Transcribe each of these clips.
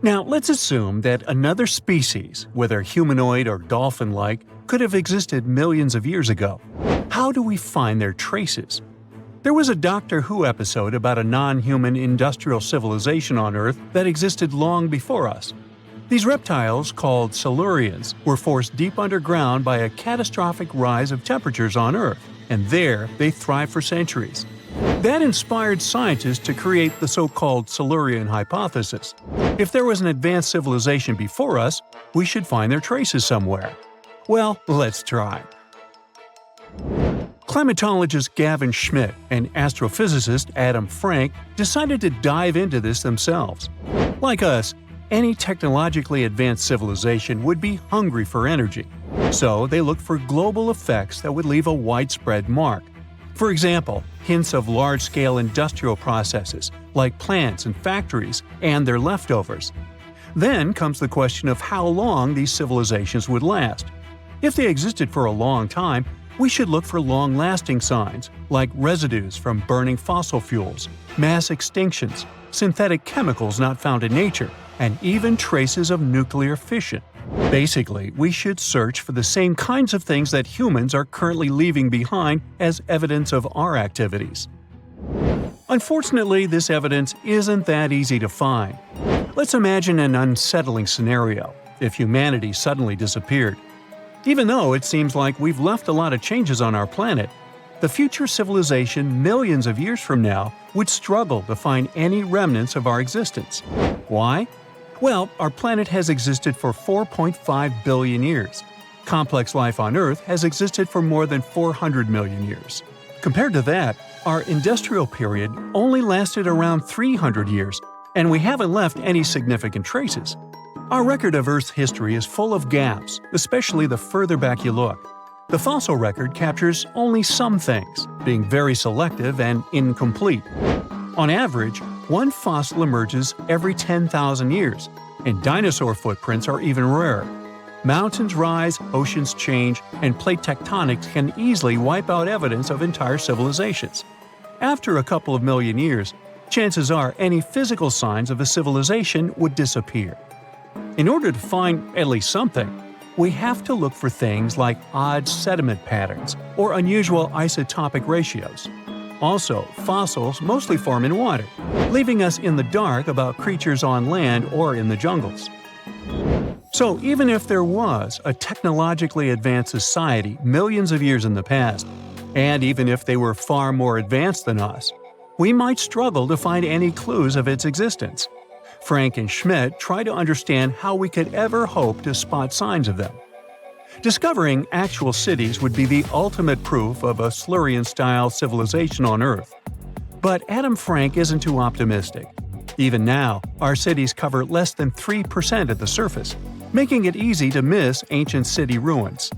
Now, let's assume that another species, whether humanoid or dolphin-like, could have existed millions of years ago. How do we find their traces? There was a Doctor Who episode about a non-human industrial civilization on Earth that existed long before us. These reptiles, called Silurians, were forced deep underground by a catastrophic rise of temperatures on Earth, and there they thrived for centuries. That inspired scientists to create the so-called Silurian hypothesis. If there was an advanced civilization before us, we should find their traces somewhere. Well, let's try. Climatologist Gavin Schmidt and astrophysicist Adam Frank decided to dive into this themselves. Like us, any technologically advanced civilization would be hungry for energy, so they looked for global effects that would leave a widespread mark. For example, hints of large-scale industrial processes, like plants and factories, and their leftovers. Then comes the question of how long these civilizations would last. If they existed for a long time, we should look for long-lasting signs, like residues from burning fossil fuels, mass extinctions, synthetic chemicals not found in nature, and even traces of nuclear fission. Basically, we should search for the same kinds of things that humans are currently leaving behind as evidence of our activities. Unfortunately, this evidence isn't that easy to find. Let's imagine an unsettling scenario if humanity suddenly disappeared. Even though it seems like we've left a lot of changes on our planet, the future civilization millions of years from now would struggle to find any remnants of our existence. Why? Well, our planet has existed for 4.5 billion years. Complex life on Earth has existed for more than 400 million years. Compared to that, our industrial period only lasted around 300 years, and we haven't left any significant traces. Our record of Earth's history is full of gaps, especially the further back you look. The fossil record captures only some things, being very selective and incomplete. On average, one fossil emerges every 10,000 years, and dinosaur footprints are even rarer. Mountains rise, oceans change, and plate tectonics can easily wipe out evidence of entire civilizations. After a couple of million years, chances are any physical signs of a civilization would disappear. In order to find at least something, we have to look for things like odd sediment patterns or unusual isotopic ratios. Also, fossils mostly form in water, leaving us in the dark about creatures on land or in the jungles. So even if there was a technologically advanced society millions of years in the past, and even if they were far more advanced than us, we might struggle to find any clues of its existence. Frank and Schmidt try to understand how we could ever hope to spot signs of them. Discovering actual cities would be the ultimate proof of a Silurian-style civilization on Earth. But Adam Frank isn't too optimistic. Even now, our cities cover less than 3% of the surface, making it easy to miss ancient city ruins.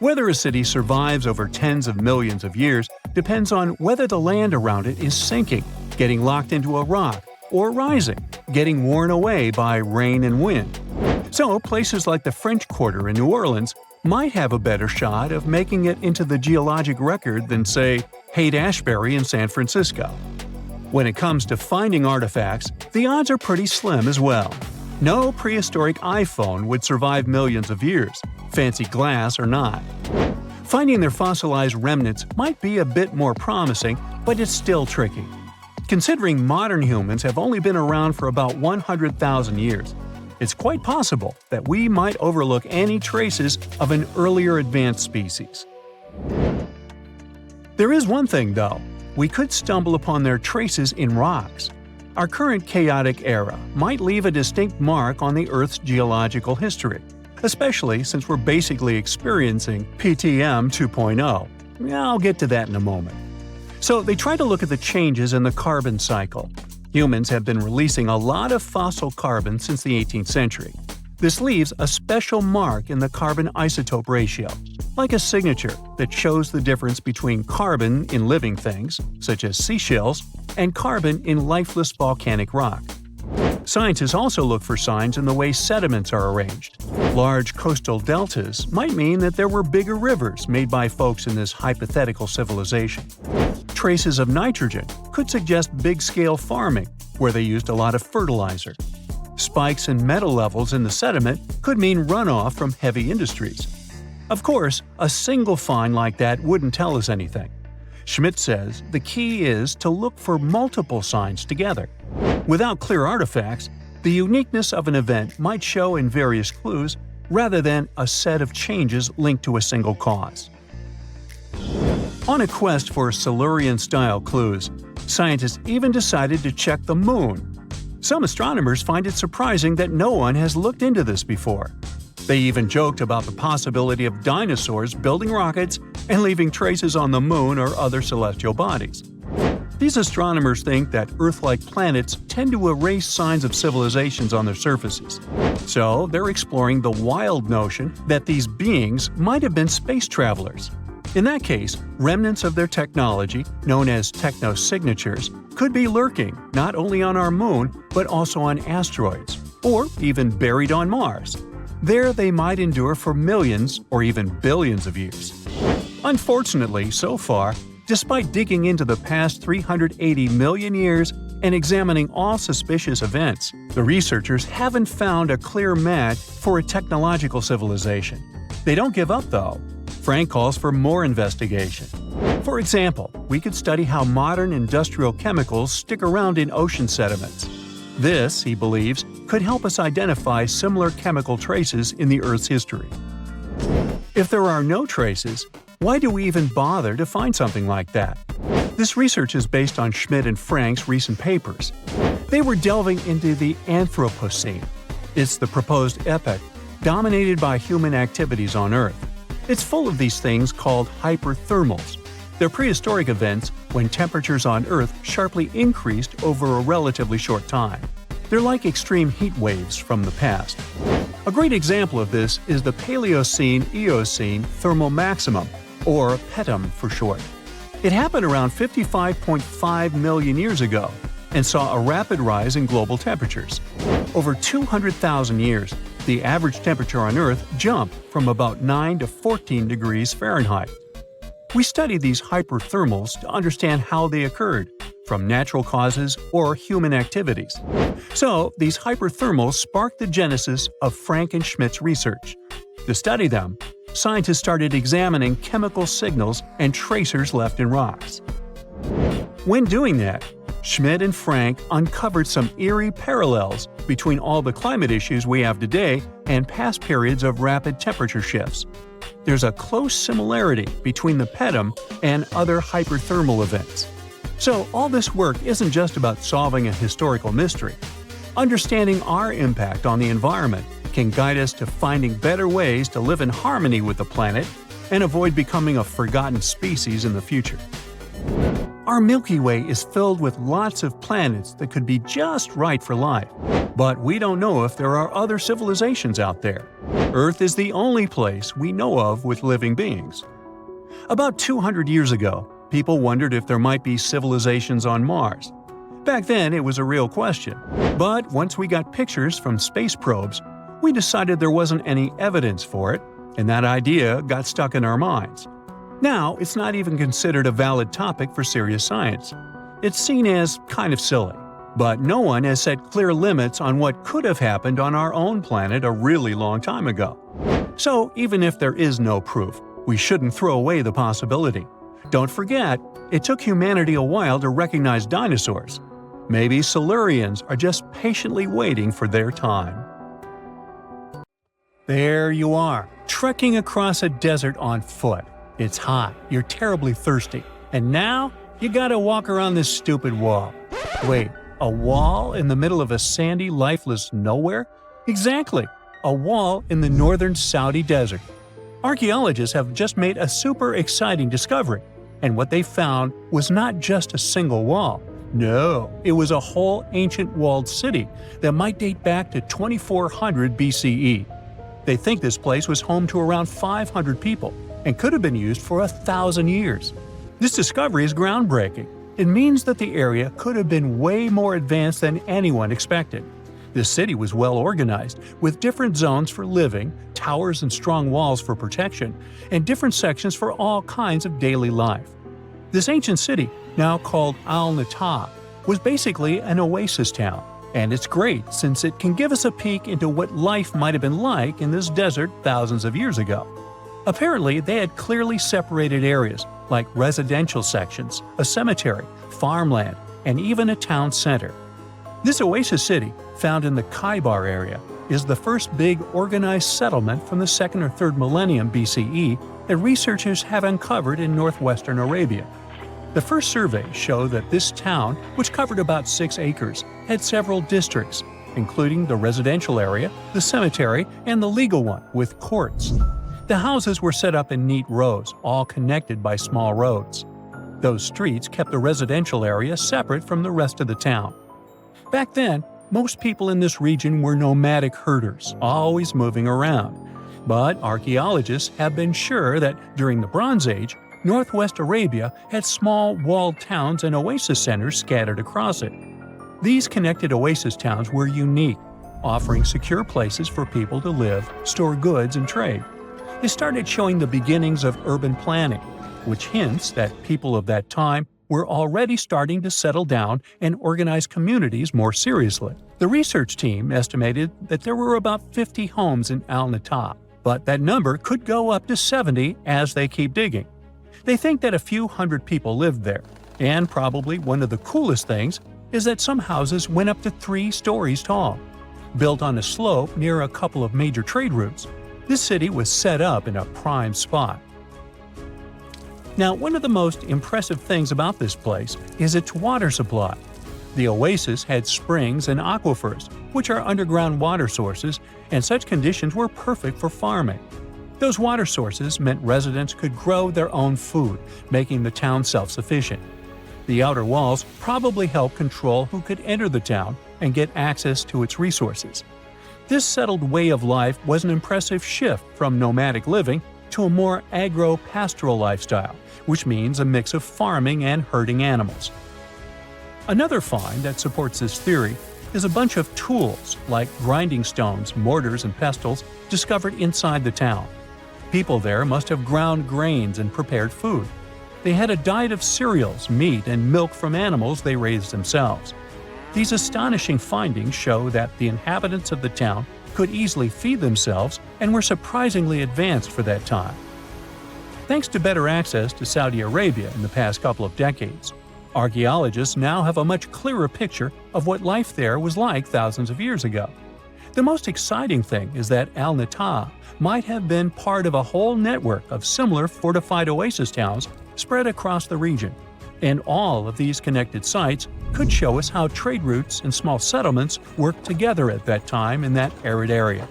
Whether a city survives over tens of millions of years depends on whether the land around it is sinking, getting locked into a rock, or rising, getting worn away by rain and wind. So places like the French Quarter in New Orleans might have a better shot of making it into the geologic record than, say, Haight-Ashbury in San Francisco. When it comes to finding artifacts, the odds are pretty slim as well. No prehistoric iPhone would survive millions of years, fancy glass or not. Finding their fossilized remnants might be a bit more promising, but it's still tricky. Considering modern humans have only been around for about 100,000 years, it's quite possible that we might overlook any traces of an earlier advanced species. There is one thing, though. We could stumble upon their traces in rocks. Our current chaotic era might leave a distinct mark on the Earth's geological history, especially since we're basically experiencing PTM 2.0. I'll get to that in a moment. So they try to look at the changes in the carbon cycle. Humans have been releasing a lot of fossil carbon since the 18th century. This leaves a special mark in the carbon isotope ratio, like a signature that shows the difference between carbon in living things, such as seashells, and carbon in lifeless volcanic rock. Scientists also look for signs in the way sediments are arranged. Large coastal deltas might mean that there were bigger rivers made by folks in this hypothetical civilization. Traces of nitrogen could suggest big-scale farming, where they used a lot of fertilizer. Spikes in metal levels in the sediment could mean runoff from heavy industries. Of course, a single find like that wouldn't tell us anything. Schmidt says the key is to look for multiple signs together. Without clear artifacts, the uniqueness of an event might show in various clues rather than a set of changes linked to a single cause. On a quest for Silurian-style clues, scientists even decided to check the moon. Some astronomers find it surprising that no one has looked into this before. They even joked about the possibility of dinosaurs building rockets and leaving traces on the moon or other celestial bodies. These astronomers think that Earth-like planets tend to erase signs of civilizations on their surfaces. So they're exploring the wild notion that these beings might have been space travelers. In that case, remnants of their technology, known as technosignatures, could be lurking not only on our moon but also on asteroids, or even buried on Mars. There they might endure for millions or even billions of years. Unfortunately, so far, despite digging into the past 380 million years and examining all suspicious events, the researchers haven't found a clear match for a technological civilization. They don't give up, though. Frank calls for more investigation. For example, we could study how modern industrial chemicals stick around in ocean sediments. This, he believes, could help us identify similar chemical traces in the Earth's history. If there are no traces, why do we even bother to find something like that? This research is based on Schmidt and Frank's recent papers. They were delving into the Anthropocene. It's the proposed epoch dominated by human activities on Earth. It's full of these things called hyperthermals. They're prehistoric events when temperatures on Earth sharply increased over a relatively short time. They're like extreme heat waves from the past. A great example of this is the Paleocene-Eocene thermal maximum, or PETM for short. It happened around 55.5 million years ago and saw a rapid rise in global temperatures. Over 200,000 years, the average temperature on Earth jumped from about 9 to 14 degrees Fahrenheit. We study these hyperthermals to understand how they occurred, from natural causes or human activities. So, these hyperthermals sparked the genesis of Frank and Schmidt's research. To study them, scientists started examining chemical signals and tracers left in rocks. When doing that, Schmidt and Frank uncovered some eerie parallels between all the climate issues we have today and past periods of rapid temperature shifts. There's a close similarity between the PETM and other hyperthermal events. So all this work isn't just about solving a historical mystery. Understanding our impact on the environment can guide us to finding better ways to live in harmony with the planet and avoid becoming a forgotten species in the future. Our Milky Way is filled with lots of planets that could be just right for life, but we don't know if there are other civilizations out there. Earth is the only place we know of with living beings. About 200 years ago, people wondered if there might be civilizations on Mars. Back then, it was a real question. But once we got pictures from space probes, we decided there wasn't any evidence for it, and that idea got stuck in our minds. Now, it's not even considered a valid topic for serious science. It's seen as kind of silly. But no one has set clear limits on what could have happened on our own planet a really long time ago. So, even if there is no proof, we shouldn't throw away the possibility. Don't forget, it took humanity a while to recognize dinosaurs. Maybe Silurians are just patiently waiting for their time. There you are, trekking across a desert on foot. It's hot, you're terribly thirsty, and now you gotta walk around this stupid wall. Wait, a wall in the middle of a sandy, lifeless nowhere? Exactly, a wall in the northern Saudi desert. Archaeologists have just made a super exciting discovery, and what they found was not just a single wall. No, it was a whole ancient walled city that might date back to 2400 BCE. They think this place was home to around 500 people and could have been used for 1,000 years. This discovery is groundbreaking. It means that the area could have been way more advanced than anyone expected. The city was well organized, with different zones for living, towers and strong walls for protection, and different sections for all kinds of daily life. This ancient city, now called Al-Natab, was basically an oasis town. And it's great since it can give us a peek into what life might have been like in this desert thousands of years ago. Apparently, they had clearly separated areas, like residential sections, a cemetery, farmland, and even a town center. This oasis city, found in the Khaybar area, is the first big organized settlement from the 2nd or 3rd millennium BCE that researchers have uncovered in northwestern Arabia. The first surveys show that this town, which covered about 6 acres, had several districts, including the residential area, the cemetery, and the legal one, with courts. The houses were set up in neat rows, all connected by small roads. Those streets kept the residential area separate from the rest of the town. Back then, most people in this region were nomadic herders, always moving around. But archaeologists have been sure that during the Bronze Age, northwest Arabia had small walled towns and oasis centers scattered across it. These connected oasis towns were unique, offering secure places for people to live, store goods, and trade. They started showing the beginnings of urban planning, which hints that people of that time were already starting to settle down and organize communities more seriously. The research team estimated that there were about 50 homes in Al-Natah, but that number could go up to 70 as they keep digging. They think that a few hundred people lived there, and probably one of the coolest things is that some houses went up to 3 stories tall. Built on a slope near a couple of major trade routes, this city was set up in a prime spot. Now, one of the most impressive things about this place is its water supply. The oasis had springs and aquifers, which are underground water sources, and such conditions were perfect for farming. Those water sources meant residents could grow their own food, making the town self-sufficient. The outer walls probably helped control who could enter the town and get access to its resources. This settled way of life was an impressive shift from nomadic living to a more agro-pastoral lifestyle, which means a mix of farming and herding animals. Another find that supports this theory is a bunch of tools, like grinding stones, mortars, and pestles, discovered inside the town. People there must have ground grains and prepared food. They had a diet of cereals, meat, and milk from animals they raised themselves. These astonishing findings show that the inhabitants of the town could easily feed themselves and were surprisingly advanced for that time. Thanks to better access to Saudi Arabia in the past couple of decades, archaeologists now have a much clearer picture of what life there was like thousands of years ago. The most exciting thing is that Al-Natah might have been part of a whole network of similar fortified oasis towns spread across the region, and all of these connected sites could show us how trade routes and small settlements worked together at that time in that arid area.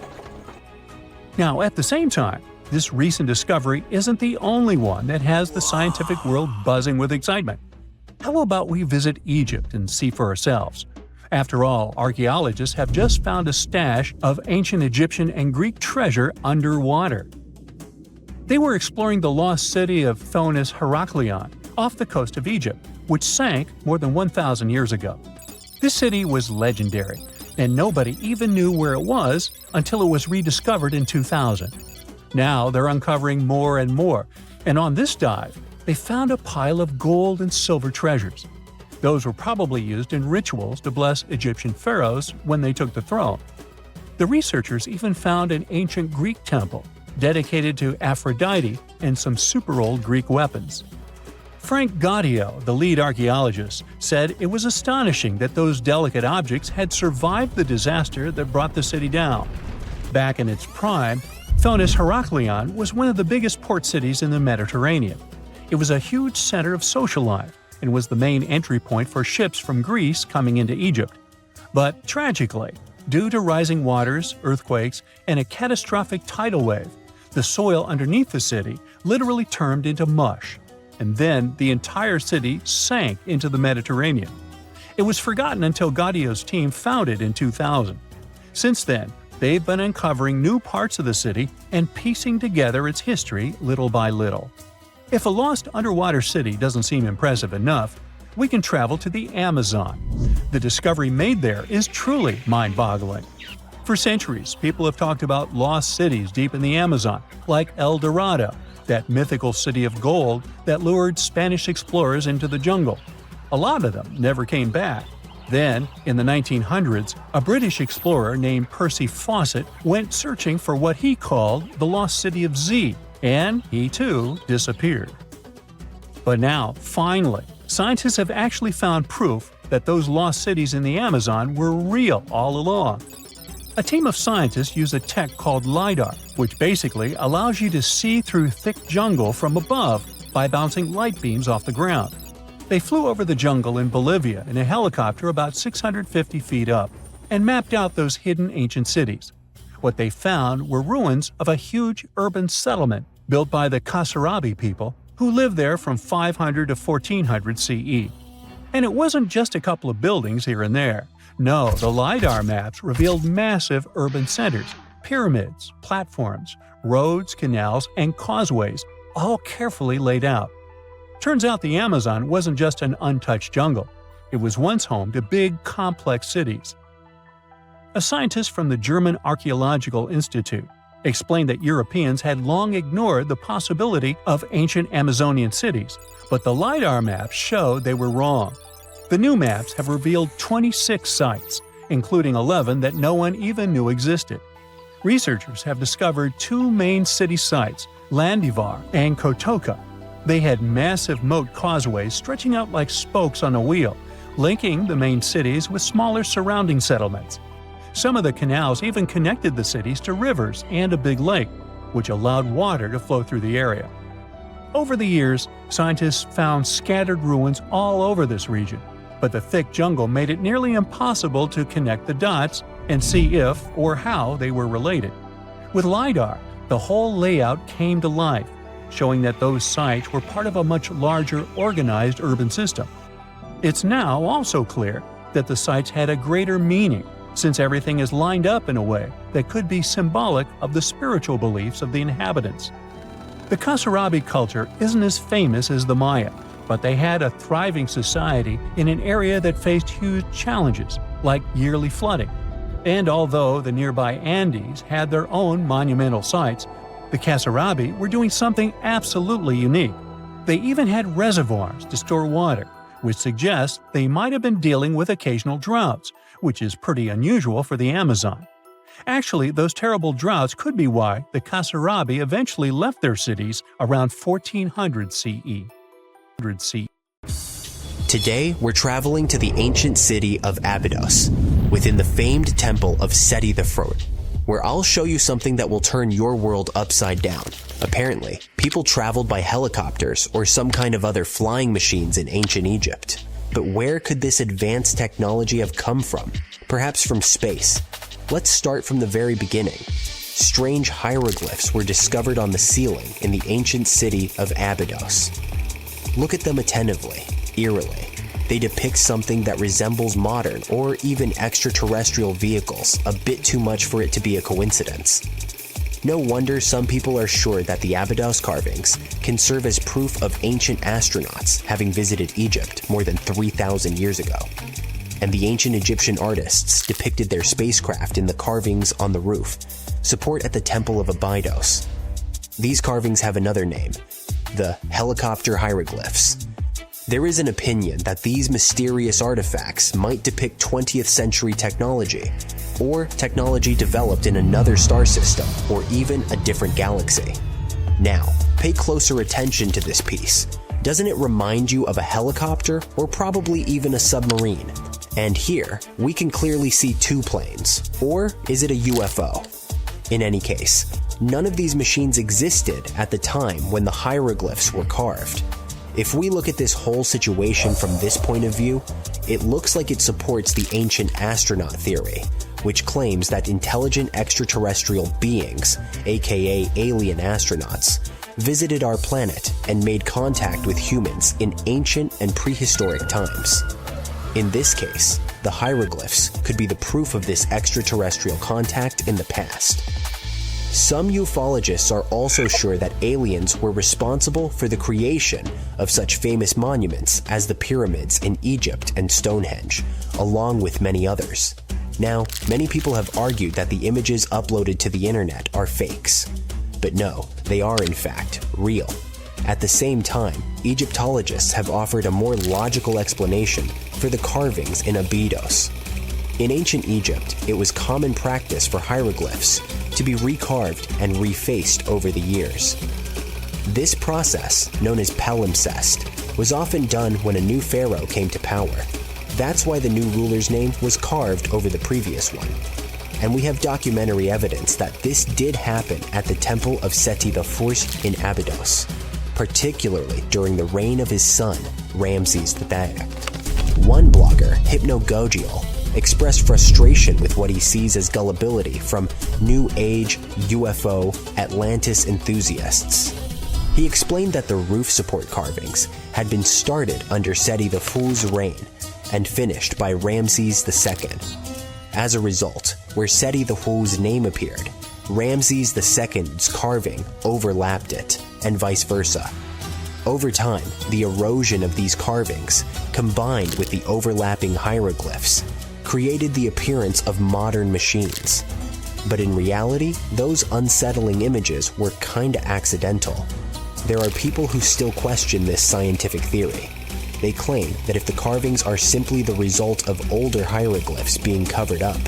Now, at the same time, this recent discovery isn't the only one that has the scientific world buzzing with excitement. How about we visit Egypt and see for ourselves? After all, archaeologists have just found a stash of ancient Egyptian and Greek treasure underwater. They were exploring the lost city of Thonis Heraklion off the coast of Egypt, which sank more than 1,000 years ago. This city was legendary, and nobody even knew where it was until it was rediscovered in 2000. Now they're uncovering more and more, and on this dive, they found a pile of gold and silver treasures. Those were probably used in rituals to bless Egyptian pharaohs when they took the throne. The researchers even found an ancient Greek temple dedicated to Aphrodite and some super old Greek weapons. Frank Gaudio, the lead archaeologist, said it was astonishing that those delicate objects had survived the disaster that brought the city down. Back in its prime, Thonis Heraklion was one of the biggest port cities in the Mediterranean. It was a huge center of social life and was the main entry point for ships from Greece coming into Egypt. But tragically, due to rising waters, earthquakes, and a catastrophic tidal wave, the soil underneath the city literally turned into mush, and then the entire city sank into the Mediterranean. It was forgotten until Gaudio's team found it in 2000. Since then, they've been uncovering new parts of the city and piecing together its history little by little. If a lost underwater city doesn't seem impressive enough, we can travel to the Amazon. The discovery made there is truly mind-boggling. For centuries, people have talked about lost cities deep in the Amazon, like El Dorado, that mythical city of gold that lured Spanish explorers into the jungle. A lot of them never came back. Then, in the 1900s, a British explorer named Percy Fawcett went searching for what he called the lost city of Z, and he too disappeared. But now, finally, scientists have actually found proof that those lost cities in the Amazon were real all along. A team of scientists use a tech called LiDAR, which basically allows you to see through thick jungle from above by bouncing light beams off the ground. They flew over the jungle in Bolivia in a helicopter about 650 feet up and mapped out those hidden ancient cities. What they found were ruins of a huge urban settlement built by the Kasarabi people who lived there from 500 to 1400 CE. And it wasn't just a couple of buildings here and there. No, the LiDAR maps revealed massive urban centers, pyramids, platforms, roads, canals, and causeways, all carefully laid out. Turns out the Amazon wasn't just an untouched jungle. It was once home to big, complex cities. A scientist from the German Archaeological Institute explained that Europeans had long ignored the possibility of ancient Amazonian cities, but the LiDAR maps showed they were wrong. The new maps have revealed 26 sites, including 11 that no one even knew existed. Researchers have discovered two main city sites, Landivar and Kotoka. They had massive moat causeways stretching out like spokes on a wheel, linking the main cities with smaller surrounding settlements. Some of the canals even connected the cities to rivers and a big lake, which allowed water to flow through the area. Over the years, scientists found scattered ruins all over this region, but the thick jungle made it nearly impossible to connect the dots and see if or how they were related. With LiDAR, the whole layout came to life, showing that those sites were part of a much larger organized urban system. It's now also clear that the sites had a greater meaning, since everything is lined up in a way that could be symbolic of the spiritual beliefs of the inhabitants. The Kasarabi culture isn't as famous as the Maya, but they had a thriving society in an area that faced huge challenges, like yearly flooding. And although the nearby Andes had their own monumental sites, the Kasarabi were doing something absolutely unique. They even had reservoirs to store water, which suggests they might have been dealing with occasional droughts, which is pretty unusual for the Amazon. Actually, those terrible droughts could be why the Kasarabi eventually left their cities around 1400 CE. Today, we're traveling to the ancient city of Abydos, within the famed temple of Seti the First, where I'll show you something that will turn your world upside down. Apparently, people traveled by helicopters or some kind of other flying machines in ancient Egypt. But where could this advanced technology have come from? Perhaps from space. Let's start from the very beginning. Strange hieroglyphs were discovered on the ceiling in the ancient city of Abydos. Look at them attentively, eerily. They depict something that resembles modern or even extraterrestrial vehicles, a bit too much for it to be a coincidence. No wonder some people are sure that the Abydos carvings can serve as proof of ancient astronauts having visited Egypt more than 3,000 years ago. And the ancient Egyptian artists depicted their spacecraft in the carvings on the roof, support at the Temple of Abydos. These carvings have another name, the helicopter hieroglyphs. There is an opinion that these mysterious artifacts might depict 20th century technology, or technology developed in another star system, or even a different galaxy. Now, pay closer attention to this piece. Doesn't it remind you of a helicopter, or probably even a submarine? And here, we can clearly see two planes. Or is it a UFO? In any case, none of these machines existed at the time when the hieroglyphs were carved. If we look at this whole situation from this point of view, it looks like it supports the ancient astronaut theory, which claims that intelligent extraterrestrial beings, aka alien astronauts, visited our planet and made contact with humans in ancient and prehistoric times. In this case, the hieroglyphs could be the proof of this extraterrestrial contact in the past. Some ufologists are also sure that aliens were responsible for the creation of such famous monuments as the pyramids in Egypt and Stonehenge, along with many others. Now, many people have argued that the images uploaded to the internet are fakes. But no, they are in fact real. At the same time, Egyptologists have offered a more logical explanation for for the carvings in Abydos. In ancient Egypt, it was common practice for hieroglyphs to be recarved and refaced over the years. This process, known as palimpsest, was often done when a new pharaoh came to power. That's why the new ruler's name was carved over the previous one. And we have documentary evidence that this did happen at the temple of Seti I in Abydos, particularly during the reign of his son, Ramses III. One blogger, Hypnogogial, expressed frustration with what he sees as gullibility from New Age, UFO, Atlantis enthusiasts. He explained that the roof support carvings had been started under Seti I's reign and finished by Ramses II. As a result, where Seti I's name appeared, Ramses II's carving overlapped it, and vice versa. Over time, the erosion of these carvings, combined with the overlapping hieroglyphs, created the appearance of modern machines. But in reality, those unsettling images were kinda accidental. There are people who still question this scientific theory. They claim that if the carvings are simply the result of older hieroglyphs being covered up,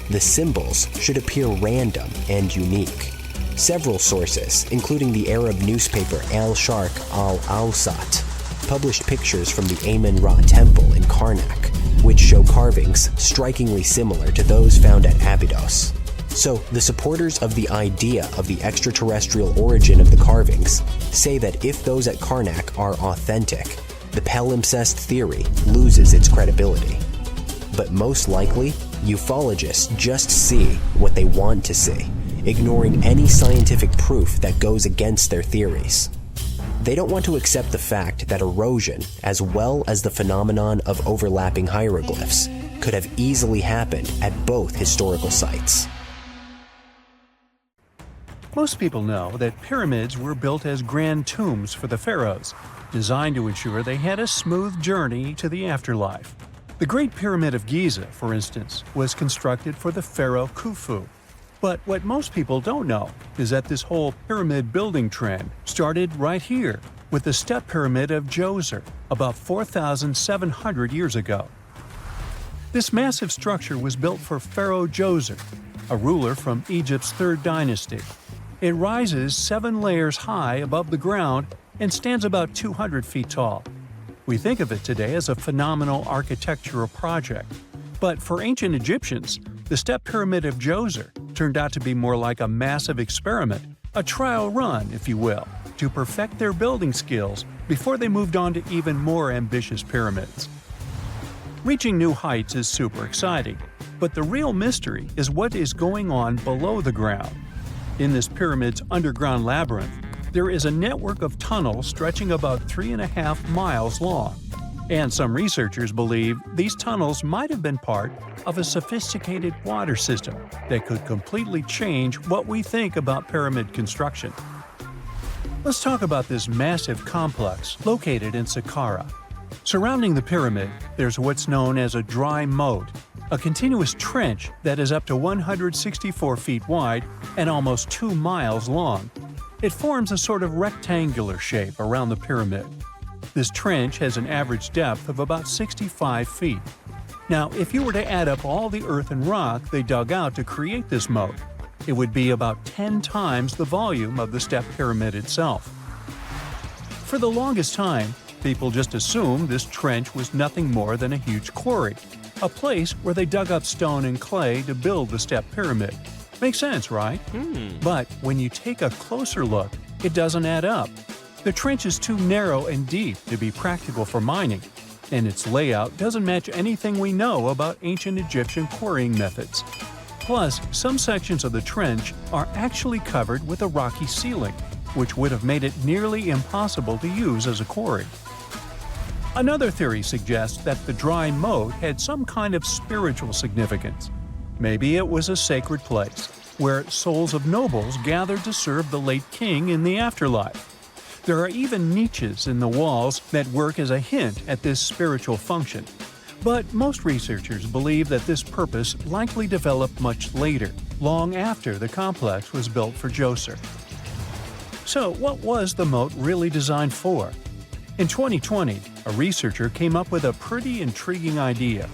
the symbols should appear random and unique. Several sources, including the Arab newspaper Al Sharq al-Awsat, published pictures from the Amun-Ra temple in Karnak, which show carvings strikingly similar to those found at Abydos. So, the supporters of the idea of the extraterrestrial origin of the carvings say that if those at Karnak are authentic, the palimpsest theory loses its credibility. But most likely, ufologists just see what they want to see, ignoring any scientific proof that goes against their theories. They don't want to accept the fact that erosion, as well as the phenomenon of overlapping hieroglyphs, could have easily happened at both historical sites. Most people know that pyramids were built as grand tombs for the pharaohs, designed to ensure they had a smooth journey to the afterlife. The Great Pyramid of Giza, for instance, was constructed for the pharaoh Khufu. But what most people don't know is that this whole pyramid building trend started right here with the step pyramid of Djoser about 4,700 years ago. This massive structure was built for Pharaoh Djoser, a ruler from Egypt's 3rd dynasty. It rises 7 layers high above the ground and stands about 200 feet tall. We think of it today as a phenomenal architectural project, but for ancient Egyptians, the step pyramid of Djoser turned out to be more like a massive experiment, a trial run, if you will, to perfect their building skills before they moved on to even more ambitious pyramids. Reaching new heights is super exciting, but the real mystery is what is going on below the ground. In this pyramid's underground labyrinth, there is a network of tunnels stretching about 3.5 miles long, and some researchers believe these tunnels might have been part of a sophisticated water system that could completely change what we think about pyramid construction. Let's talk about this massive complex located in Sahara. Surrounding the pyramid, there's what's known as a dry moat, a continuous trench that is up to 164 feet wide and almost 2 miles long. It forms a sort of rectangular shape around the pyramid. This trench has an average depth of about 65 feet. Now, if you were to add up all the earth and rock they dug out to create this moat, it would be about 10 times the volume of the step pyramid itself. For the longest time, people just assumed this trench was nothing more than a huge quarry, a place where they dug up stone and clay to build the step pyramid. Makes sense, right? But when you take a closer look, it doesn't add up. The trench is too narrow and deep to be practical for mining, and its layout doesn't match anything we know about ancient Egyptian quarrying methods. Plus, some sections of the trench are actually covered with a rocky ceiling, which would have made it nearly impossible to use as a quarry. Another theory suggests that the dry moat had some kind of spiritual significance. Maybe it was a sacred place, where souls of nobles gathered to serve the late king in the afterlife. There are even niches in the walls that work as a hint at this spiritual function. But most researchers believe that this purpose likely developed much later, long after the complex was built for Djoser. So what was the moat really designed for? In 2020, a researcher came up with a pretty intriguing idea.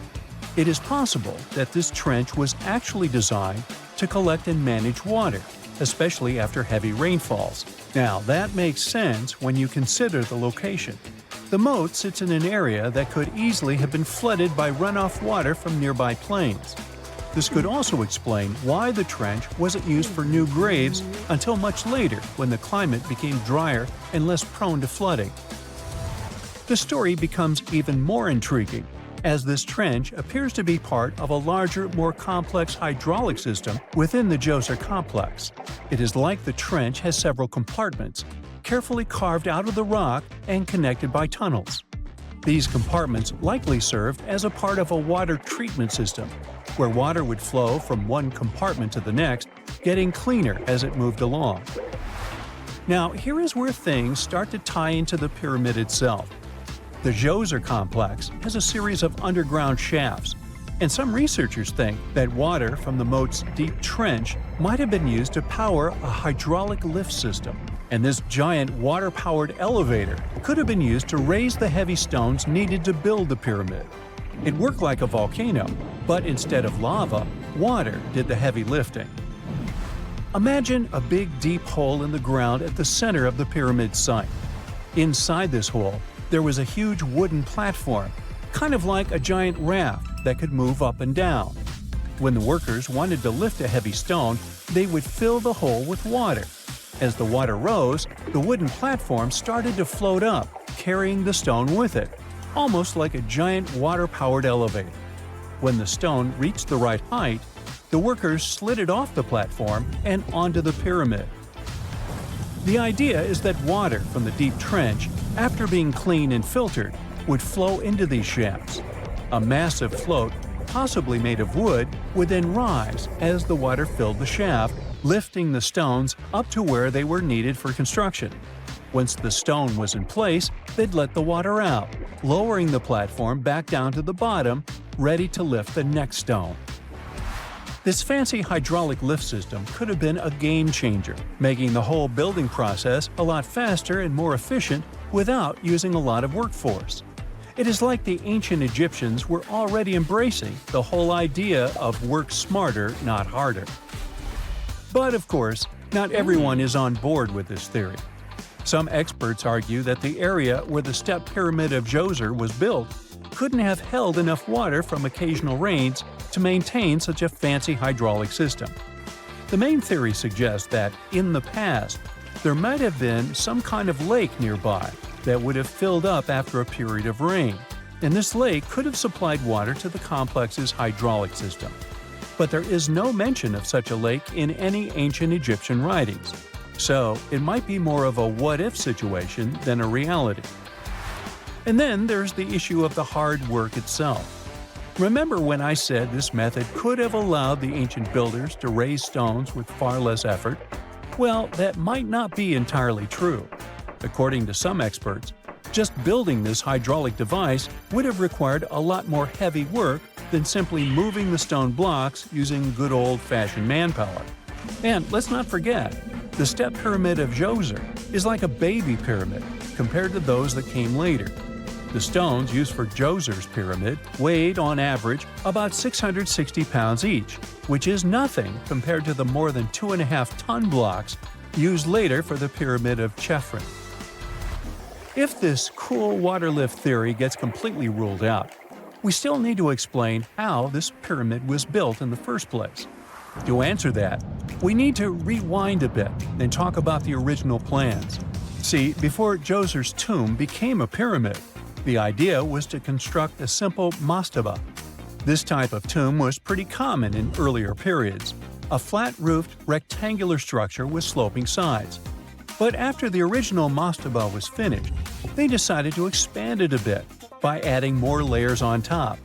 It is possible that this trench was actually designed to collect and manage water, especially after heavy rainfalls. Now, that makes sense when you consider the location. The moat sits in an area that could easily have been flooded by runoff water from nearby plains. This could also explain why the trench wasn't used for new graves until much later when the climate became drier and less prone to flooding. The story becomes even more intriguing, as this trench appears to be part of a larger, more complex hydraulic system within the Djoser complex. It is like the trench has several compartments, carefully carved out of the rock and connected by tunnels. These compartments likely served as a part of a water treatment system, where water would flow from one compartment to the next, getting cleaner as it moved along. Now, here is where things start to tie into the pyramid itself. The Djoser complex has a series of underground shafts, and some researchers think that water from the moat's deep trench might have been used to power a hydraulic lift system, and this giant water-powered elevator could have been used to raise the heavy stones needed to build the pyramid. It worked like a volcano, but instead of lava, water did the heavy lifting. Imagine a big deep hole in the ground at the center of the pyramid site. Inside this hole, there was a huge wooden platform, kind of like a giant raft that could move up and down. When the workers wanted to lift a heavy stone, they would fill the hole with water. As the water rose, the wooden platform started to float up, carrying the stone with it, almost like a giant water-powered elevator. When the stone reached the right height, the workers slid it off the platform and onto the pyramid. The idea is that water from the deep trench, after being cleaned and filtered, would flow into these shafts. A massive float, possibly made of wood, would then rise as the water filled the shaft, lifting the stones up to where they were needed for construction. Once the stone was in place, they'd let the water out, lowering the platform back down to the bottom, ready to lift the next stone. This fancy hydraulic lift system could have been a game changer, making the whole building process a lot faster and more efficient without using a lot of workforce. It is like the ancient Egyptians were already embracing the whole idea of work smarter, not harder. But of course, not everyone is on board with this theory. Some experts argue that the area where the step pyramid of Djoser was built couldn't have held enough water from occasional rains to maintain such a fancy hydraulic system. The main theory suggests that, in the past, there might have been some kind of lake nearby that would have filled up after a period of rain, and this lake could have supplied water to the complex's hydraulic system. But there is no mention of such a lake in any ancient Egyptian writings, so it might be more of a what-if situation than a reality. And then there's the issue of the hard work itself. Remember when I said this method could have allowed the ancient builders to raise stones with far less effort? Well, that might not be entirely true. According to some experts, just building this hydraulic device would have required a lot more heavy work than simply moving the stone blocks using good old-fashioned manpower. And let's not forget, the step pyramid of Djoser is like a baby pyramid compared to those that came later. The stones used for Djoser's pyramid weighed, on average, about 660 pounds each, which is nothing compared to the more than 2.5-ton blocks used later for the pyramid of Chephren. If this cool water lift theory gets completely ruled out, we still need to explain how this pyramid was built in the first place. To answer that, we need to rewind a bit and talk about the original plans. See, before Djoser's tomb became a pyramid, the idea was to construct a simple mastaba. This type of tomb was pretty common in earlier periods, a flat-roofed, rectangular structure with sloping sides. But after the original mastaba was finished, they decided to expand it a bit by adding more layers on top.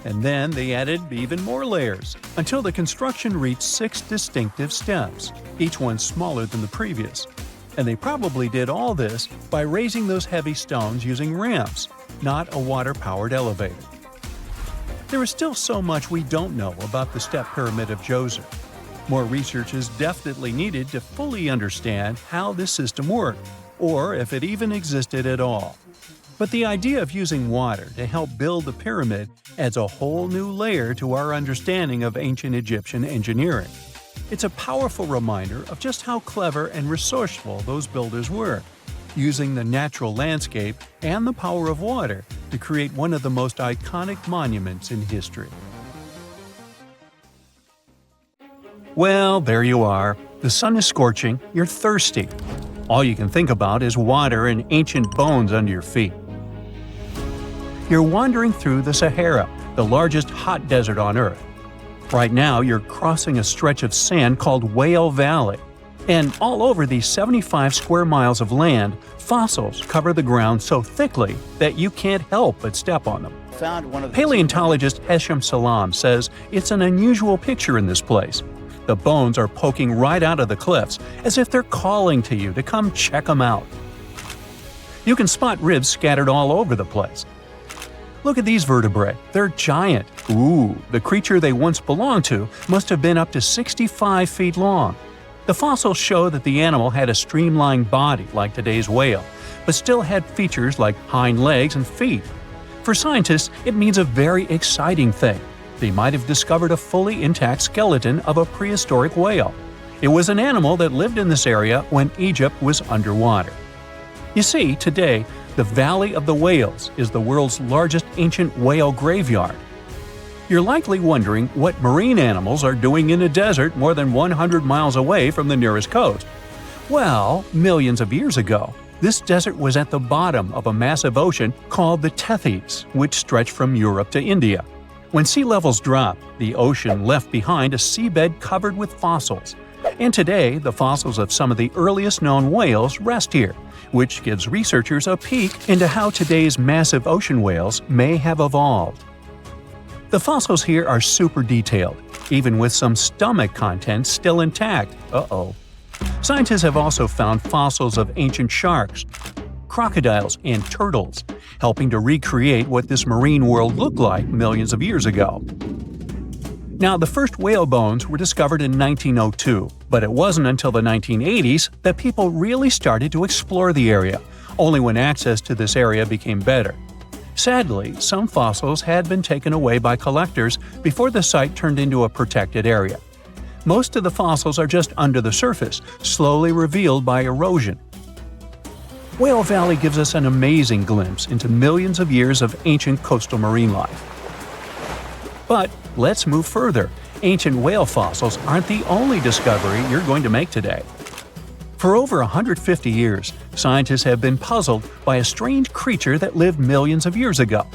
And then they added even more layers, until the construction reached 6 distinctive steps, each one smaller than the previous. And they probably did all this by raising those heavy stones using ramps, not a water-powered elevator. There is still so much we don't know about the step pyramid of Djoser. More research is definitely needed to fully understand how this system worked, or if it even existed at all. But the idea of using water to help build the pyramid adds a whole new layer to our understanding of ancient Egyptian engineering. It's a powerful reminder of just how clever and resourceful those builders were, using the natural landscape and the power of water to create one of the most iconic monuments in history. Well, there you are. The sun is scorching, you're thirsty. All you can think about is water and ancient bones under your feet. You're wandering through the Sahara, the largest hot desert on Earth. Right now, you're crossing a stretch of sand called Whale Valley. And all over these 75 square miles of land, fossils cover the ground so thickly that you can't help but step on them. Paleontologist Hesham Salam says it's an unusual picture in this place. The bones are poking right out of the cliffs, as if they're calling to you to come check them out. You can spot ribs scattered all over the place. Look at these vertebrae. They're giant. Ooh, the creature they once belonged to must have been up to 65 feet long. The fossils show that the animal had a streamlined body like today's whale, but still had features like hind legs and feet. For scientists, it means a very exciting thing. They might have discovered a fully intact skeleton of a prehistoric whale. It was an animal that lived in this area when Egypt was underwater. You see, today, the Valley of the Whales is the world's largest ancient whale graveyard. You're likely wondering what marine animals are doing in a desert more than 100 miles away from the nearest coast. Well, millions of years ago, this desert was at the bottom of a massive ocean called the Tethys, which stretched from Europe to India. When sea levels dropped, the ocean left behind a seabed covered with fossils. And today, the fossils of some of the earliest known whales rest here, which gives researchers a peek into how today's massive ocean whales may have evolved. The fossils here are super detailed, even with some stomach contents still intact. Uh-oh. Scientists have also found fossils of ancient sharks, crocodiles, and turtles, helping to recreate what this marine world looked like millions of years ago. Now, the first whale bones were discovered in 1902, but it wasn't until the 1980s that people really started to explore the area, only when access to this area became better. Sadly, some fossils had been taken away by collectors before the site turned into a protected area. Most of the fossils are just under the surface, slowly revealed by erosion. Whale Valley gives us an amazing glimpse into millions of years of ancient coastal marine life. But let's move further. Ancient whale fossils aren't the only discovery you're going to make today. For over 150 years, scientists have been puzzled by a strange creature that lived millions of years ago.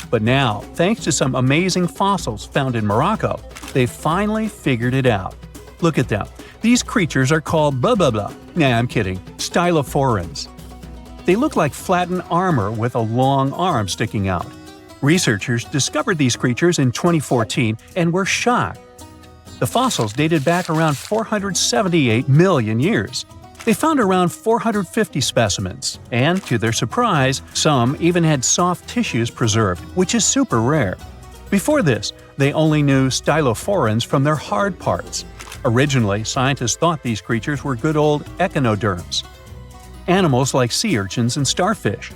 But now, thanks to some amazing fossils found in Morocco, they've finally figured it out. Look at them. These creatures are called blah blah blah. Nah, I'm kidding. Stylophorans. They look like flattened armor with a long arm sticking out. Researchers discovered these creatures in 2014 and were shocked. The fossils dated back around 478 million years. They found around 450 specimens, and to their surprise, some even had soft tissues preserved, which is super rare. Before this, they only knew stylophorans from their hard parts. Originally, scientists thought these creatures were good old echinoderms, animals like sea urchins and starfish.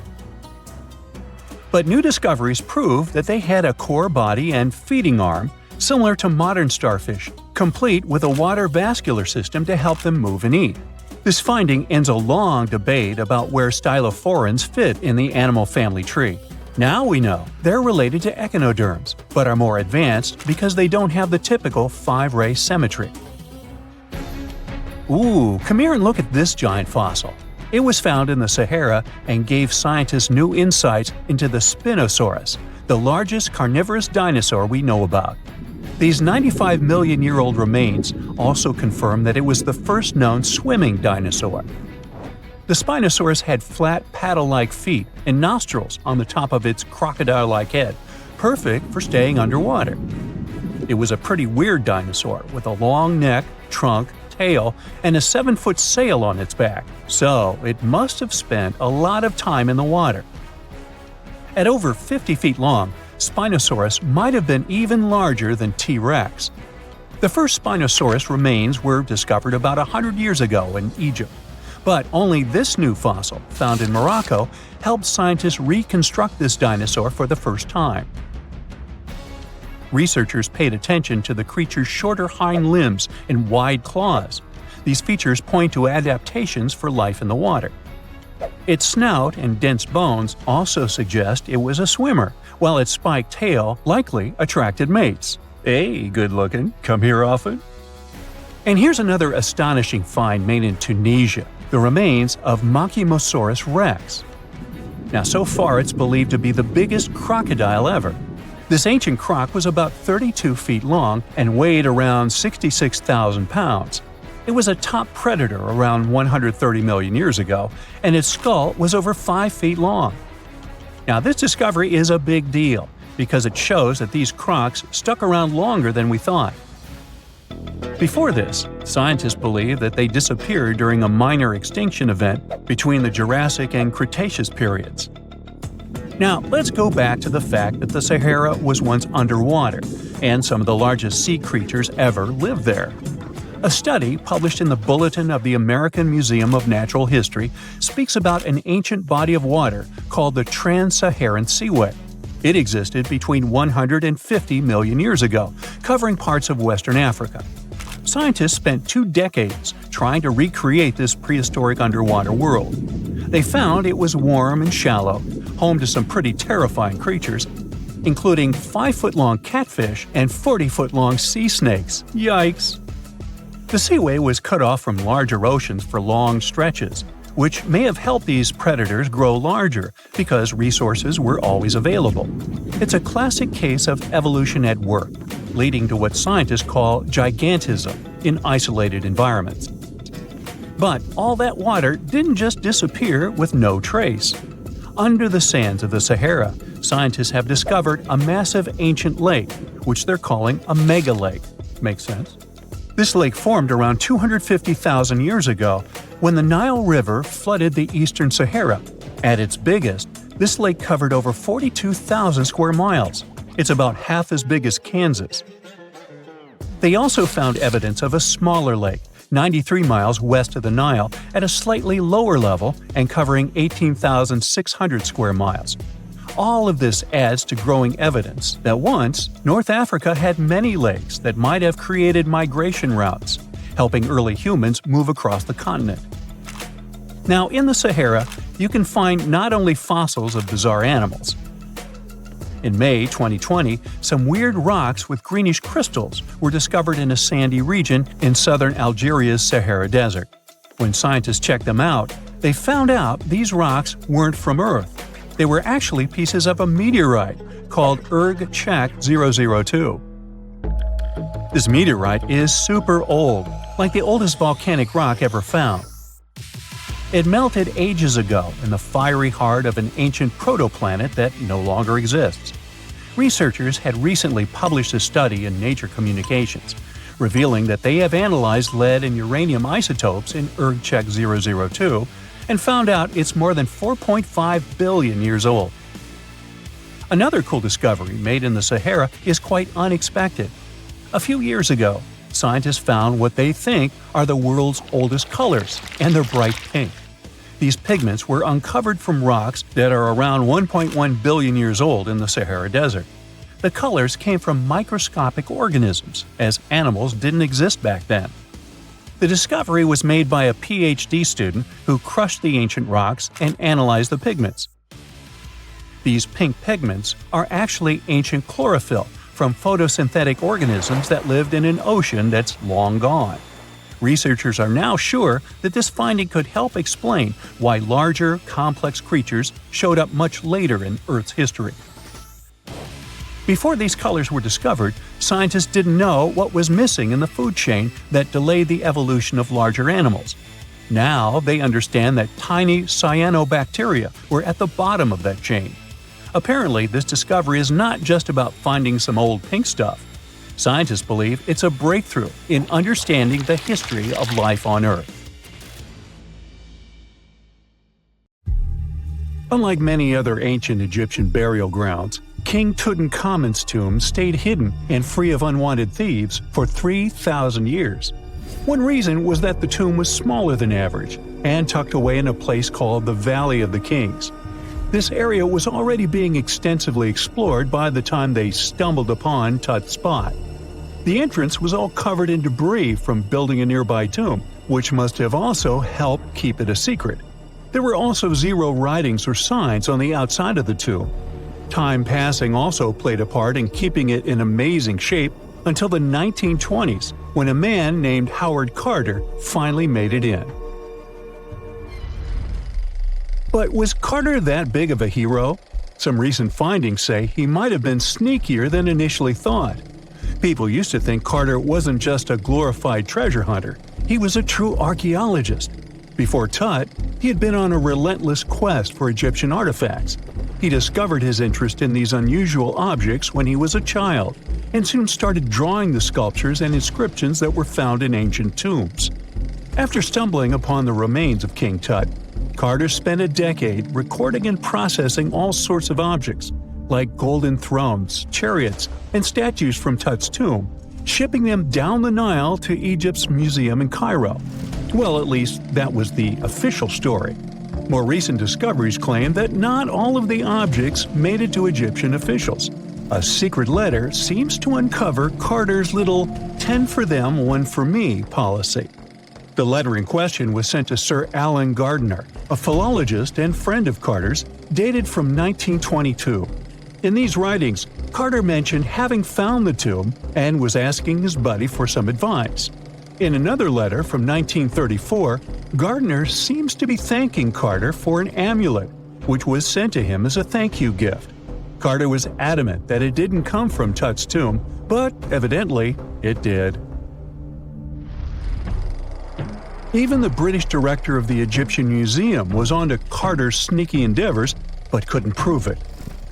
But new discoveries prove that they had a core body and feeding arm similar to modern starfish, complete with a water vascular system to help them move and eat. This finding ends a long debate about where stylophorans fit in the animal family tree. Now we know they're related to echinoderms, but are more advanced because they don't have the typical 5-ray symmetry. Ooh, come here and look at this giant fossil. It was found in the Sahara and gave scientists new insights into the Spinosaurus, the largest carnivorous dinosaur we know about. These 95 million-year-old remains also confirm that it was the first known swimming dinosaur. The Spinosaurus had flat paddle-like feet and nostrils on the top of its crocodile-like head, perfect for staying underwater. It was a pretty weird dinosaur with a long neck, trunk, tail, and a 7-foot sail on its back, so it must have spent a lot of time in the water. At over 50 feet long, Spinosaurus might have been even larger than T-Rex. The first Spinosaurus remains were discovered about 100 years ago in Egypt. But only this new fossil, found in Morocco, helped scientists reconstruct this dinosaur for the first time. Researchers paid attention to the creature's shorter hind limbs and wide claws. These features point to adaptations for life in the water. Its snout and dense bones also suggest it was a swimmer, while its spiked tail likely attracted mates. Hey, good looking, come here often? And here's another astonishing find made in Tunisia, the remains of Machimosaurus rex. Now, so far it's believed to be the biggest crocodile ever. This ancient croc was about 32 feet long and weighed around 66,000 pounds. It was a top predator around 130 million years ago, and its skull was over 5 feet long. Now, this discovery is a big deal because it shows that these crocs stuck around longer than we thought. Before this, scientists believed that they disappeared during a minor extinction event between the Jurassic and Cretaceous periods. Now, let's go back to the fact that the Sahara was once underwater, and some of the largest sea creatures ever lived there. A study published in the Bulletin of the American Museum of Natural History speaks about an ancient body of water called the Trans-Saharan Seaway. It existed between 150 million years ago, covering parts of Western Africa. Scientists spent 2 decades trying to recreate this prehistoric underwater world. They found it was warm and shallow, home to some pretty terrifying creatures, including 5-foot-long catfish and 40-foot-long sea snakes. Yikes! The seaway was cut off from larger oceans for long stretches, which may have helped these predators grow larger because resources were always available. It's a classic case of evolution at work, leading to what scientists call gigantism in isolated environments. But all that water didn't just disappear with no trace. Under the sands of the Sahara, scientists have discovered a massive ancient lake, which they're calling a mega-lake. Makes sense? This lake formed around 250,000 years ago when the Nile River flooded the eastern Sahara. At its biggest, this lake covered over 42,000 square miles. It's about half as big as Kansas. They also found evidence of a smaller lake, 93 miles west of the Nile, at a slightly lower level and covering 18,600 square miles. All of this adds to growing evidence that once, North Africa had many lakes that might have created migration routes, helping early humans move across the continent. Now, in the Sahara, you can find not only fossils of bizarre animals. In May 2020, some weird rocks with greenish crystals were discovered in a sandy region in southern Algeria's Sahara Desert. When scientists checked them out, they found out these rocks weren't from Earth. They were actually pieces of a meteorite called etched 002. This meteorite is super old, like the oldest volcanic rock ever found. It melted ages ago in the fiery heart of an ancient protoplanet that no longer exists. Researchers had recently published a study in Nature Communications, revealing that they have analyzed lead and uranium isotopes in etched 002 and found out it's more than 4.5 billion years old. Another cool discovery made in the Sahara is quite unexpected. A few years ago, scientists found what they think are the world's oldest colors, and they're bright pink. These pigments were uncovered from rocks that are around 1.1 billion years old in the Sahara Desert. The colors came from microscopic organisms, as animals didn't exist back then. The discovery was made by a PhD student who crushed the ancient rocks and analyzed the pigments. These pink pigments are actually ancient chlorophyll from photosynthetic organisms that lived in an ocean that's long gone. Researchers are now sure that this finding could help explain why larger, complex creatures showed up much later in Earth's history. Before these colors were discovered, scientists didn't know what was missing in the food chain that delayed the evolution of larger animals. Now they understand that tiny cyanobacteria were at the bottom of that chain. Apparently, this discovery is not just about finding some old pink stuff. Scientists believe it's a breakthrough in understanding the history of life on Earth. Unlike many other ancient Egyptian burial grounds, King Tutankhamun's tomb stayed hidden and free of unwanted thieves for 3,000 years. One reason was that the tomb was smaller than average and tucked away in a place called the Valley of the Kings. This area was already being extensively explored by the time they stumbled upon Tut's spot. The entrance was all covered in debris from building a nearby tomb, which must have also helped keep it a secret. There were also zero writings or signs on the outside of the tomb. Time passing also played a part in keeping it in amazing shape until the 1920s, when a man named Howard Carter finally made it in. But was Carter that big of a hero? Some recent findings say he might have been sneakier than initially thought. People used to think Carter wasn't just a glorified treasure hunter, he was a true archaeologist. Before Tut, he had been on a relentless quest for Egyptian artifacts. He discovered his interest in these unusual objects when he was a child, and soon started drawing the sculptures and inscriptions that were found in ancient tombs. After stumbling upon the remains of King Tut, Carter spent a decade recording and processing all sorts of objects, like golden thrones, chariots, and statues from Tut's tomb, shipping them down the Nile to Egypt's museum in Cairo. Well, at least that was the official story. More recent discoveries claim that not all of the objects made it to Egyptian officials. A secret letter seems to uncover Carter's little 10 for them, 1 for me policy. The letter in question was sent to Sir Alan Gardiner, a philologist and friend of Carter's, dated from 1922. In these writings, Carter mentioned having found the tomb and was asking his buddy for some advice. In another letter from 1934, Gardiner seems to be thanking Carter for an amulet, which was sent to him as a thank you gift. Carter was adamant that it didn't come from Tut's tomb, but evidently it did. Even the British director of the Egyptian Museum was onto Carter's sneaky endeavors, but couldn't prove it.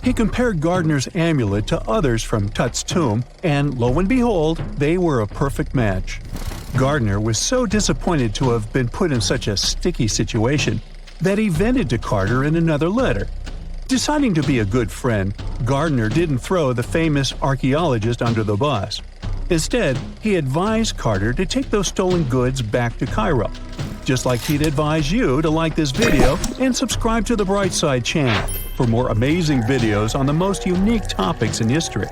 He compared Gardiner's amulet to others from Tut's tomb, and lo and behold, they were a perfect match. Gardiner was so disappointed to have been put in such a sticky situation that he vented to Carter in another letter. Deciding to be a good friend, Gardiner didn't throw the famous archaeologist under the bus. Instead, he advised Carter to take those stolen goods back to Cairo, just like he'd advise you to like this video and subscribe to the Brightside channel for more amazing videos on the most unique topics in history.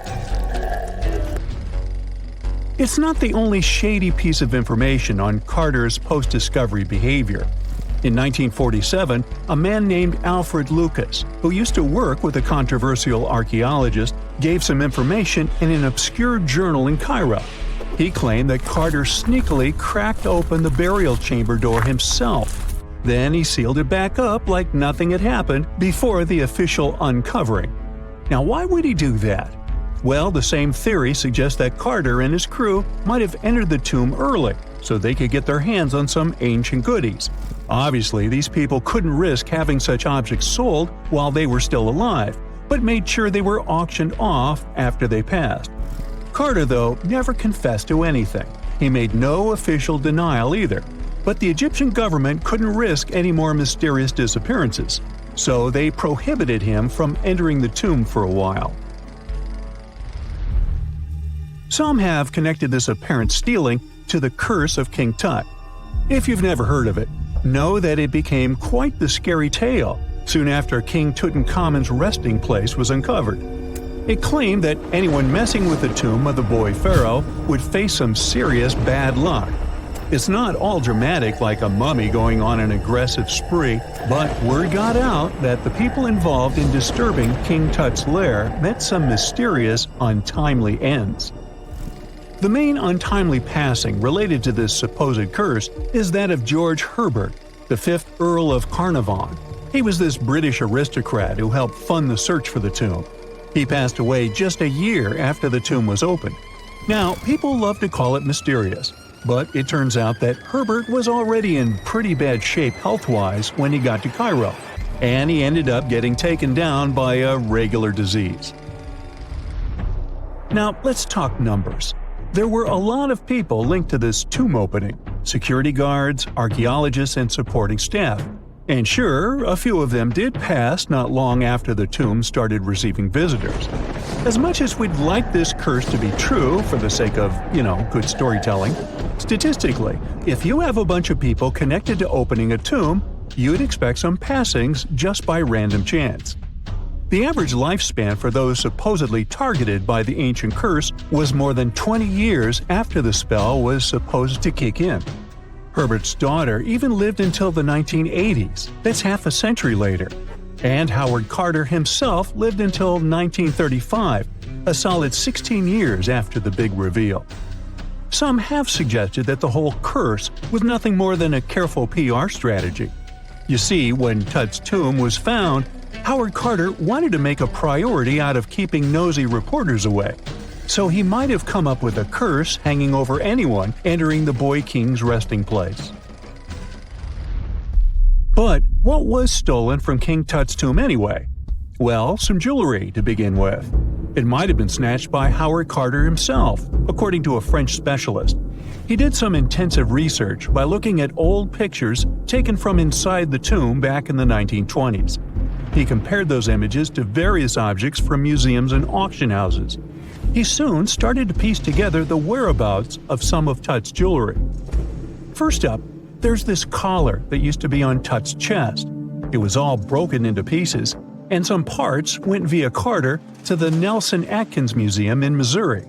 It's not the only shady piece of information on Carter's post-discovery behavior. In 1947, a man named Alfred Lucas, who used to work with a controversial archaeologist, gave some information in an obscure journal in Cairo. He claimed that Carter sneakily cracked open the burial chamber door himself. Then he sealed it back up like nothing had happened before the official uncovering. Now, why would he do that? Well, the same theory suggests that Carter and his crew might have entered the tomb early so they could get their hands on some ancient goodies. Obviously, these people couldn't risk having such objects sold while they were still alive, but made sure they were auctioned off after they passed. Carter, though, never confessed to anything. He made no official denial either, but the Egyptian government couldn't risk any more mysterious disappearances, so they prohibited him from entering the tomb for a while. Some have connected this apparent stealing to the curse of King Tut. If you've never heard of it, know that it became quite the scary tale soon after King Tutankhamun's resting place was uncovered. It claimed that anyone messing with the tomb of the boy pharaoh would face some serious bad luck. It's not all dramatic like a mummy going on an aggressive spree, but word got out that the people involved in disturbing King Tut's lair met some mysterious, untimely ends. The main untimely passing related to this supposed curse is that of George Herbert, the 5th Earl of Carnarvon. He was this British aristocrat who helped fund the search for the tomb. He passed away just a year after the tomb was opened. Now, people love to call it mysterious, but it turns out that Herbert was already in pretty bad shape health-wise when he got to Cairo, and he ended up getting taken down by a regular disease. Now, let's talk numbers. There were a lot of people linked to this tomb opening – security guards, archaeologists, and supporting staff. And sure, a few of them did pass not long after the tomb started receiving visitors. As much as we'd like this curse to be true for the sake of, good storytelling, statistically, if you have a bunch of people connected to opening a tomb, you'd expect some passings just by random chance. The average lifespan for those supposedly targeted by the ancient curse was more than 20 years after the spell was supposed to kick in. Herbert's daughter even lived until the 1980s, that's half a century later. And Howard Carter himself lived until 1935, a solid 16 years after the big reveal. Some have suggested that the whole curse was nothing more than a careful PR strategy. You see, when Tut's tomb was found, Howard Carter wanted to make a priority out of keeping nosy reporters away. So he might have come up with a curse hanging over anyone entering the Boy King's resting place. But what was stolen from King Tut's tomb anyway? Well, some jewelry to begin with. It might have been snatched by Howard Carter himself, according to a French specialist. He did some intensive research by looking at old pictures taken from inside the tomb back in the 1920s. He compared those images to various objects from museums and auction houses. He soon started to piece together the whereabouts of some of Tut's jewelry. First up, there's this collar that used to be on Tut's chest. It was all broken into pieces, and some parts went via Carter to the Nelson Atkins Museum in Missouri.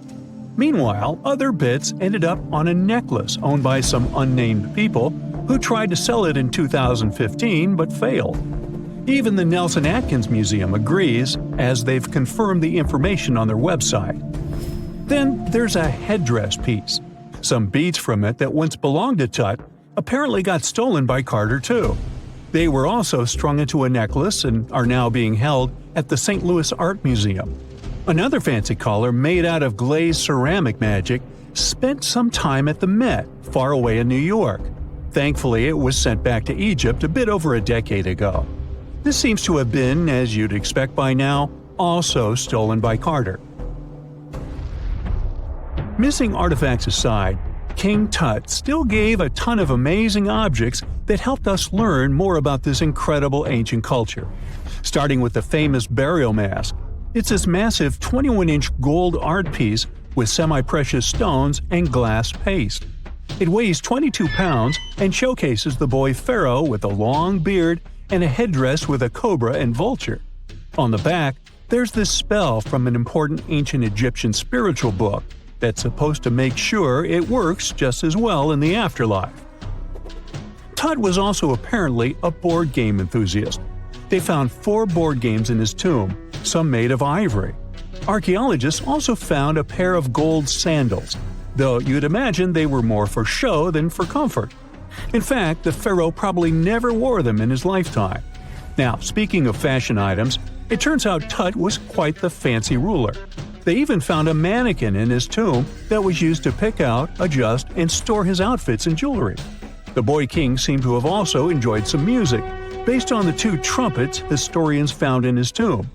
Meanwhile, other bits ended up on a necklace owned by some unnamed people who tried to sell it in 2015 but failed. Even the Nelson Atkins Museum agrees, as they've confirmed the information on their website. Then there's a headdress piece. Some beads from it that once belonged to Tut apparently got stolen by Carter too. They were also strung into a necklace and are now being held at the St. Louis Art Museum. Another fancy collar made out of glazed ceramic magic spent some time at the Met, far away in New York. Thankfully, it was sent back to Egypt a bit over a decade ago. This seems to have been, as you'd expect by now, also stolen by Carter. Missing artifacts aside, King Tut still gave a ton of amazing objects that helped us learn more about this incredible ancient culture. Starting with the famous burial mask. It's this massive 21-inch gold art piece with semi-precious stones and glass paste. It weighs 22 pounds and showcases the boy pharaoh with a long beard and a headdress with a cobra and vulture. On the back, there's this spell from an important ancient Egyptian spiritual book that's supposed to make sure it works just as well in the afterlife. Tut was also apparently a board game enthusiast. They found 4 board games in his tomb, some made of ivory. Archaeologists also found a pair of gold sandals, though you'd imagine they were more for show than for comfort. In fact, the pharaoh probably never wore them in his lifetime. Now, speaking of fashion items, it turns out Tut was quite the fancy ruler. They even found a mannequin in his tomb that was used to pick out, adjust, and store his outfits and jewelry. The boy king seemed to have also enjoyed some music, based on the 2 trumpets historians found in his tomb.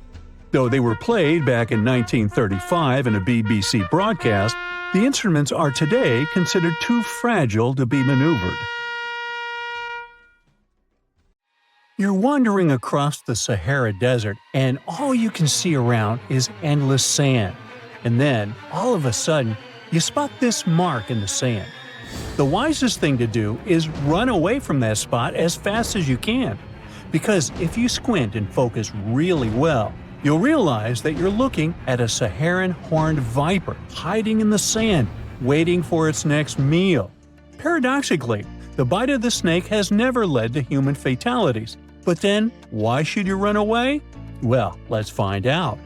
Though they were played back in 1935 in a BBC broadcast, the instruments are today considered too fragile to be maneuvered. You're wandering across the Sahara Desert, and all you can see around is endless sand. And then, all of a sudden, you spot this mark in the sand. The wisest thing to do is run away from that spot as fast as you can. Because if you squint and focus really well, you'll realize that you're looking at a Saharan horned viper hiding in the sand, waiting for its next meal. Paradoxically, the bite of the snake has never led to human fatalities. But then, why should you run away? Well, let's find out.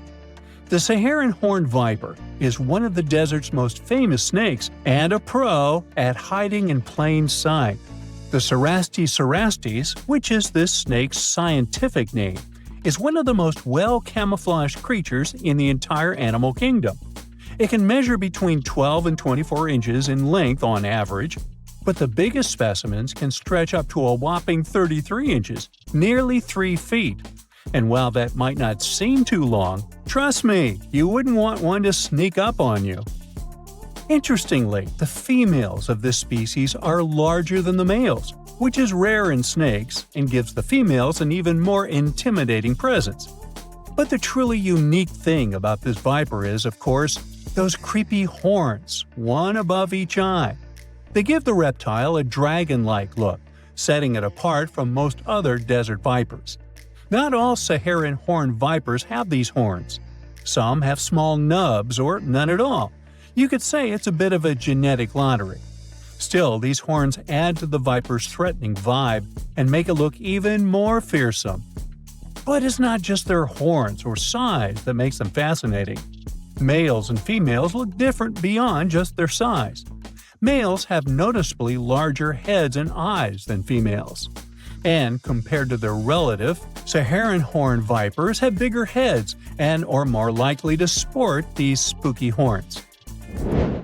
The Saharan horned viper is one of the desert's most famous snakes and a pro at hiding in plain sight. The Cerastes cerastes, which is this snake's scientific name, is one of the most well-camouflaged creatures in the entire animal kingdom. It can measure between 12 and 24 inches in length on average, but the biggest specimens can stretch up to a whopping 33 inches, nearly 3 feet. And while that might not seem too long, trust me, you wouldn't want one to sneak up on you. Interestingly, the females of this species are larger than the males, which is rare in snakes and gives the females an even more intimidating presence. But the truly unique thing about this viper is, of course, those creepy horns, one above each eye. They give the reptile a dragon-like look, setting it apart from most other desert vipers. Not all Saharan horned vipers have these horns. Some have small nubs or none at all. You could say it's a bit of a genetic lottery. Still, these horns add to the viper's threatening vibe and make it look even more fearsome. But it's not just their horns or size that makes them fascinating. Males and females look different beyond just their size. Males have noticeably larger heads and eyes than females. And compared to their relative, Saharan horned vipers have bigger heads and are more likely to sport these spooky horns.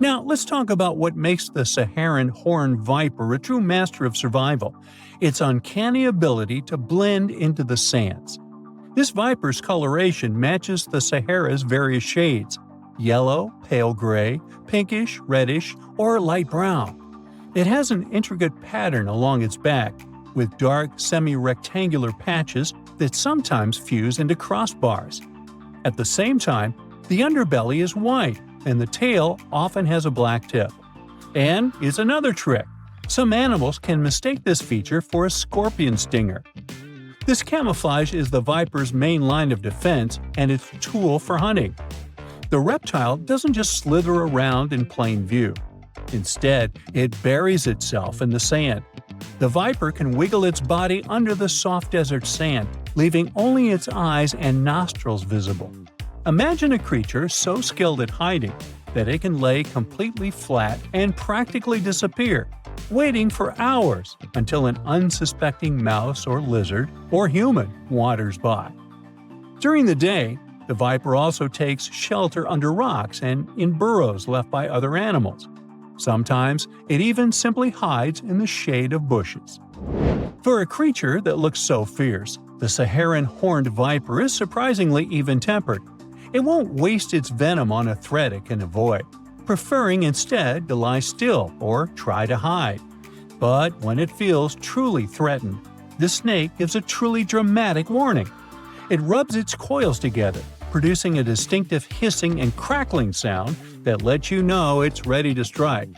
Now, let's talk about what makes the Saharan horned viper a true master of survival: its uncanny ability to blend into the sands. This viper's coloration matches the Sahara's various shades: yellow, pale gray, pinkish, reddish, or light brown. It has an intricate pattern along its back, with dark, semi-rectangular patches that sometimes fuse into crossbars. At the same time, the underbelly is white, and the tail often has a black tip. And it's another trick: some animals can mistake this feature for a scorpion stinger. This camouflage is the viper's main line of defense and its tool for hunting. The reptile doesn't just slither around in plain view. Instead, it buries itself in the sand. The viper can wiggle its body under the soft desert sand, leaving only its eyes and nostrils visible. Imagine a creature so skilled at hiding that it can lay completely flat and practically disappear, waiting for hours until an unsuspecting mouse or lizard or human wanders by. During the day, the viper also takes shelter under rocks and in burrows left by other animals. Sometimes it even simply hides in the shade of bushes. For a creature that looks so fierce, the Saharan horned viper is surprisingly even-tempered. It won't waste its venom on a threat it can avoid, preferring instead to lie still or try to hide. But when it feels truly threatened, the snake gives a truly dramatic warning. It rubs its coils together, producing a distinctive hissing and crackling sound that lets you know it's ready to strike.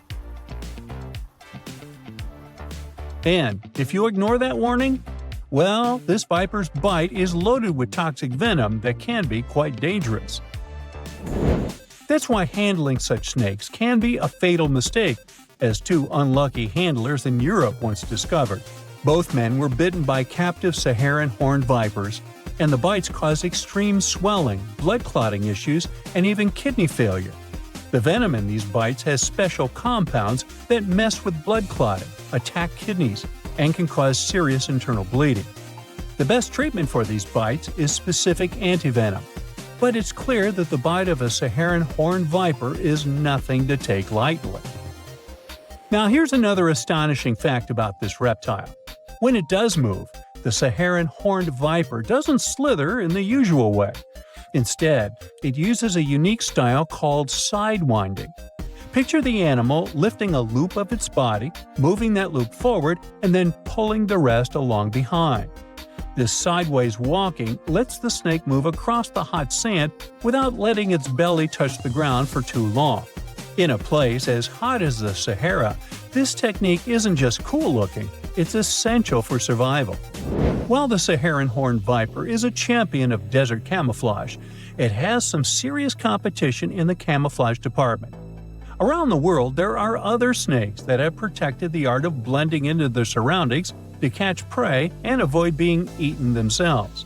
And if you ignore that warning, well, this viper's bite is loaded with toxic venom that can be quite dangerous. That's why handling such snakes can be a fatal mistake, as two unlucky handlers in Europe once discovered. Both men were bitten by captive Saharan horned vipers, and the bites caused extreme swelling, blood clotting issues, and even kidney failure. The venom in these bites has special compounds that mess with blood clotting, attack kidneys, and can cause serious internal bleeding. The best treatment for these bites is specific antivenom, but it's clear that the bite of a Saharan horned viper is nothing to take lightly. Now here's another astonishing fact about this reptile. When it does move, the Saharan horned viper doesn't slither in the usual way. Instead, it uses a unique style called sidewinding. Picture the animal lifting a loop of its body, moving that loop forward, and then pulling the rest along behind. This sideways walking lets the snake move across the hot sand without letting its belly touch the ground for too long. In a place as hot as the Sahara, this technique isn't just cool looking, it's essential for survival. While the Saharan horned viper is a champion of desert camouflage, it has some serious competition in the camouflage department. Around the world, there are other snakes that have protected the art of blending into their surroundings to catch prey and avoid being eaten themselves.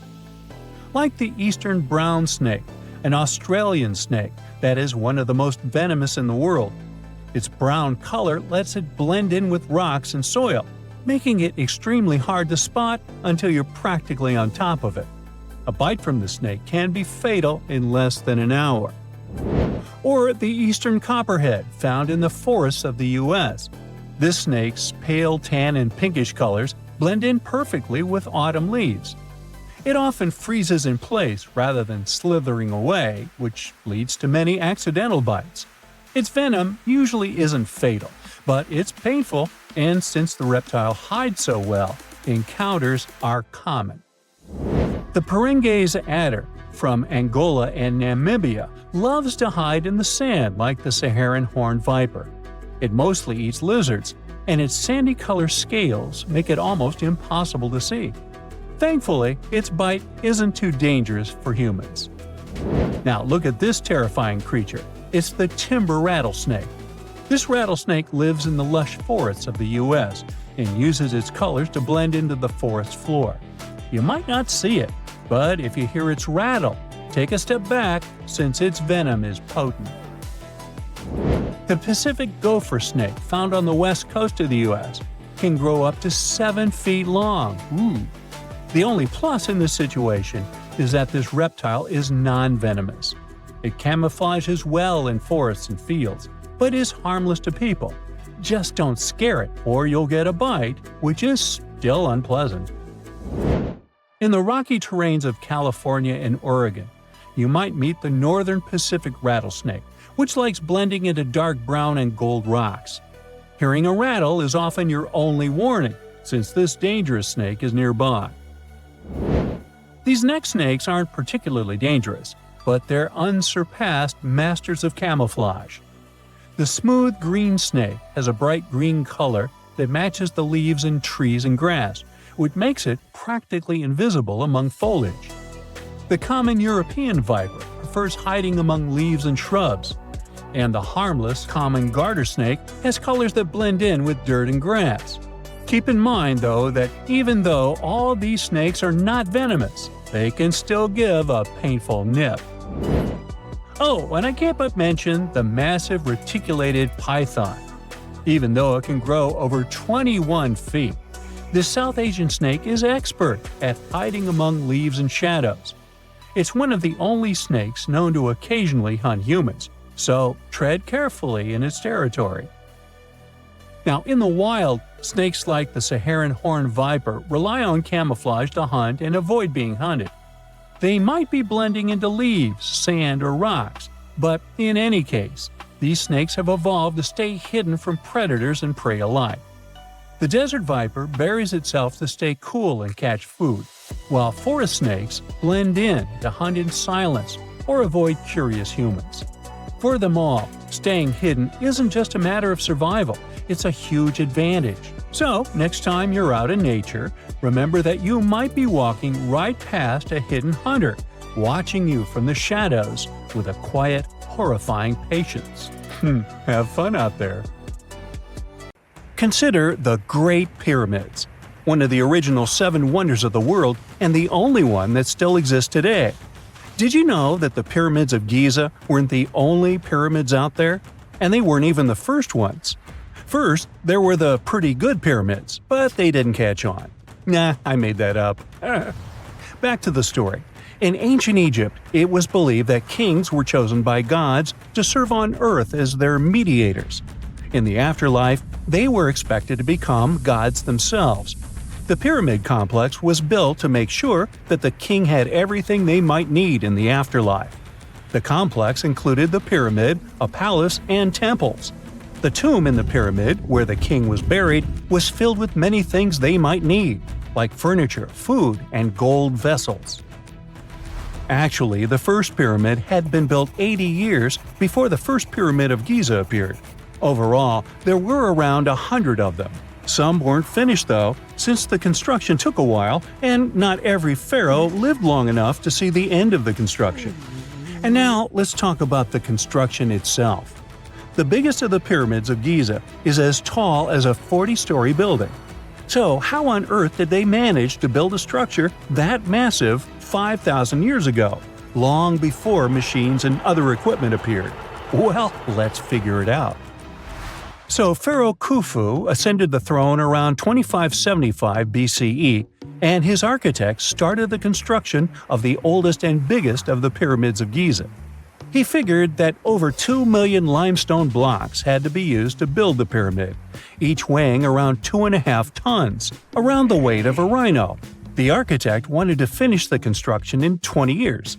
Like the eastern brown snake, an Australian snake that is one of the most venomous in the world. Its brown color lets it blend in with rocks and soil, making it extremely hard to spot until you're practically on top of it. A bite from the snake can be fatal in less than an hour. Or the eastern copperhead, found in the forests of the U.S. This snake's pale tan and pinkish colors blend in perfectly with autumn leaves. It often freezes in place rather than slithering away, which leads to many accidental bites. Its venom usually isn't fatal, but it's painful, and since the reptile hides so well, encounters are common. The Perengaise adder, from Angola and Namibia loves to hide in the sand like the Saharan horned viper. It mostly eats lizards, and its sandy-colored scales make it almost impossible to see. Thankfully, its bite isn't too dangerous for humans. Now look at this terrifying creature. It's the timber rattlesnake. This rattlesnake lives in the lush forests of the U.S. and uses its colors to blend into the forest floor. You might not see it, but if you hear its rattle, take a step back since its venom is potent. The Pacific gopher snake, found on the west coast of the U.S., can grow up to 7 feet long. The only plus in this situation is that this reptile is non-venomous. It camouflages well in forests and fields, but is harmless to people. Just don't scare it, or you'll get a bite, which is still unpleasant. In the rocky terrains of California and Oregon, you might meet the northern Pacific rattlesnake, which likes blending into dark brown and gold rocks. Hearing a rattle is often your only warning, since this dangerous snake is nearby. These neck snakes aren't particularly dangerous, but they're unsurpassed masters of camouflage. The smooth green snake has a bright green color that matches the leaves in trees and grass, which makes it practically invisible among foliage. The common European viper prefers hiding among leaves and shrubs, and the harmless common garter snake has colors that blend in with dirt and grass. Keep in mind, though, that even though all these snakes are not venomous, they can still give a painful nip. Oh, and I can't but mention the massive reticulated python. Even though it can grow over 21 feet, this South Asian snake is expert at hiding among leaves and shadows. It's one of the only snakes known to occasionally hunt humans, so tread carefully in its territory. Now, in the wild, snakes like the Saharan horned viper rely on camouflage to hunt and avoid being hunted. They might be blending into leaves, sand, or rocks, but in any case, these snakes have evolved to stay hidden from predators and prey alike. The desert viper buries itself to stay cool and catch food, while forest snakes blend in to hunt in silence or avoid curious humans. For them all, staying hidden isn't just a matter of survival, it's a huge advantage. So, next time you're out in nature, remember that you might be walking right past a hidden hunter, watching you from the shadows with a quiet, horrifying patience. Have fun out there. Consider the Great Pyramids, one of the original 7 wonders of the world and the only one that still exists today. Did you know that the pyramids of Giza weren't the only pyramids out there? And they weren't even the first ones. First, there were the pretty good pyramids, but they didn't catch on. Nah, I made that up. Back to the story. In ancient Egypt, it was believed that kings were chosen by gods to serve on earth as their mediators. In the afterlife, they were expected to become gods themselves. The pyramid complex was built to make sure that the king had everything they might need in the afterlife. The complex included the pyramid, a palace, and temples. The tomb in the pyramid, where the king was buried, was filled with many things they might need, like furniture, food, and gold vessels. Actually, the first pyramid had been built 80 years before the first pyramid of Giza appeared. Overall, there were around 100 of them. Some weren't finished though, since the construction took a while and not every pharaoh lived long enough to see the end of the construction. And now let's talk about the construction itself. The biggest of the pyramids of Giza is as tall as a 40-story building. So how on earth did they manage to build a structure that massive 5,000 years ago, long before machines and other equipment appeared? Well, let's figure it out. So Pharaoh Khufu ascended the throne around 2575 BCE, and his architects started the construction of the oldest and biggest of the pyramids of Giza. He figured that over 2 million limestone blocks had to be used to build the pyramid, each weighing around 2.5 tons, around the weight of a rhino. The architect wanted to finish the construction in 20 years.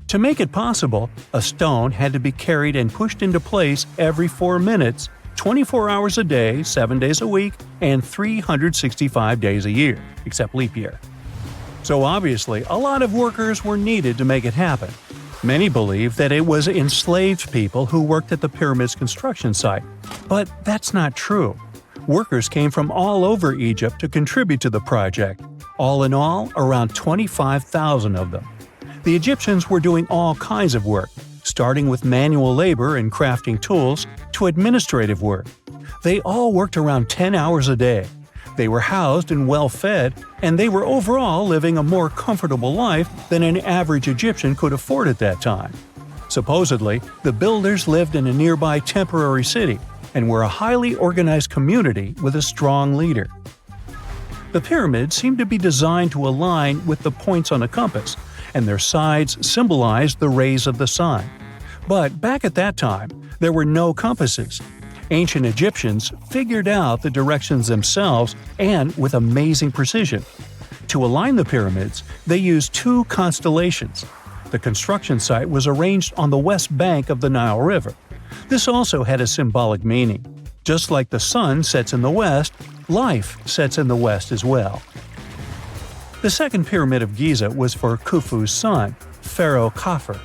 To make it possible, a stone had to be carried and pushed into place every 4 minutes, 24 hours a day, 7 days a week, and 365 days a year, except leap year. So obviously, a lot of workers were needed to make it happen. Many believe that it was enslaved people who worked at the pyramid's construction site, but that's not true. Workers came from all over Egypt to contribute to the project. All in all, around 25,000 of them. The Egyptians were doing all kinds of work, starting with manual labor and crafting tools to administrative work. They all worked around 10 hours a day. They were housed and well-fed, and they were overall living a more comfortable life than an average Egyptian could afford at that time. Supposedly, the builders lived in a nearby temporary city and were a highly organized community with a strong leader. The pyramids seemed to be designed to align with the points on a compass, and their sides symbolized the rays of the sun. But back at that time, there were no compasses. Ancient Egyptians figured out the directions themselves and with amazing precision. To align the pyramids, they used two constellations. The construction site was arranged on the west bank of the Nile River. This also had a symbolic meaning. Just like the sun sets in the west, life sets in the west as well. The second pyramid of Giza was for Khufu's son, Pharaoh Khafre.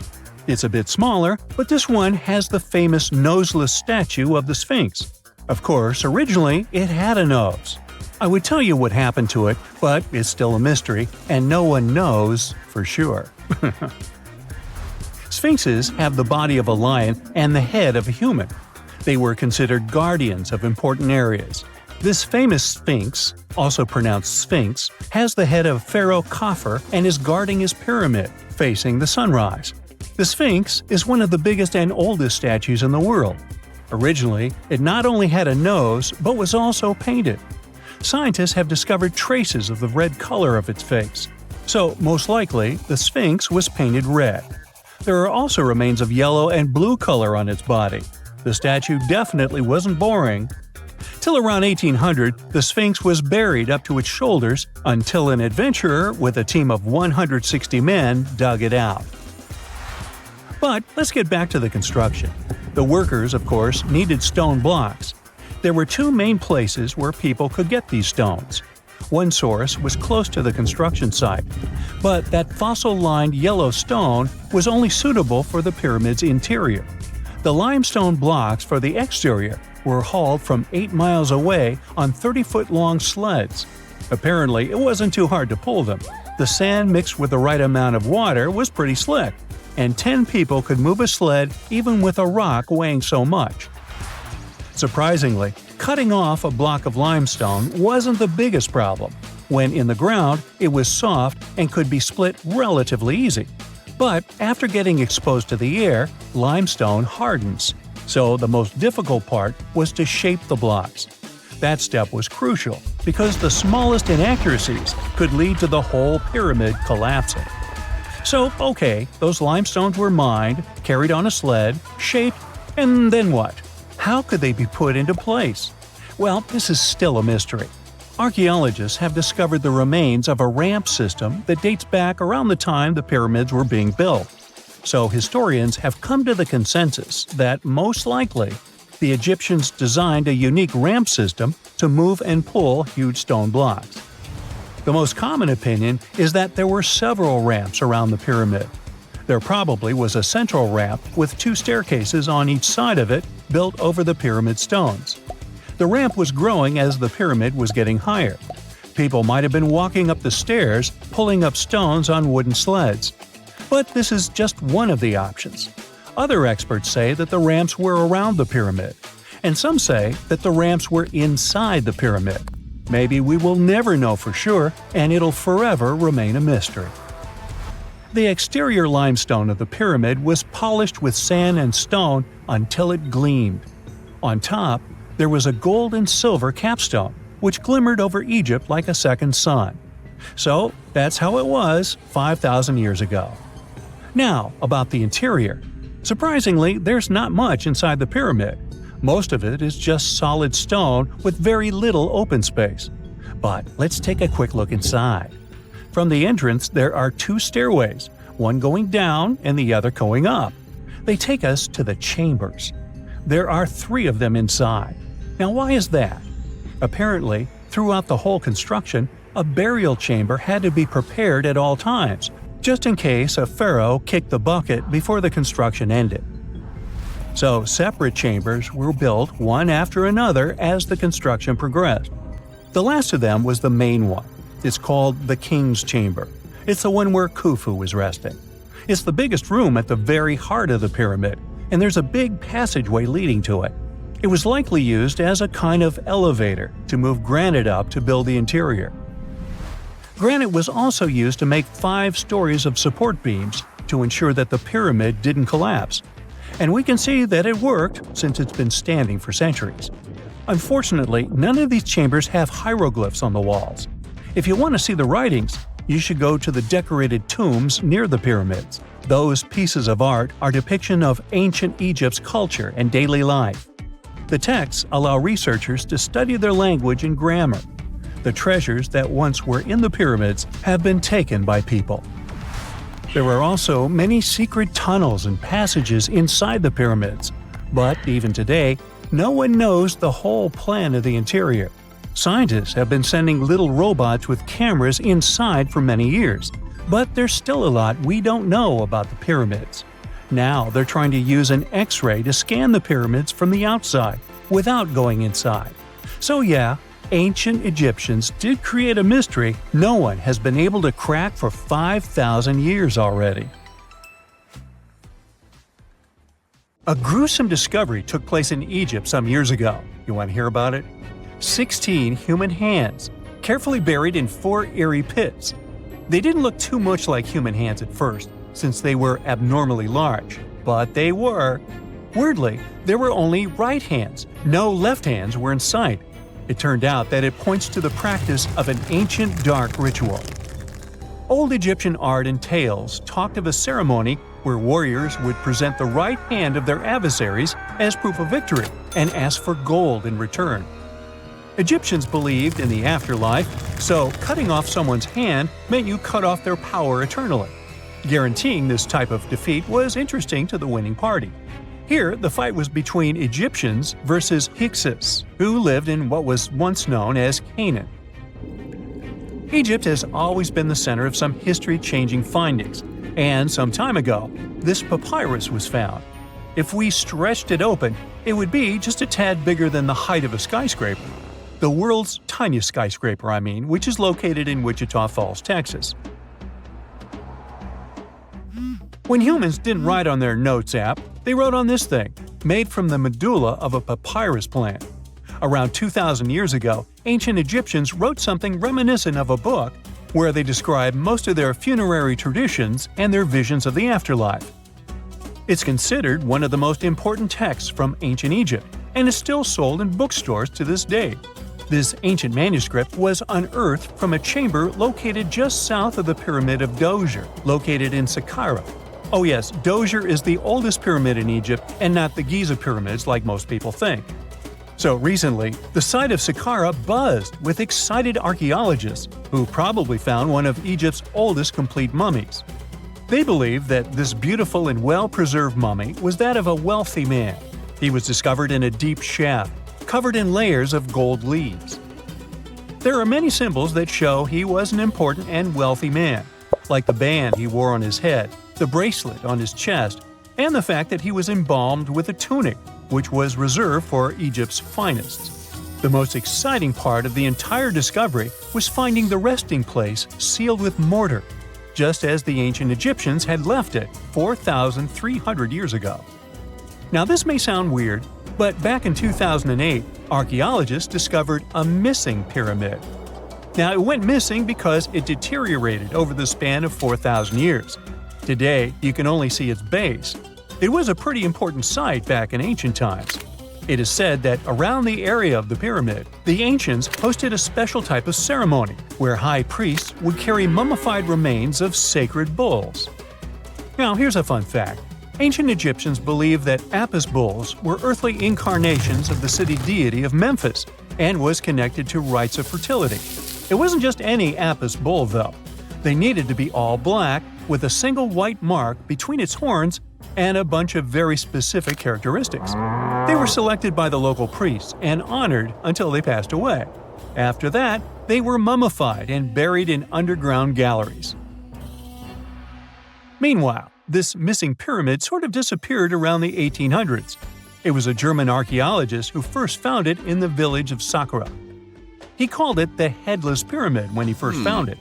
It's a bit smaller, but this one has the famous noseless statue of the Sphinx. Of course, originally it had a nose. I would tell you what happened to it, but it's still a mystery, and no one knows for sure. Sphinxes have the body of a lion and the head of a human. They were considered guardians of important areas. This famous Sphinx, also pronounced Sphinx, has the head of Pharaoh Khafre and is guarding his pyramid, facing the sunrise. The Sphinx is one of the biggest and oldest statues in the world. Originally, it not only had a nose, but was also painted. Scientists have discovered traces of the red color of its face. So, most likely, the Sphinx was painted red. There are also remains of yellow and blue color on its body. The statue definitely wasn't boring. Till around 1800, the Sphinx was buried up to its shoulders until an adventurer with a team of 160 men dug it out. But let's get back to the construction. The workers, of course, needed stone blocks. There were two main places where people could get these stones. One source was close to the construction site, but that fossil-lined yellow stone was only suitable for the pyramid's interior. The limestone blocks for the exterior were hauled from 8 miles away on 30-foot-long sleds. Apparently, it wasn't too hard to pull them. The sand mixed with the right amount of water was pretty slick, and 10 people could move a sled even with a rock weighing so much. Surprisingly, cutting off a block of limestone wasn't the biggest problem. When in the ground, it was soft and could be split relatively easy. But after getting exposed to the air, limestone hardens. So the most difficult part was to shape the blocks. That step was crucial because the smallest inaccuracies could lead to the whole pyramid collapsing. So, okay, those limestones were mined, carried on a sled, shaped, and then what? How could they be put into place? Well, this is still a mystery. Archaeologists have discovered the remains of a ramp system that dates back around the time the pyramids were being built. So historians have come to the consensus that, most likely, the Egyptians designed a unique ramp system to move and pull huge stone blocks. The most common opinion is that there were several ramps around the pyramid. There probably was a central ramp with 2 staircases on each side of it built over the pyramid stones. The ramp was growing as the pyramid was getting higher. People might have been walking up the stairs, pulling up stones on wooden sleds. But this is just one of the options. Other experts say that the ramps were around the pyramid, and some say that the ramps were inside the pyramid. Maybe we will never know for sure, and it'll forever remain a mystery. The exterior limestone of the pyramid was polished with sand and stone until it gleamed. On top, there was a gold and silver capstone, which glimmered over Egypt like a second sun. So that's how it was 5,000 years ago. Now, about the interior. Surprisingly, there's not much inside the pyramid. Most of it is just solid stone with very little open space. But let's take a quick look inside. From the entrance, there are 2 stairways, one going down and the other going up. They take us to the chambers. There are 3 of them inside. Now, why is that? Apparently, throughout the whole construction, a burial chamber had to be prepared at all times, just in case a pharaoh kicked the bucket before the construction ended. So separate chambers were built one after another as the construction progressed. The last of them was the main one. It's called the King's Chamber. It's the one where Khufu was resting. It's the biggest room at the very heart of the pyramid, and there's a big passageway leading to it. It was likely used as a kind of elevator to move granite up to build the interior. Granite was also used to make 5 stories of support beams to ensure that the pyramid didn't collapse. And we can see that it worked since it's been standing for centuries. Unfortunately, none of these chambers have hieroglyphs on the walls. If you want to see the writings, you should go to the decorated tombs near the pyramids. Those pieces of art are depiction of ancient Egypt's culture and daily life. The texts allow researchers to study their language and grammar. The treasures that once were in the pyramids have been taken by people. There are also many secret tunnels and passages inside the pyramids, but even today, no one knows the whole plan of the interior. Scientists have been sending little robots with cameras inside for many years, but there's still a lot we don't know about the pyramids. Now they're trying to use an X-ray to scan the pyramids from the outside, without going inside. So yeah, ancient Egyptians did create a mystery no one has been able to crack for 5,000 years already. A gruesome discovery took place in Egypt some years ago. You want to hear about it? 16 human hands, carefully buried in 4 eerie pits. They didn't look too much like human hands at first, since they were abnormally large, but they were. Weirdly, there were only right hands, no left hands were in sight. It turned out that it points to the practice of an ancient dark ritual. Old Egyptian art and tales talked of a ceremony where warriors would present the right hand of their adversaries as proof of victory and ask for gold in return. Egyptians believed in the afterlife, so cutting off someone's hand meant you cut off their power eternally. Guaranteeing this type of defeat was interesting to the winning party. Here, the fight was between Egyptians versus Hyksos, who lived in what was once known as Canaan. Egypt has always been the center of some history-changing findings, and some time ago, this papyrus was found. If we stretched it open, it would be just a tad bigger than the height of a skyscraper. The world's tiniest skyscraper, which is located in Wichita Falls, Texas. When humans didn't write on their notes app, they wrote on this thing, made from the medulla of a papyrus plant. Around 2,000 years ago, ancient Egyptians wrote something reminiscent of a book where they describe most of their funerary traditions and their visions of the afterlife. It's considered one of the most important texts from ancient Egypt and is still sold in bookstores to this day. This ancient manuscript was unearthed from a chamber located just south of the Pyramid of Djoser, located in Saqqara. Oh yes, Djoser is the oldest pyramid in Egypt and not the Giza pyramids like most people think. So recently, the site of Saqqara buzzed with excited archaeologists who probably found one of Egypt's oldest complete mummies. They believe that this beautiful and well-preserved mummy was that of a wealthy man. He was discovered in a deep shaft, covered in layers of gold leaves. There are many symbols that show he was an important and wealthy man, like the band he wore on his head, the bracelet on his chest, and the fact that he was embalmed with a tunic, which was reserved for Egypt's finest. The most exciting part of the entire discovery was finding the resting place sealed with mortar, just as the ancient Egyptians had left it 4,300 years ago. Now this may sound weird, but back in 2008, archaeologists discovered a missing pyramid. Now it went missing because it deteriorated over the span of 4,000 years. Today, you can only see its base. It was a pretty important site back in ancient times. It is said that around the area of the pyramid, the ancients hosted a special type of ceremony where high priests would carry mummified remains of sacred bulls. Now here's a fun fact. Ancient Egyptians believed that Apis bulls were earthly incarnations of the city deity of Memphis and was connected to rites of fertility. It wasn't just any Apis bull though. They needed to be all black with a single white mark between its horns and a bunch of very specific characteristics. They were selected by the local priests and honored until they passed away. After that, they were mummified and buried in underground galleries. Meanwhile, this missing pyramid sort of disappeared around the 1800s. It was a German archaeologist who first found it in the village of Sahara. He called it the Headless Pyramid when he first found it.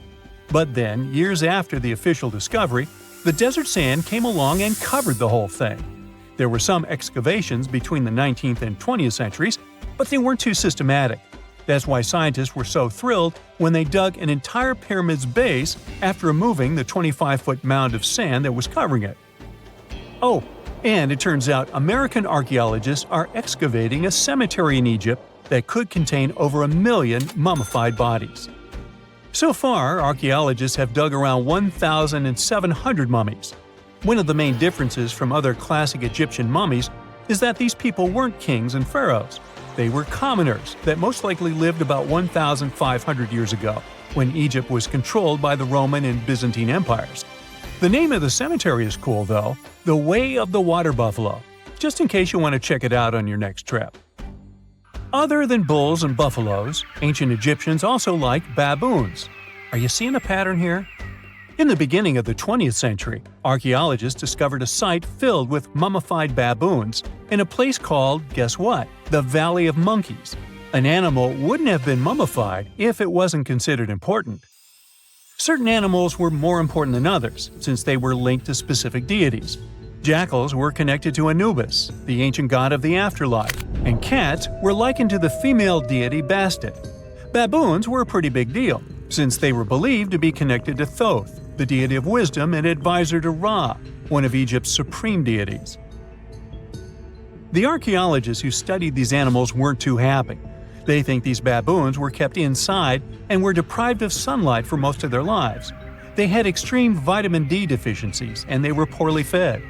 But then, years after the official discovery, the desert sand came along and covered the whole thing. There were some excavations between the 19th and 20th centuries, but they weren't too systematic. That's why scientists were so thrilled when they dug an entire pyramid's base after removing the 25-foot mound of sand that was covering it. Oh, and it turns out American archaeologists are excavating a cemetery in Egypt that could contain over 1 million mummified bodies. So far, archaeologists have dug around 1,700 mummies. One of the main differences from other classic Egyptian mummies is that these people weren't kings and pharaohs. They were commoners that most likely lived about 1,500 years ago, when Egypt was controlled by the Roman and Byzantine empires. The name of the cemetery is cool, though, the Way of the Water Buffalo, just in case you want to check it out on your next trip. Other than bulls and buffaloes, ancient Egyptians also liked baboons. Are you seeing a pattern here? In the beginning of the 20th century, archaeologists discovered a site filled with mummified baboons in a place called, guess what? The Valley of Monkeys. An animal wouldn't have been mummified if it wasn't considered important. Certain animals were more important than others, since they were linked to specific deities. Jackals were connected to Anubis, the ancient god of the afterlife, and cats were likened to the female deity Bastet. Baboons were a pretty big deal, since they were believed to be connected to Thoth, the deity of wisdom and advisor to Ra, one of Egypt's supreme deities. The archaeologists who studied these animals weren't too happy. They think these baboons were kept inside and were deprived of sunlight for most of their lives. They had extreme vitamin D deficiencies and they were poorly fed.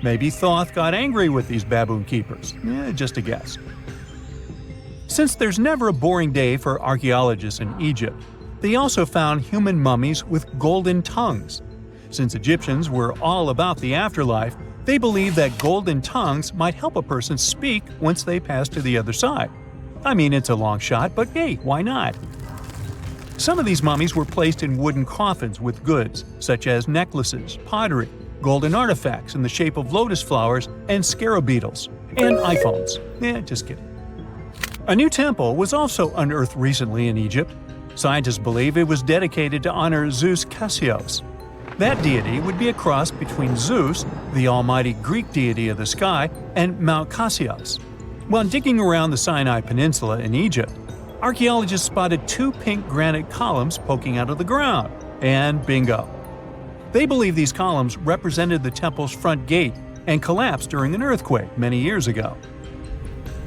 Maybe Thoth got angry with these baboon keepers. Just a guess. Since there's never a boring day for archaeologists in Egypt, they also found human mummies with golden tongues. Since Egyptians were all about the afterlife, they believed that golden tongues might help a person speak once they pass to the other side. I mean, it's a long shot, but hey, why not? Some of these mummies were placed in wooden coffins with goods, such as necklaces, pottery, golden artifacts in the shape of lotus flowers and scarab beetles, and iPhones. Just kidding. A new temple was also unearthed recently in Egypt. Scientists believe it was dedicated to honor Zeus Cassios. That deity would be a cross between Zeus, the almighty Greek deity of the sky, and Mount Cassios. While digging around the Sinai Peninsula in Egypt, archaeologists spotted 2 pink granite columns poking out of the ground. And bingo! They believe these columns represented the temple's front gate and collapsed during an earthquake many years ago.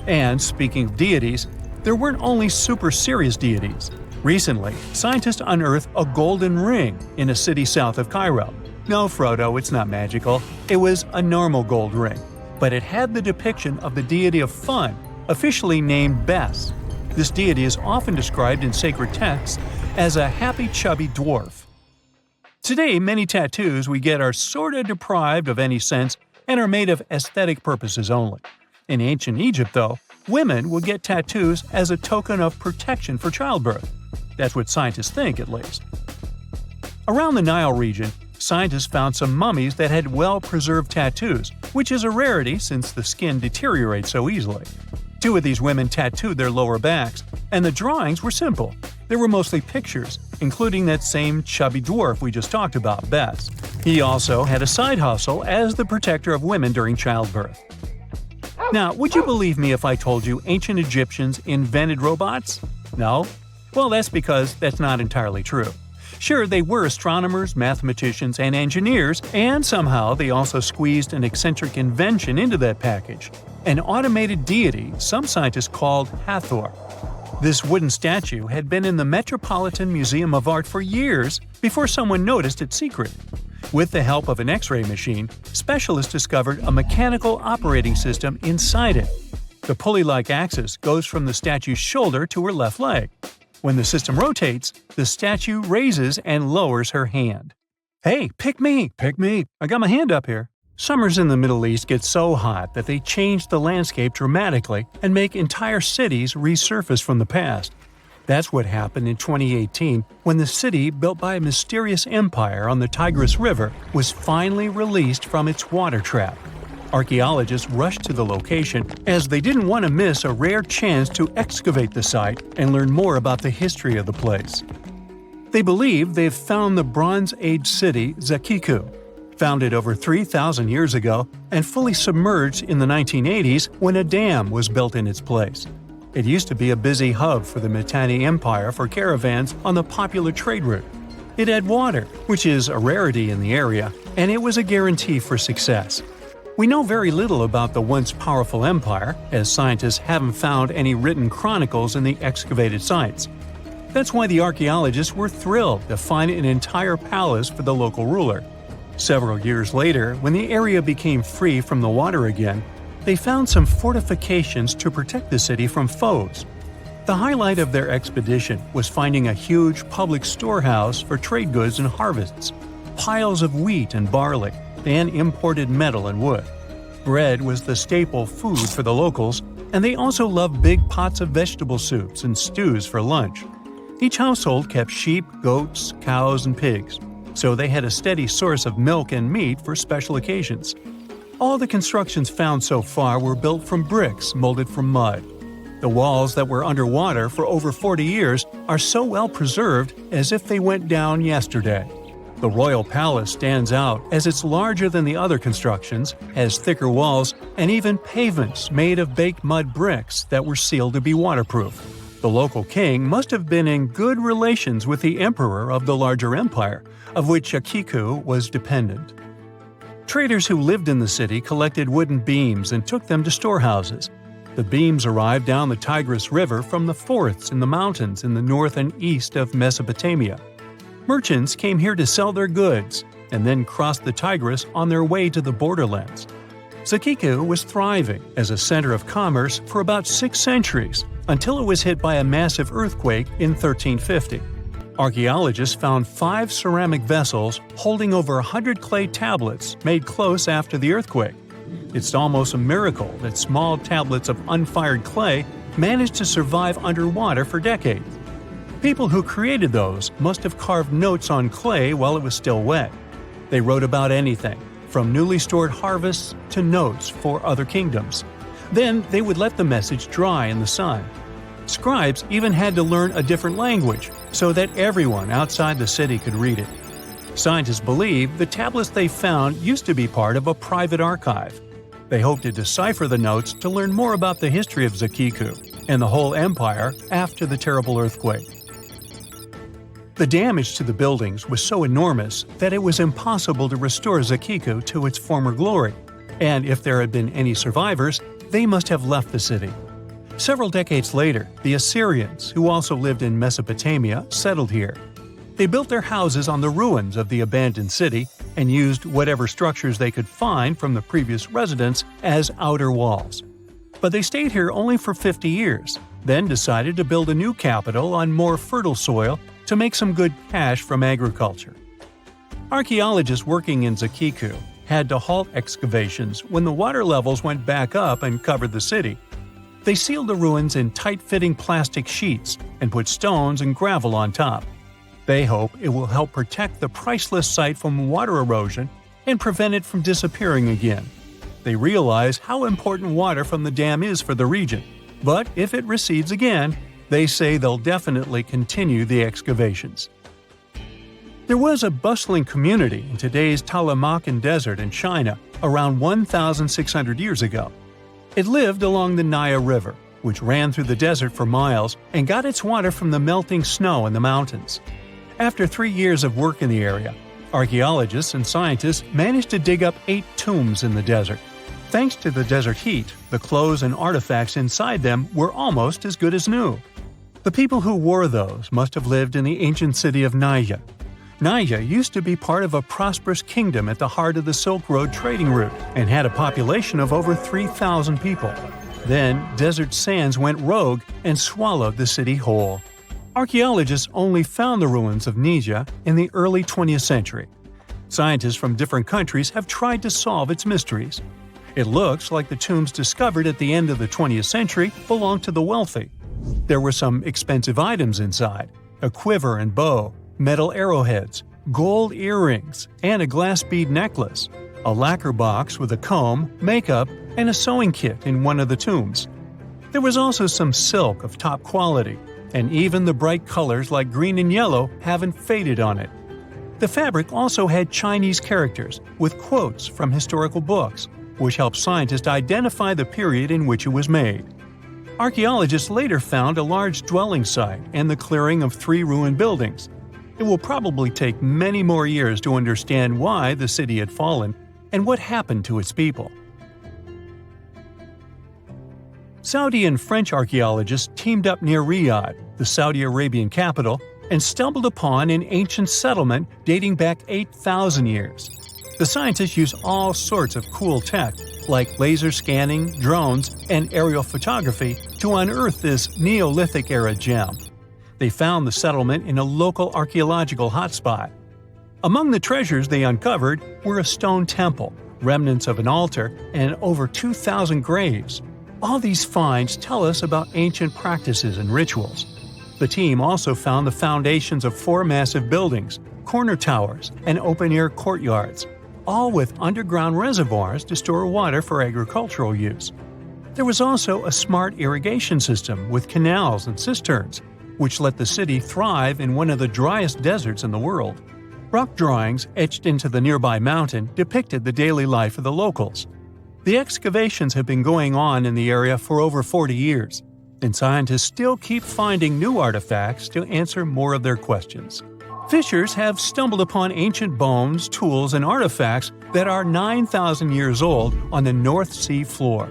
And speaking of deities, there weren't only super serious deities. Recently, scientists unearthed a golden ring in a city south of Cairo. No, Frodo, it's not magical. It was a normal gold ring, but it had the depiction of the deity of fun, officially named Bes. This deity is often described in sacred texts as a happy chubby dwarf. Today, many tattoos we get are sorta deprived of any sense and are made of aesthetic purposes only. In ancient Egypt, though, women would get tattoos as a token of protection for childbirth. That's what scientists think, at least. Around the Nile region, scientists found some mummies that had well-preserved tattoos, which is a rarity since the skin deteriorates so easily. 2 of these women tattooed their lower backs, and the drawings were simple. They were mostly pictures, including that same chubby dwarf we just talked about, Bes. He also had a side hustle as the protector of women during childbirth. Now, would you believe me if I told you ancient Egyptians invented robots? No? Well, that's because that's not entirely true. Sure, they were astronomers, mathematicians, and engineers, and somehow they also squeezed an eccentric invention into that package. An automated deity some scientists called Hathor. This wooden statue had been in the Metropolitan Museum of Art for years before someone noticed its secret. With the help of an X-ray machine, specialists discovered a mechanical operating system inside it. The pulley-like axis goes from the statue's shoulder to her left leg. When the system rotates, the statue raises and lowers her hand. Hey, pick me! Pick me! I got my hand up here. Summers in the Middle East get so hot that they change the landscape dramatically and make entire cities resurface from the past. That's what happened in 2018 when the city built by a mysterious empire on the Tigris River was finally released from its water trap. Archaeologists rushed to the location as they didn't want to miss a rare chance to excavate the site and learn more about the history of the place. They believe they've found the Bronze Age city Zakiku, founded over 3,000 years ago and fully submerged in the 1980s when a dam was built in its place. It used to be a busy hub for the Mitanni Empire for caravans on the popular trade route. It had water, which is a rarity in the area, and it was a guarantee for success. We know very little about the once powerful empire, as scientists haven't found any written chronicles in the excavated sites. That's why the archaeologists were thrilled to find an entire palace for the local ruler. Several years later, when the area became free from the water again, they found some fortifications to protect the city from foes. The highlight of their expedition was finding a huge public storehouse for trade goods and harvests, piles of wheat and barley, and imported metal and wood. Bread was the staple food for the locals, and they also loved big pots of vegetable soups and stews for lunch. Each household kept sheep, goats, cows, and pigs, so they had a steady source of milk and meat for special occasions. All the constructions found so far were built from bricks molded from mud. The walls that were underwater for over 40 years are so well preserved as if they went down yesterday. The royal palace stands out as it's larger than the other constructions, has thicker walls, and even pavements made of baked mud bricks that were sealed to be waterproof. The local king must have been in good relations with the emperor of the larger empire, of which Akiku was dependent. Traders who lived in the city collected wooden beams and took them to storehouses. The beams arrived down the Tigris River from the forests in the mountains in the north and east of Mesopotamia. Merchants came here to sell their goods and then crossed the Tigris on their way to the borderlands. Zakiku was thriving as a center of commerce for about 6 centuries until it was hit by a massive earthquake in 1350. Archaeologists found 5 ceramic vessels holding over 100 clay tablets made close after the earthquake. It's almost a miracle that small tablets of unfired clay managed to survive underwater for decades. People who created those must have carved notes on clay while it was still wet. They wrote about anything, from newly stored harvests to notes for other kingdoms. Then they would let the message dry in the sun. Scribes even had to learn a different language so that everyone outside the city could read it. Scientists believe the tablets they found used to be part of a private archive. They hope to decipher the notes to learn more about the history of Zakiku and the whole empire after the terrible earthquake. The damage to the buildings was so enormous that it was impossible to restore Zakiku to its former glory, and if there had been any survivors, they must have left the city. Several decades later, the Assyrians, who also lived in Mesopotamia, settled here. They built their houses on the ruins of the abandoned city and used whatever structures they could find from the previous residents as outer walls. But they stayed here only for 50 years, then decided to build a new capital on more fertile soil to make some good cash from agriculture. Archaeologists working in Zakiku had to halt excavations when the water levels went back up and covered the city. They sealed the ruins in tight-fitting plastic sheets and put stones and gravel on top. They hope it will help protect the priceless site from water erosion and prevent it from disappearing again. They realize how important water from the dam is for the region, but if it recedes again, they say they'll definitely continue the excavations. There was a bustling community in today's Taklamakan Desert in China around 1,600 years ago. It lived along the Nile River, which ran through the desert for miles and got its water from the melting snow in the mountains. After 3 years of work in the area, archaeologists and scientists managed to dig up 8 tombs in the desert. Thanks to the desert heat, the clothes and artifacts inside them were almost as good as new. The people who wore those must have lived in the ancient city of Naya. Naya used to be part of a prosperous kingdom at the heart of the Silk Road trading route and had a population of over 3,000 people. Then, desert sands went rogue and swallowed the city whole. Archaeologists only found the ruins of Nija in the early 20th century. Scientists from different countries have tried to solve its mysteries. It looks like the tombs discovered at the end of the 20th century belonged to the wealthy. There were some expensive items inside: a quiver and bow, metal arrowheads, gold earrings, and a glass bead necklace, a lacquer box with a comb, makeup, and a sewing kit in one of the tombs. There was also some silk of top quality, and even the bright colors like green and yellow haven't faded on it. The fabric also had Chinese characters with quotes from historical books, which helped scientists identify the period in which it was made. Archaeologists later found a large dwelling site and the clearing of 3 ruined buildings. It will probably take many more years to understand why the city had fallen and what happened to its people. Saudi and French archaeologists teamed up near Riyadh, the Saudi Arabian capital, and stumbled upon an ancient settlement dating back 8,000 years. The scientists used all sorts of cool tech, like laser scanning, drones, and aerial photography, to unearth this Neolithic-era gem. They found the settlement in a local archaeological hotspot. Among the treasures they uncovered were a stone temple, remnants of an altar, and over 2,000 graves. All these finds tell us about ancient practices and rituals. The team also found the foundations of 4 massive buildings, corner towers, and open-air courtyards, all with underground reservoirs to store water for agricultural use. There was also a smart irrigation system with canals and cisterns, which let the city thrive in one of the driest deserts in the world. Rock drawings etched into the nearby mountain depicted the daily life of the locals. The excavations have been going on in the area for over 40 years, and scientists still keep finding new artifacts to answer more of their questions. Fishers have stumbled upon ancient bones, tools, and artifacts that are 9,000 years old on the North Sea floor.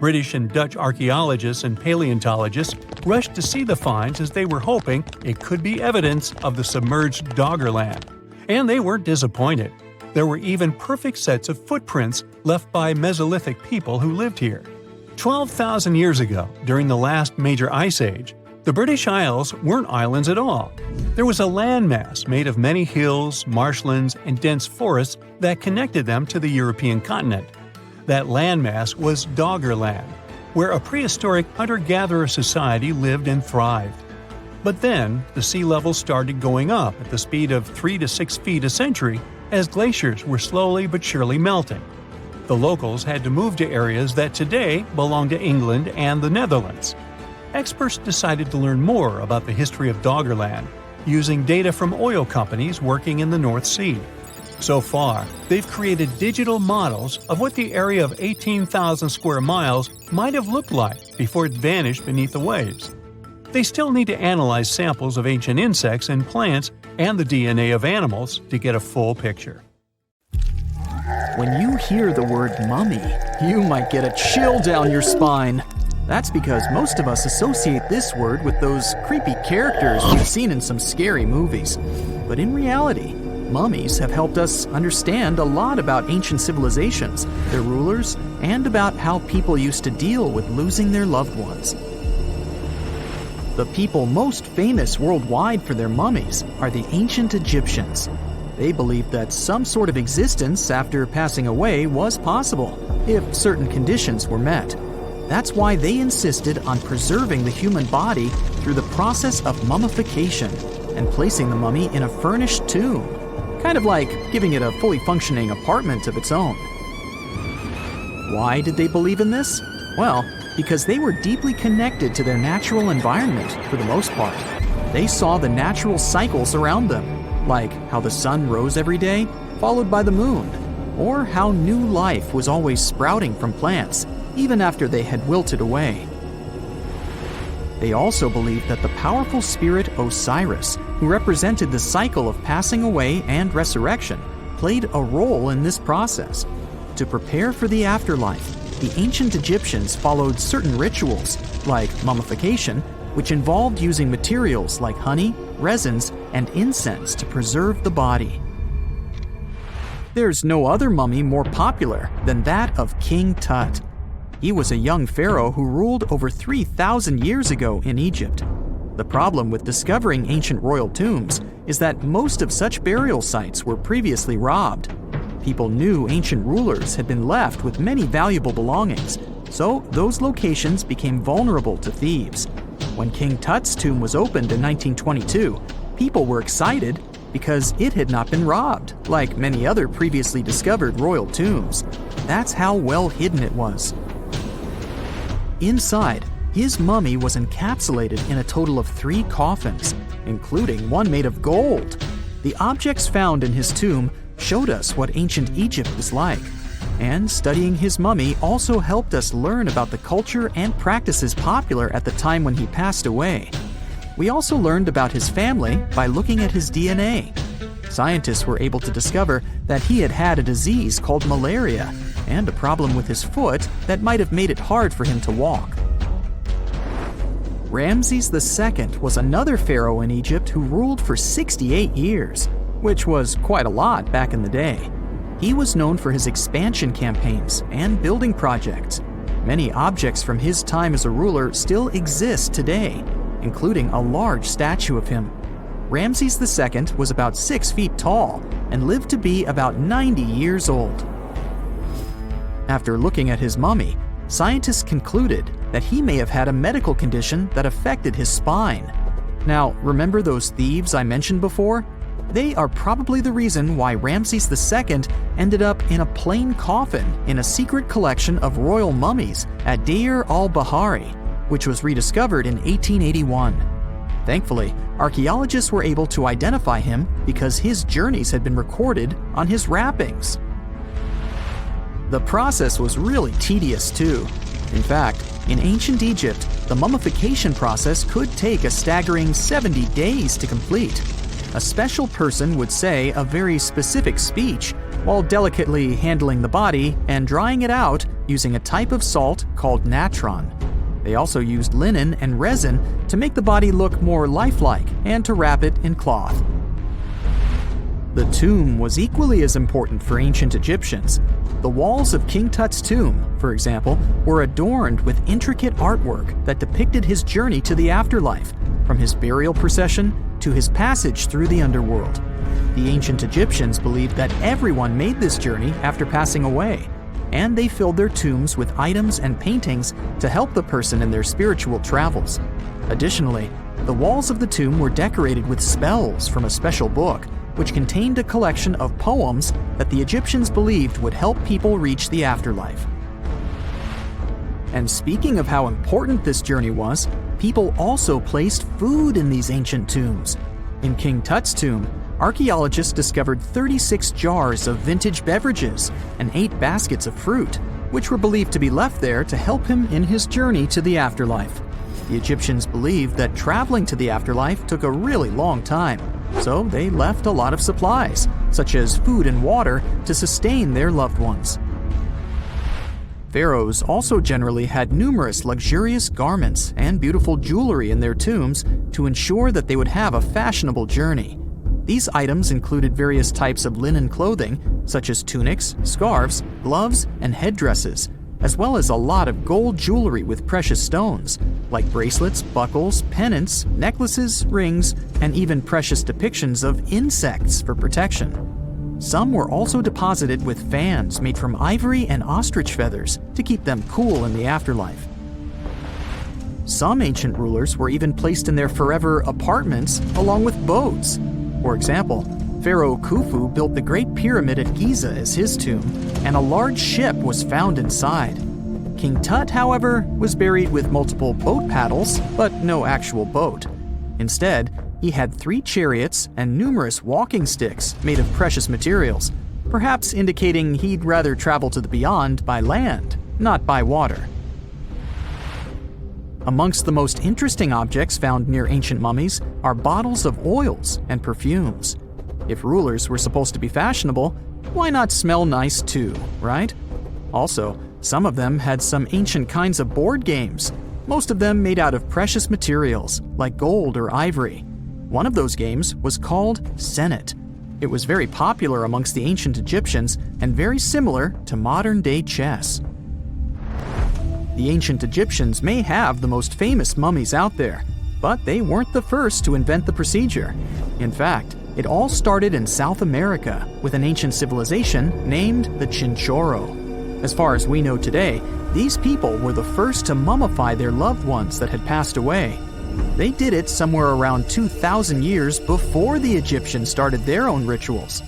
British and Dutch archaeologists and paleontologists rushed to see the finds as they were hoping it could be evidence of the submerged Doggerland. And they weren't disappointed. There were even perfect sets of footprints left by Mesolithic people who lived here. 12,000 years ago, during the last major ice age, the British Isles weren't islands at all. There was a landmass made of many hills, marshlands, and dense forests that connected them to the European continent. That landmass was Doggerland, where a prehistoric hunter-gatherer society lived and thrived. But then, the sea level started going up at the speed of 3 to 6 feet a century as glaciers were slowly but surely melting. The locals had to move to areas that today belong to England and the Netherlands. Experts decided to learn more about the history of Doggerland, using data from oil companies working in the North Sea. So far, they've created digital models of what the area of 18,000 square miles might have looked like before it vanished beneath the waves. They still need to analyze samples of ancient insects and plants and the DNA of animals to get a full picture. When you hear the word mummy, you might get a chill down your spine. That's because most of us associate this word with those creepy characters we've seen in some scary movies. But in reality, mummies have helped us understand a lot about ancient civilizations, their rulers, and about how people used to deal with losing their loved ones. The people most famous worldwide for their mummies are the ancient Egyptians. They believed that some sort of existence after passing away was possible, if certain conditions were met. That's why they insisted on preserving the human body through the process of mummification and placing the mummy in a furnished tomb, kind of like giving it a fully functioning apartment of its own. Why did they believe in this? Well, because they were deeply connected to their natural environment for the most part. They saw the natural cycles around them, like how the sun rose every day, followed by the moon, or how new life was always sprouting from plants, even after they had wilted away. They also believed that the powerful spirit Osiris, who represented the cycle of passing away and resurrection, played a role in this process. To prepare for the afterlife, the ancient Egyptians followed certain rituals, like mummification, which involved using materials like honey, resins, and incense to preserve the body. There's no other mummy more popular than that of King Tut. He was a young pharaoh who ruled over 3,000 years ago in Egypt. The problem with discovering ancient royal tombs is that most of such burial sites were previously robbed. People knew ancient rulers had been left with many valuable belongings, so those locations became vulnerable to thieves. When King Tut's tomb was opened in 1922, people were excited because it had not been robbed, like many other previously discovered royal tombs. That's how well hidden it was. Inside, his mummy was encapsulated in a total of 3 coffins, including one made of gold. The objects found in his tomb showed us what ancient Egypt was like, and studying his mummy also helped us learn about the culture and practices popular at the time when he passed away. We also learned about his family by looking at his DNA. Scientists were able to discover that he had had a disease called malaria and a problem with his foot that might have made it hard for him to walk. Ramses II was another pharaoh in Egypt who ruled for 68 years, which was quite a lot back in the day. He was known for his expansion campaigns and building projects. Many objects from his time as a ruler still exist today, including a large statue of him. Ramses II was about 6 feet tall and lived to be about 90 years old. After looking at his mummy, scientists concluded that he may have had a medical condition that affected his spine. Now, remember those thieves I mentioned before? They are probably the reason why Ramses II ended up in a plain coffin in a secret collection of royal mummies at Deir al-Bahari, which was rediscovered in 1881. Thankfully, archaeologists were able to identify him because his journeys had been recorded on his wrappings. The process was really tedious too. In fact, in ancient Egypt, the mummification process could take a staggering 70 days to complete. A special person would say a very specific speech while delicately handling the body and drying it out using a type of salt called natron. They also used linen and resin to make the body look more lifelike and to wrap it in cloth. The tomb was equally as important for ancient Egyptians. The walls of King Tut's tomb, for example, were adorned with intricate artwork that depicted his journey to the afterlife, from his burial procession to his passage through the underworld. The ancient Egyptians believed that everyone made this journey after passing away, and they filled their tombs with items and paintings to help the person in their spiritual travels. Additionally, the walls of the tomb were decorated with spells from a special book, which contained a collection of poems that the Egyptians believed would help people reach the afterlife. And speaking of how important this journey was, people also placed food in these ancient tombs. In King Tut's tomb, archaeologists discovered 36 jars of vintage beverages and 8 baskets of fruit, which were believed to be left there to help him in his journey to the afterlife. The Egyptians believed that traveling to the afterlife took a really long time, so they left a lot of supplies, such as food and water, to sustain their loved ones. Pharaohs also generally had numerous luxurious garments and beautiful jewelry in their tombs to ensure that they would have a fashionable journey. These items included various types of linen clothing, such as tunics, scarves, gloves, and headdresses, as well as a lot of gold jewelry with precious stones, like bracelets, buckles, pendants, necklaces, rings, and even precious depictions of insects for protection. Some were also deposited with fans made from ivory and ostrich feathers to keep them cool in the afterlife. Some ancient rulers were even placed in their forever apartments along with boats. For example, Pharaoh Khufu built the Great Pyramid at Giza as his tomb, and a large ship was found inside. King Tut, however, was buried with multiple boat paddles, but no actual boat. Instead, he had 3 chariots and numerous walking sticks made of precious materials, perhaps indicating he'd rather travel to the beyond by land, not by water. Amongst the most interesting objects found near ancient mummies are bottles of oils and perfumes. If rulers were supposed to be fashionable, why not smell nice too, right? Also, some of them had some ancient kinds of board games, most of them made out of precious materials like gold or ivory. One of those games was called Senet. It was very popular amongst the ancient Egyptians and very similar to modern-day chess. The ancient Egyptians may have the most famous mummies out there, but they weren't the first to invent the procedure. In fact, it all started in South America with an ancient civilization named the Chinchorro. As far as we know today, these people were the first to mummify their loved ones that had passed away. They did it somewhere around 2,000 years before the Egyptians started their own rituals.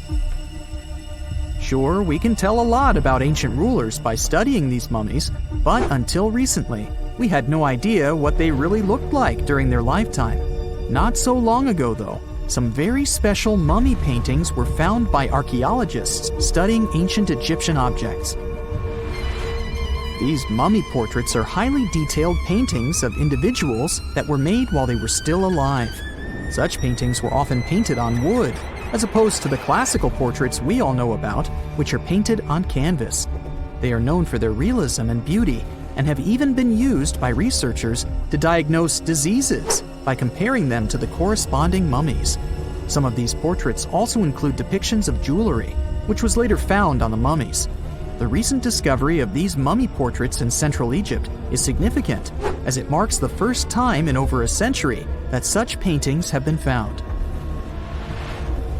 Sure, we can tell a lot about ancient rulers by studying these mummies, but until recently, we had no idea what they really looked like during their lifetime. Not so long ago, though, some very special mummy paintings were found by archaeologists studying ancient Egyptian objects. These mummy portraits are highly detailed paintings of individuals that were made while they were still alive. Such paintings were often painted on wood, as opposed to the classical portraits we all know about, which are painted on canvas. They are known for their realism and beauty, and have even been used by researchers to diagnose diseases by comparing them to the corresponding mummies. Some of these portraits also include depictions of jewelry, which was later found on the mummies. The recent discovery of these mummy portraits in Central Egypt is significant, as it marks the first time in over a century that such paintings have been found.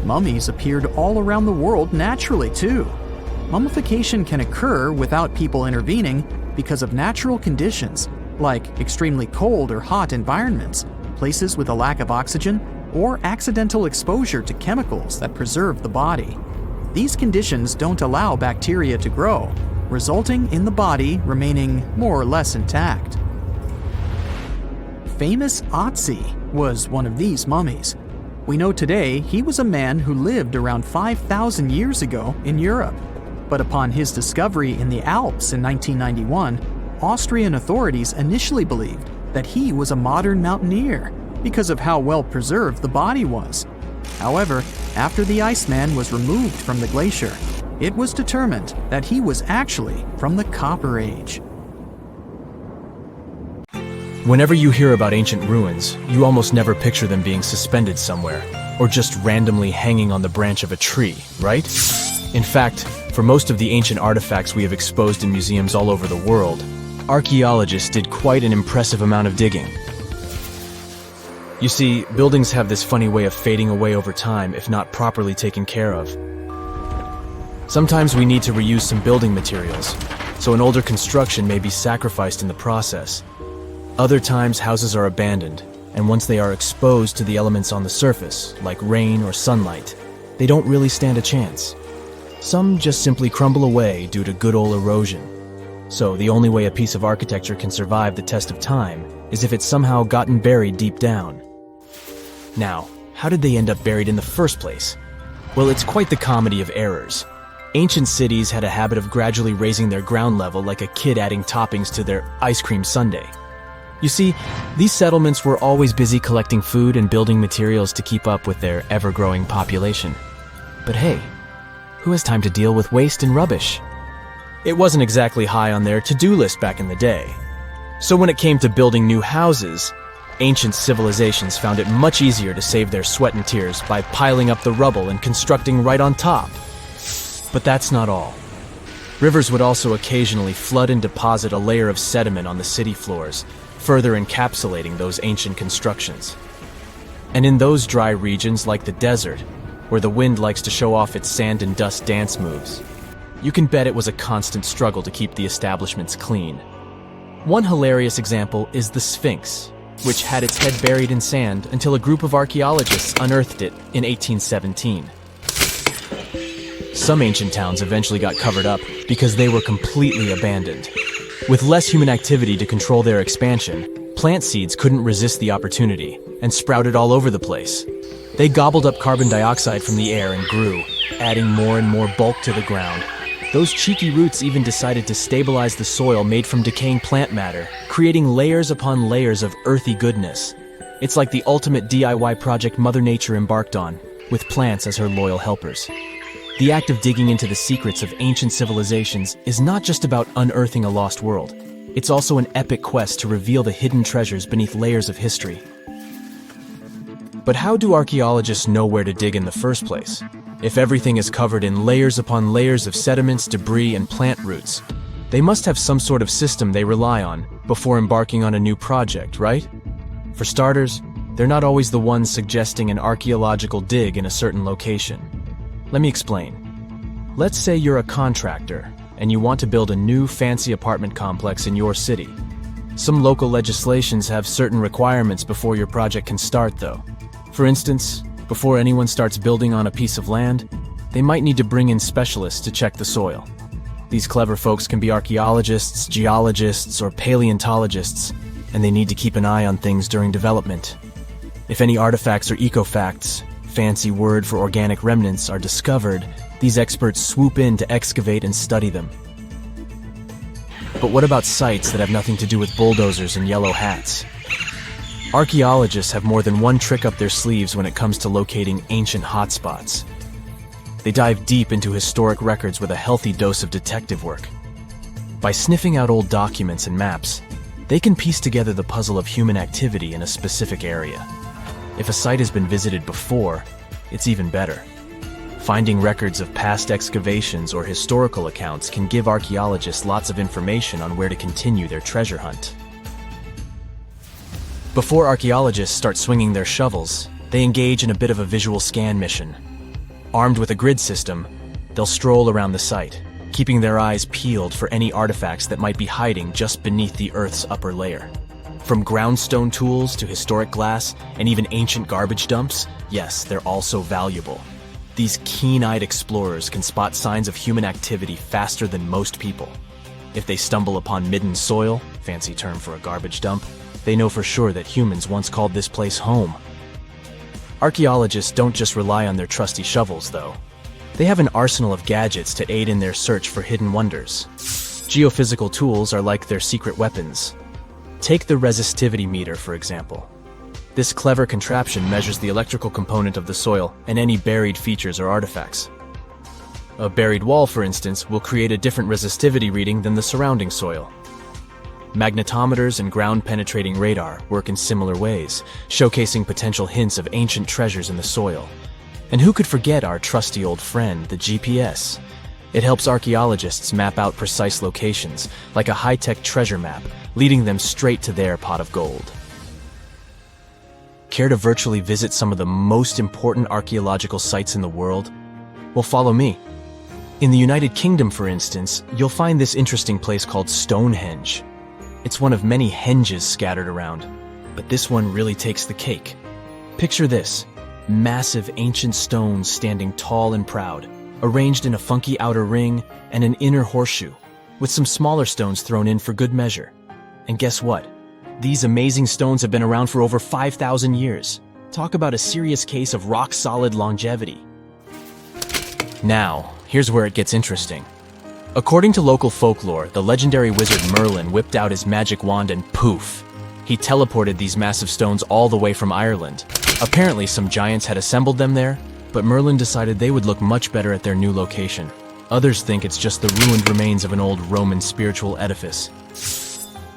Mummies appeared all around the world naturally, too. Mummification can occur without people intervening because of natural conditions, like extremely cold or hot environments, places with a lack of oxygen, or accidental exposure to chemicals that preserve the body. These conditions don't allow bacteria to grow, resulting in the body remaining more or less intact. Famous Otzi was one of these mummies. We know today he was a man who lived around 5,000 years ago in Europe. But upon his discovery in the Alps in 1991, Austrian authorities initially believed that he was a modern mountaineer because of how well preserved the body was. However, after the Iceman was removed from the glacier, it was determined that he was actually from the Copper Age. Whenever you hear about ancient ruins, you almost never picture them being suspended somewhere, or just randomly hanging on the branch of a tree, right? In fact, for most of the ancient artifacts we have exposed in museums all over the world, archaeologists did quite an impressive amount of digging. You see, buildings have this funny way of fading away over time if not properly taken care of. Sometimes we need to reuse some building materials, so an older construction may be sacrificed in the process. Other times houses are abandoned, and once they are exposed to the elements on the surface, like rain or sunlight, they don't really stand a chance. Some just simply crumble away due to good old erosion. So the only way a piece of architecture can survive the test of time is if it's somehow gotten buried deep down. Now, how did they end up buried in the first place? Well, it's quite the comedy of errors. Ancient cities had a habit of gradually raising their ground level like a kid adding toppings to their ice cream sundae. You see, these settlements were always busy collecting food and building materials to keep up with their ever-growing population. But hey, who has time to deal with waste and rubbish? It wasn't exactly high on their to-do list back in the day. So when it came to building new houses, ancient civilizations found it much easier to save their sweat and tears by piling up the rubble and constructing right on top. But that's not all. Rivers would also occasionally flood and deposit a layer of sediment on the city floors, further encapsulating those ancient constructions. And in those dry regions like the desert, where the wind likes to show off its sand and dust dance moves, you can bet it was a constant struggle to keep the establishments clean. One hilarious example is the Sphinx, which had its head buried in sand until a group of archaeologists unearthed it in 1817. Some ancient towns eventually got covered up because they were completely abandoned. With less human activity to control their expansion, plant seeds couldn't resist the opportunity and sprouted all over the place. They gobbled up carbon dioxide from the air and grew, adding more and more bulk to the ground. Those cheeky roots even decided to stabilize the soil made from decaying plant matter, creating layers upon layers of earthy goodness. It's like the ultimate DIY project Mother Nature embarked on, with plants as her loyal helpers. The act of digging into the secrets of ancient civilizations is not just about unearthing a lost world. It's also an epic quest to reveal the hidden treasures beneath layers of history. But how do archaeologists know where to dig in the first place? If everything is covered in layers upon layers of sediments, debris, and plant roots, they must have some sort of system they rely on before embarking on a new project, right? For starters, they're not always the ones suggesting an archaeological dig in a certain location. Let me explain. Let's say you're a contractor and you want to build a new fancy apartment complex in your city. Some local legislations have certain requirements before your project can start, though. For instance, before anyone starts building on a piece of land, they might need to bring in specialists to check the soil. These clever folks can be archaeologists, geologists, or paleontologists, and they need to keep an eye on things during development. If any artifacts or ecofacts, fancy word for organic remnants, are discovered, these experts swoop in to excavate and study them. But what about sites that have nothing to do with bulldozers and yellow hats? Archaeologists have more than one trick up their sleeves when it comes to locating ancient hotspots. They dive deep into historic records with a healthy dose of detective work. By sniffing out old documents and maps, they can piece together the puzzle of human activity in a specific area. If a site has been visited before, it's even better. Finding records of past excavations or historical accounts can give archaeologists lots of information on where to continue their treasure hunt. Before archaeologists start swinging their shovels, they engage in a bit of a visual scan mission. Armed with a grid system, they'll stroll around the site, keeping their eyes peeled for any artifacts that might be hiding just beneath the Earth's upper layer. From groundstone tools to historic glass and even ancient garbage dumps, yes, they're also valuable. These keen-eyed explorers can spot signs of human activity faster than most people. If they stumble upon midden soil, fancy term for a garbage dump, they know for sure that humans once called this place home. Archaeologists don't just rely on their trusty shovels, though. They have an arsenal of gadgets to aid in their search for hidden wonders. Geophysical tools are like their secret weapons. Take the resistivity meter, for example. This clever contraption measures the electrical component of the soil and any buried features or artifacts. A buried wall, for instance, will create a different resistivity reading than the surrounding soil. Magnetometers and ground-penetrating radar work in similar ways, showcasing potential hints of ancient treasures in the soil. And who could forget our trusty old friend, the GPS? It helps archaeologists map out precise locations, like a high-tech treasure map, leading them straight to their pot of gold. Care to virtually visit some of the most important archaeological sites in the world? Well, follow me. In the United Kingdom, for instance, you'll find this interesting place called Stonehenge. It's one of many henges scattered around, but this one really takes the cake. Picture this: massive ancient stones standing tall and proud, arranged in a funky outer ring and an inner horseshoe, with some smaller stones thrown in for good measure. And guess what? These amazing stones have been around for over 5,000 years. Talk about a serious case of rock-solid longevity. Now, here's where it gets interesting. According to local folklore, the legendary wizard Merlin whipped out his magic wand and poof! He teleported these massive stones all the way from Ireland. Apparently, some giants had assembled them there, but Merlin decided they would look much better at their new location. Others think it's just the ruined remains of an old Roman spiritual edifice.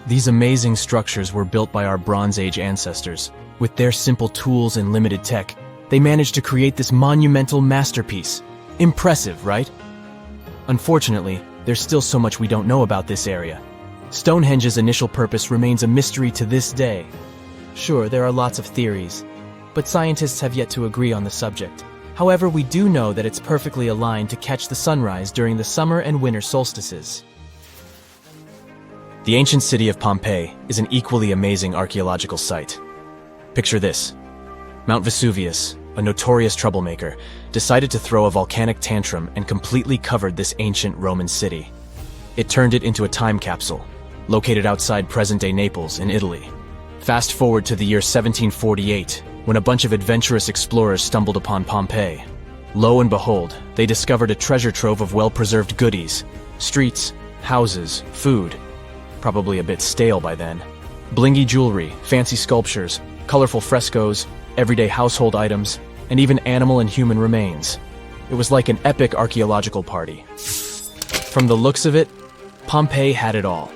These amazing structures were built by our Bronze Age ancestors. With their simple tools and limited tech, they managed to create this monumental masterpiece. Impressive, right? Unfortunately, there's still so much we don't know about this area. Stonehenge's initial purpose remains a mystery to this day. Sure, there are lots of theories, but scientists have yet to agree on the subject. However, we do know that it's perfectly aligned to catch the sunrise during the summer and winter solstices. The ancient city of Pompeii is an equally amazing archaeological site. Picture this: Mount Vesuvius, a notorious troublemaker, decided to throw a volcanic tantrum and completely covered this ancient Roman city. It turned it into a time capsule, located outside present-day Naples in Italy. Fast forward to the year 1748, when a bunch of adventurous explorers stumbled upon Pompeii. Lo and behold, they discovered a treasure trove of well-preserved goodies: streets, houses, food. Probably a bit stale by then. Blingy jewelry, fancy sculptures, colorful frescoes, everyday household items, and even animal and human remains. It was like an epic archaeological party. From the looks of it, Pompeii had it all.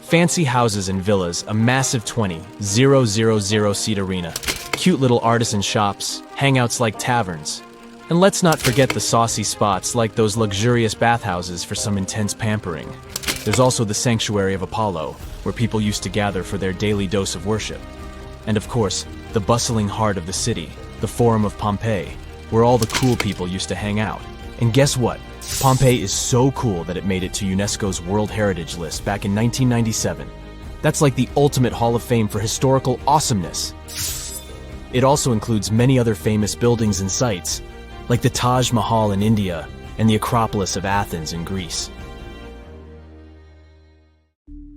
Fancy houses and villas, a massive 20,000-seat arena, cute little artisan shops, hangouts like taverns. And let's not forget the saucy spots like those luxurious bathhouses for some intense pampering. There's also the sanctuary of Apollo, where people used to gather for their daily dose of worship. And of course, the bustling heart of the city, the Forum of Pompeii, where all the cool people used to hang out. And guess what? Pompeii is so cool that it made it to UNESCO's World Heritage List back in 1997. That's like the ultimate Hall of Fame for historical awesomeness. It also includes many other famous buildings and sites, like the Taj Mahal in India and the Acropolis of Athens in Greece.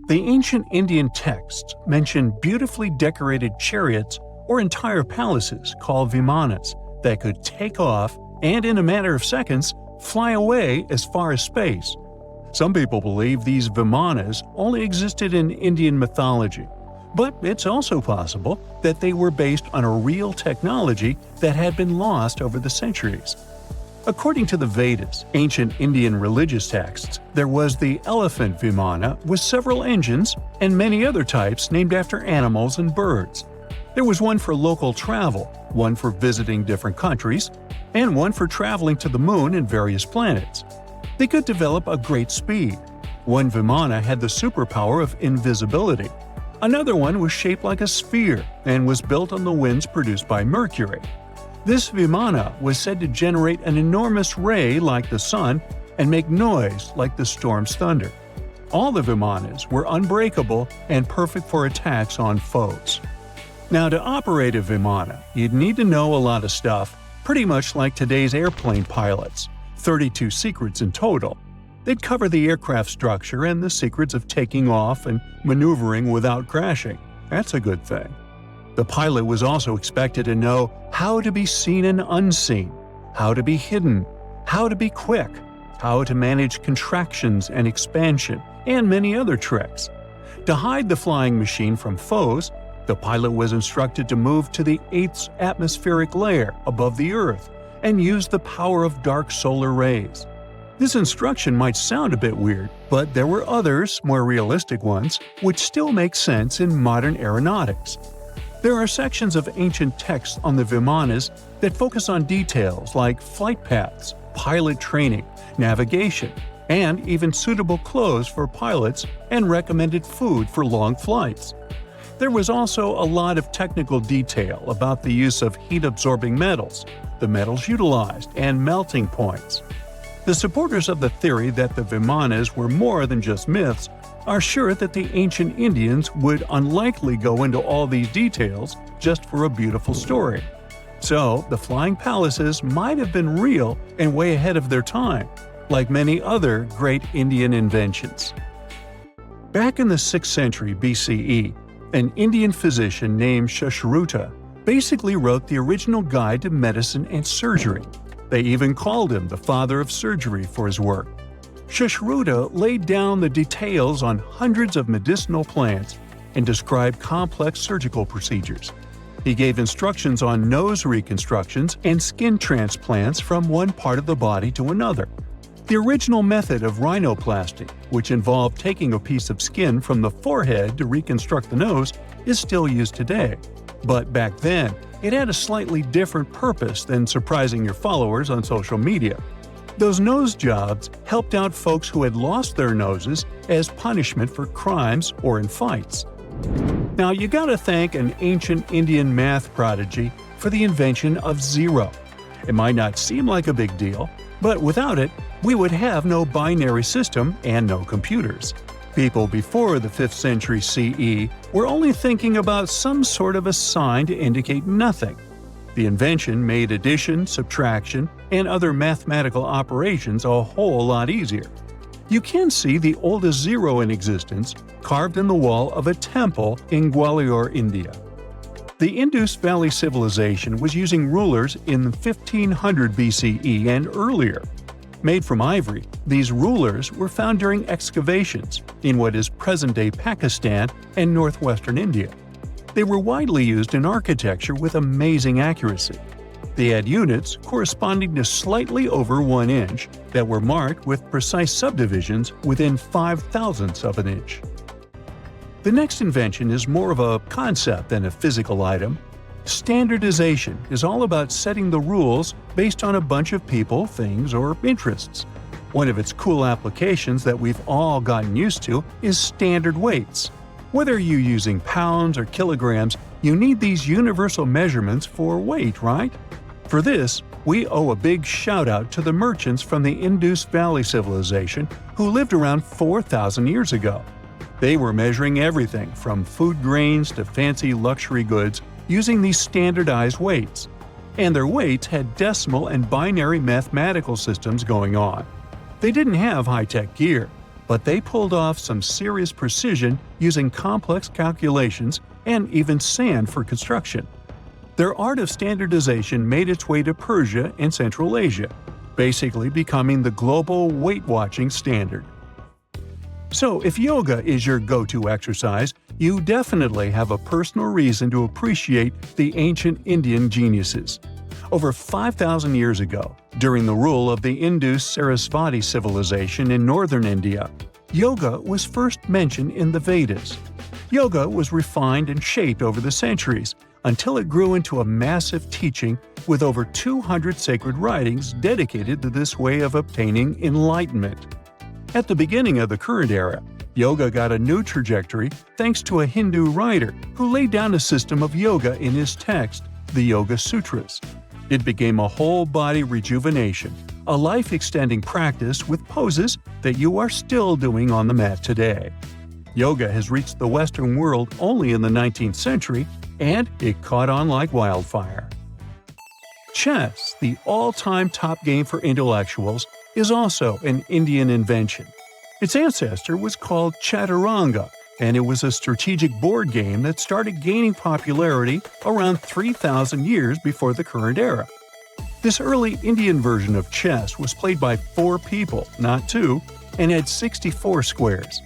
The ancient Indian texts mention beautifully decorated chariots or entire palaces called vimanas that could take off and, in a matter of seconds, fly away as far as space. Some people believe these vimanas only existed in Indian mythology, but it's also possible that they were based on a real technology that had been lost over the centuries. According to the Vedas, ancient Indian religious texts, there was the elephant vimana with several engines and many other types named after animals and birds. There was one for local travel, one for visiting different countries, and one for traveling to the moon and various planets. They could develop a great speed. One vimana had the superpower of invisibility. Another one was shaped like a sphere and was built on the winds produced by Mercury. This vimana was said to generate an enormous ray like the sun and make noise like the storm's thunder. All the vimanas were unbreakable and perfect for attacks on foes. Now, to operate a vimana, you'd need to know a lot of stuff, pretty much like today's airplane pilots. 32 secrets in total. They'd cover the aircraft structure and the secrets of taking off and maneuvering without crashing. That's a good thing. The pilot was also expected to know how to be seen and unseen, how to be hidden, how to be quick, how to manage contractions and expansion, and many other tricks. To hide the flying machine from foes, the pilot was instructed to move to the 8th atmospheric layer above the Earth and use the power of dark solar rays. This instruction might sound a bit weird, but there were others, more realistic ones, which still make sense in modern aeronautics. There are sections of ancient texts on the vimanas that focus on details like flight paths, pilot training, navigation, and even suitable clothes for pilots and recommended food for long flights. There was also a lot of technical detail about the use of heat-absorbing metals, the metals utilized, and melting points. The supporters of the theory that the vimanas were more than just myths are sure that the ancient Indians would unlikely go into all these details just for a beautiful story. So, the flying palaces might have been real and way ahead of their time, like many other great Indian inventions. Back in the 6th century BCE, an Indian physician named Sushruta basically wrote the original guide to medicine and surgery. They even called him the father of surgery for his work. Sushruta laid down the details on hundreds of medicinal plants and described complex surgical procedures. He gave instructions on nose reconstructions and skin transplants from one part of the body to another. The original method of rhinoplasty, which involved taking a piece of skin from the forehead to reconstruct the nose, is still used today. But back then, it had a slightly different purpose than surprising your followers on social media. Those nose jobs helped out folks who had lost their noses as punishment for crimes or in fights. Now, you gotta thank an ancient Indian math prodigy for the invention of zero. It might not seem like a big deal, but without it, we would have no binary system and no computers. People before the 5th century CE were only thinking about some sort of a sign to indicate nothing. The invention made addition, subtraction, and other mathematical operations a whole lot easier. You can see the oldest zero in existence carved in the wall of a temple in Gwalior, India. The Indus Valley Civilization was using rulers in 1500 BCE and earlier. Made from ivory, these rulers were found during excavations in what is present-day Pakistan and northwestern India. They were widely used in architecture with amazing accuracy. They had units corresponding to slightly over 1 inch that were marked with precise subdivisions within 5/1000ths of an inch. The next invention is more of a concept than a physical item. Standardization is all about setting the rules based on a bunch of people, things, or interests. One of its cool applications that we've all gotten used to is standard weights. Whether you're using pounds or kilograms, you need these universal measurements for weight, right? For this, we owe a big shout-out to the merchants from the Indus Valley Civilization who lived around 4,000 years ago. They were measuring everything from food grains to fancy luxury goods using these standardized weights. And their weights had decimal and binary mathematical systems going on. They didn't have high-tech gear, but they pulled off some serious precision using complex calculations and even sand for construction. Their art of standardization made its way to Persia and Central Asia, basically becoming the global weight-watching standard. So if yoga is your go-to exercise, you definitely have a personal reason to appreciate the ancient Indian geniuses. Over 5,000 years ago, during the rule of the Indus-Sarasvati civilization in northern India, yoga was first mentioned in the Vedas. Yoga was refined and shaped over the centuries until it grew into a massive teaching with over 200 sacred writings dedicated to this way of obtaining enlightenment. At the beginning of the current era, yoga got a new trajectory thanks to a Hindu writer who laid down a system of yoga in his text, the Yoga Sutras. It became a whole-body rejuvenation, a life-extending practice with poses that you are still doing on the mat today. Yoga has reached the Western world only in the 19th century, and it caught on like wildfire. Chess, the all-time top game for intellectuals, is also an Indian invention. Its ancestor was called Chaturanga, and it was a strategic board game that started gaining popularity around 3,000 years before the current era. This early Indian version of chess was played by 4 people, not 2, and had 64 squares.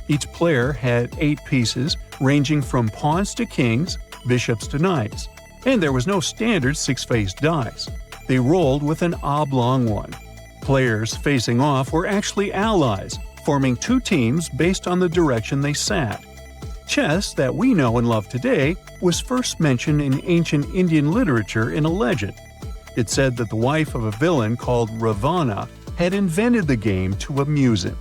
Each player had 8 pieces, ranging from pawns to kings, bishops to knights, and there was no standard 6-faced dice. They rolled with an oblong one. Players facing off were actually allies, forming 2 teams based on the direction they sat. Chess, that we know and love today, was first mentioned in ancient Indian literature in a legend. It said that the wife of a villain called Ravana had invented the game to amuse him.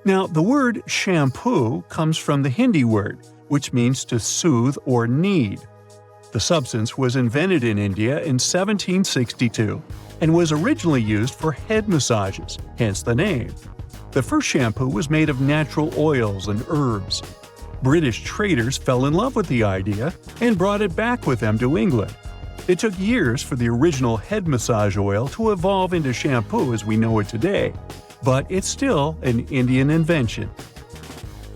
Now, the word shampoo comes from the Hindi word, which means to soothe or knead. The substance was invented in India in 1762 and was originally used for head massages, hence the name. The first shampoo was made of natural oils and herbs. British traders fell in love with the idea and brought it back with them to England. It took years for the original head massage oil to evolve into shampoo as we know it today, but it's still an Indian invention.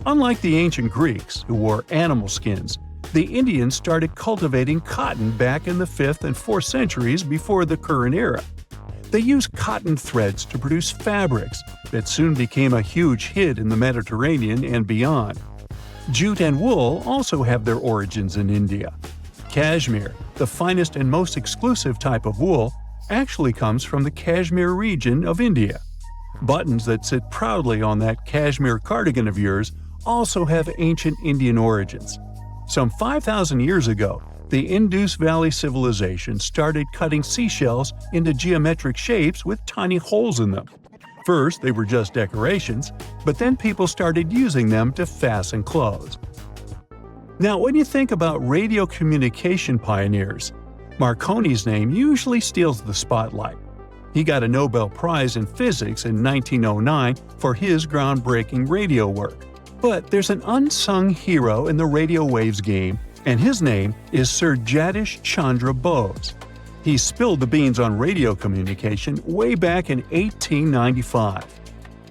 Unlike the ancient Greeks, who wore animal skins, the Indians started cultivating cotton back in the 5th and 4th centuries before the current era. They used cotton threads to produce fabrics that soon became a huge hit in the Mediterranean and beyond. Jute and wool also have their origins in India. Cashmere, the finest and most exclusive type of wool, actually comes from the Kashmir region of India. Buttons that sit proudly on that cashmere cardigan of yours also have ancient Indian origins. Some 5,000 years ago, the Indus Valley civilization started cutting seashells into geometric shapes with tiny holes in them. First, they were just decorations, but then people started using them to fasten clothes. Now, when you think about radio communication pioneers, Marconi's name usually steals the spotlight. He got a Nobel Prize in Physics in 1909 for his groundbreaking radio work. But there's an unsung hero in the radio waves game, and his name is Sir Jagdish Chandra Bose. He spilled the beans on radio communication way back in 1895.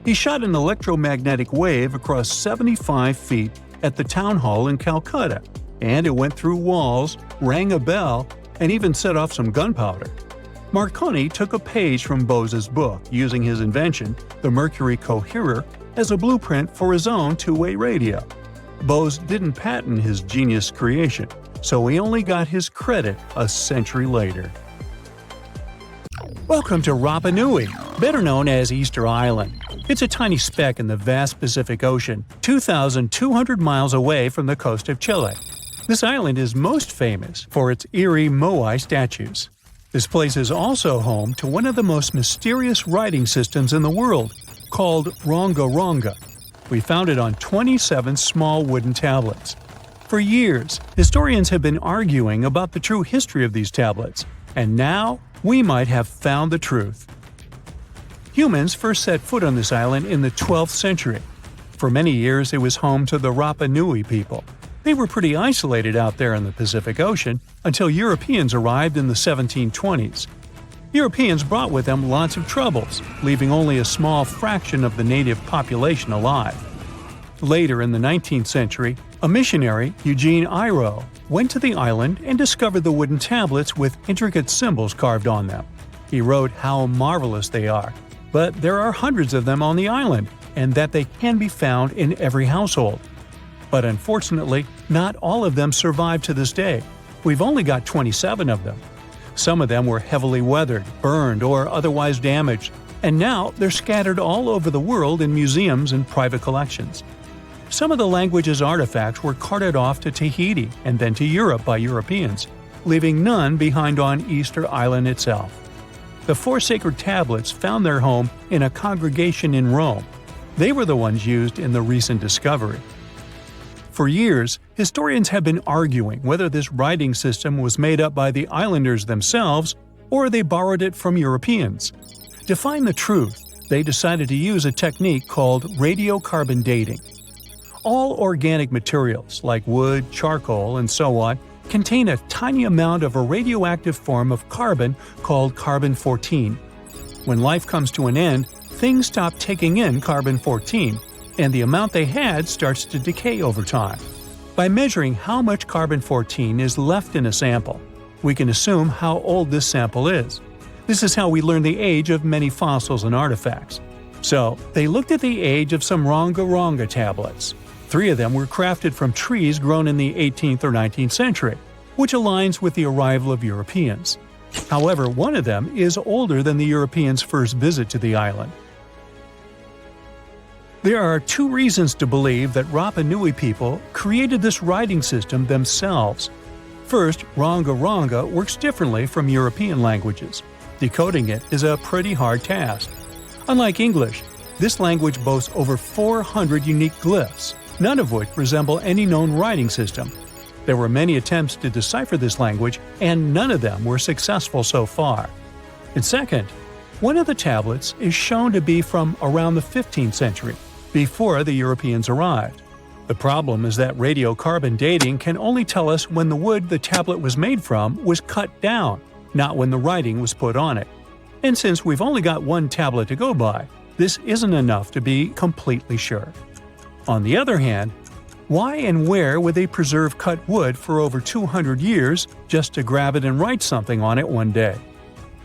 He shot an electromagnetic wave across 75 feet at the town hall in Calcutta, and it went through walls, rang a bell, and even set off some gunpowder. Marconi took a page from Bose's book, using his invention, the Mercury Coherer, as a blueprint for his own two-way radio. Bose didn't patent his genius creation, so he only got his credit a century later. Welcome to Rapa Nui, better known as Easter Island. It's a tiny speck in the vast Pacific Ocean, 2,200 miles away from the coast of Chile. This island is most famous for its eerie moai statues. This place is also home to one of the most mysterious writing systems in the world, called Ronga Ronga. We found it on 27 small wooden tablets. For years, historians have been arguing about the true history of these tablets, and now we might have found the truth. Humans first set foot on this island in the 12th century. For many years, it was home to the Rapa Nui people. They were pretty isolated out there in the Pacific Ocean until Europeans arrived in the 1720s. Europeans brought with them lots of troubles, leaving only a small fraction of the native population alive. Later in the 19th century, a missionary, Eugene Iro, went to the island and discovered the wooden tablets with intricate symbols carved on them. He wrote how marvelous they are, but there are hundreds of them on the island, and that they can be found in every household. But unfortunately, not all of them survive to this day. We've only got 27 of them. Some of them were heavily weathered, burned, or otherwise damaged, and now they're scattered all over the world in museums and private collections. Some of the language's artifacts were carted off to Tahiti and then to Europe by Europeans, leaving none behind on Easter Island itself. The 4 sacred tablets found their home in a congregation in Rome. They were the ones used in the recent discovery. For years, historians have been arguing whether this writing system was made up by the islanders themselves or they borrowed it from Europeans. To find the truth, they decided to use a technique called radiocarbon dating. All organic materials like wood, charcoal, and so on contain a tiny amount of a radioactive form of carbon called carbon-14. When life comes to an end, things stop taking in carbon-14, and the amount they had starts to decay over time. By measuring how much carbon-14 is left in a sample, we can assume how old this sample is. This is how we learn the age of many fossils and artifacts. So, they looked at the age of some Ronga-Ronga tablets. 3 of them were crafted from trees grown in the 18th or 19th century, which aligns with the arrival of Europeans. However, one of them is older than the Europeans' first visit to the island. There are 2 reasons to believe that Rapa Nui people created this writing system themselves. First, Ronga-Ronga works differently from European languages. Decoding it is a pretty hard task. Unlike English, this language boasts over 400 unique glyphs, none of which resemble any known writing system. There were many attempts to decipher this language, and none of them were successful so far. And second, one of the tablets is shown to be from around the 15th century, before the Europeans arrived. The problem is that radiocarbon dating can only tell us when the wood the tablet was made from was cut down, not when the writing was put on it. And since we've only got one tablet to go by, this isn't enough to be completely sure. On the other hand, why and where would they preserve cut wood for over 200 years just to grab it and write something on it one day?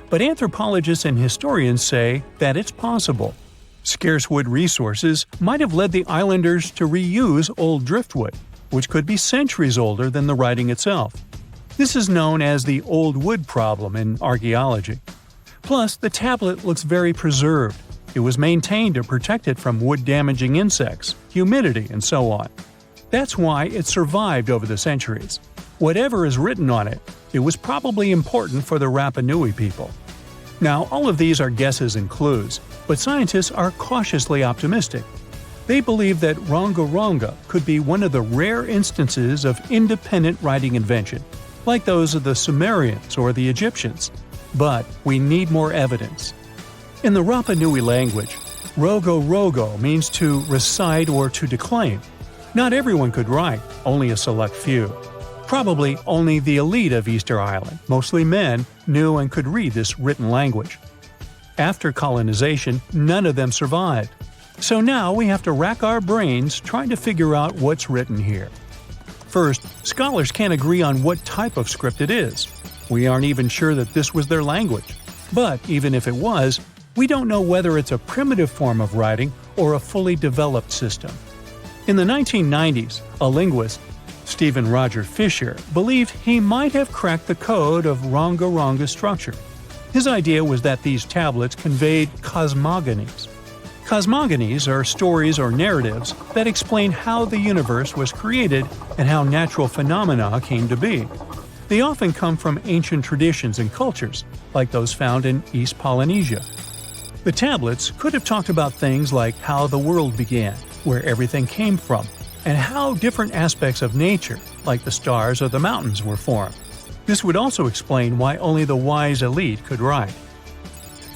But anthropologists and historians say that it's possible. Scarce wood resources might have led the islanders to reuse old driftwood, which could be centuries older than the writing itself. This is known as the old wood problem in archaeology. Plus, the tablet looks very preserved. It was maintained to protect it from wood-damaging insects, humidity, and so on. That's why it survived over the centuries. Whatever is written on it, it was probably important for the Rapa Nui people. Now, all of these are guesses and clues, but scientists are cautiously optimistic. They believe that Ronga-Ronga could be one of the rare instances of independent writing invention, like those of the Sumerians or the Egyptians. But we need more evidence. In the Rapa Nui language, rogo-rogo means to recite or to declaim. Not everyone could write, only a select few. Probably only the elite of Easter Island, mostly men, knew and could read this written language. After colonization, none of them survived. So now we have to rack our brains trying to figure out what's written here. First, scholars can't agree on what type of script it is. We aren't even sure that this was their language. But even if it was, we don't know whether it's a primitive form of writing or a fully developed system. In the 1990s, a linguist, Stephen Roger Fisher, believed he might have cracked the code of Ronga-Ronga structure. His idea was that these tablets conveyed cosmogonies. Cosmogonies are stories or narratives that explain how the universe was created and how natural phenomena came to be. They often come from ancient traditions and cultures, like those found in East Polynesia. The tablets could have talked about things like how the world began, where everything came from, and how different aspects of nature, like the stars or the mountains, were formed. This would also explain why only the wise elite could write.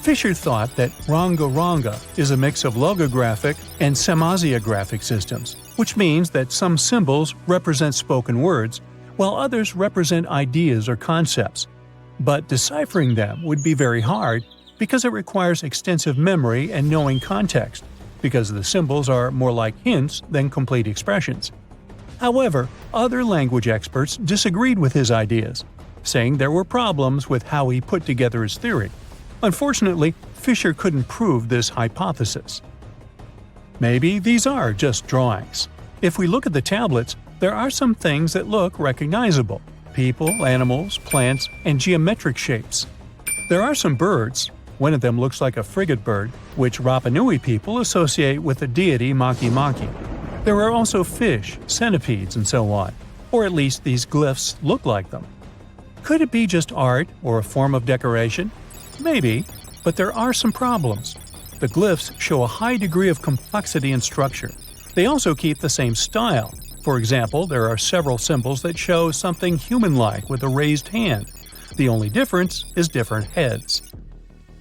Fisher thought that Ranga is a mix of logographic and semasiographic systems, which means that some symbols represent spoken words, while others represent ideas or concepts. But deciphering them would be very hard because it requires extensive memory and knowing context, because the symbols are more like hints than complete expressions. However, other language experts disagreed with his ideas, saying there were problems with how he put together his theory. Unfortunately, Fisher couldn't prove this hypothesis. Maybe these are just drawings. If we look at the tablets, there are some things that look recognizable: people, animals, plants, and geometric shapes. There are some birds. One of them looks like a frigate bird, which Rapa Nui people associate with the deity Maki Maki. There are also fish, centipedes, and so on, or at least these glyphs look like them. Could it be just art or a form of decoration? Maybe, but there are some problems. The glyphs show a high degree of complexity and structure. They also keep the same style. For example, there are several symbols that show something human-like with a raised hand. The only difference is different heads.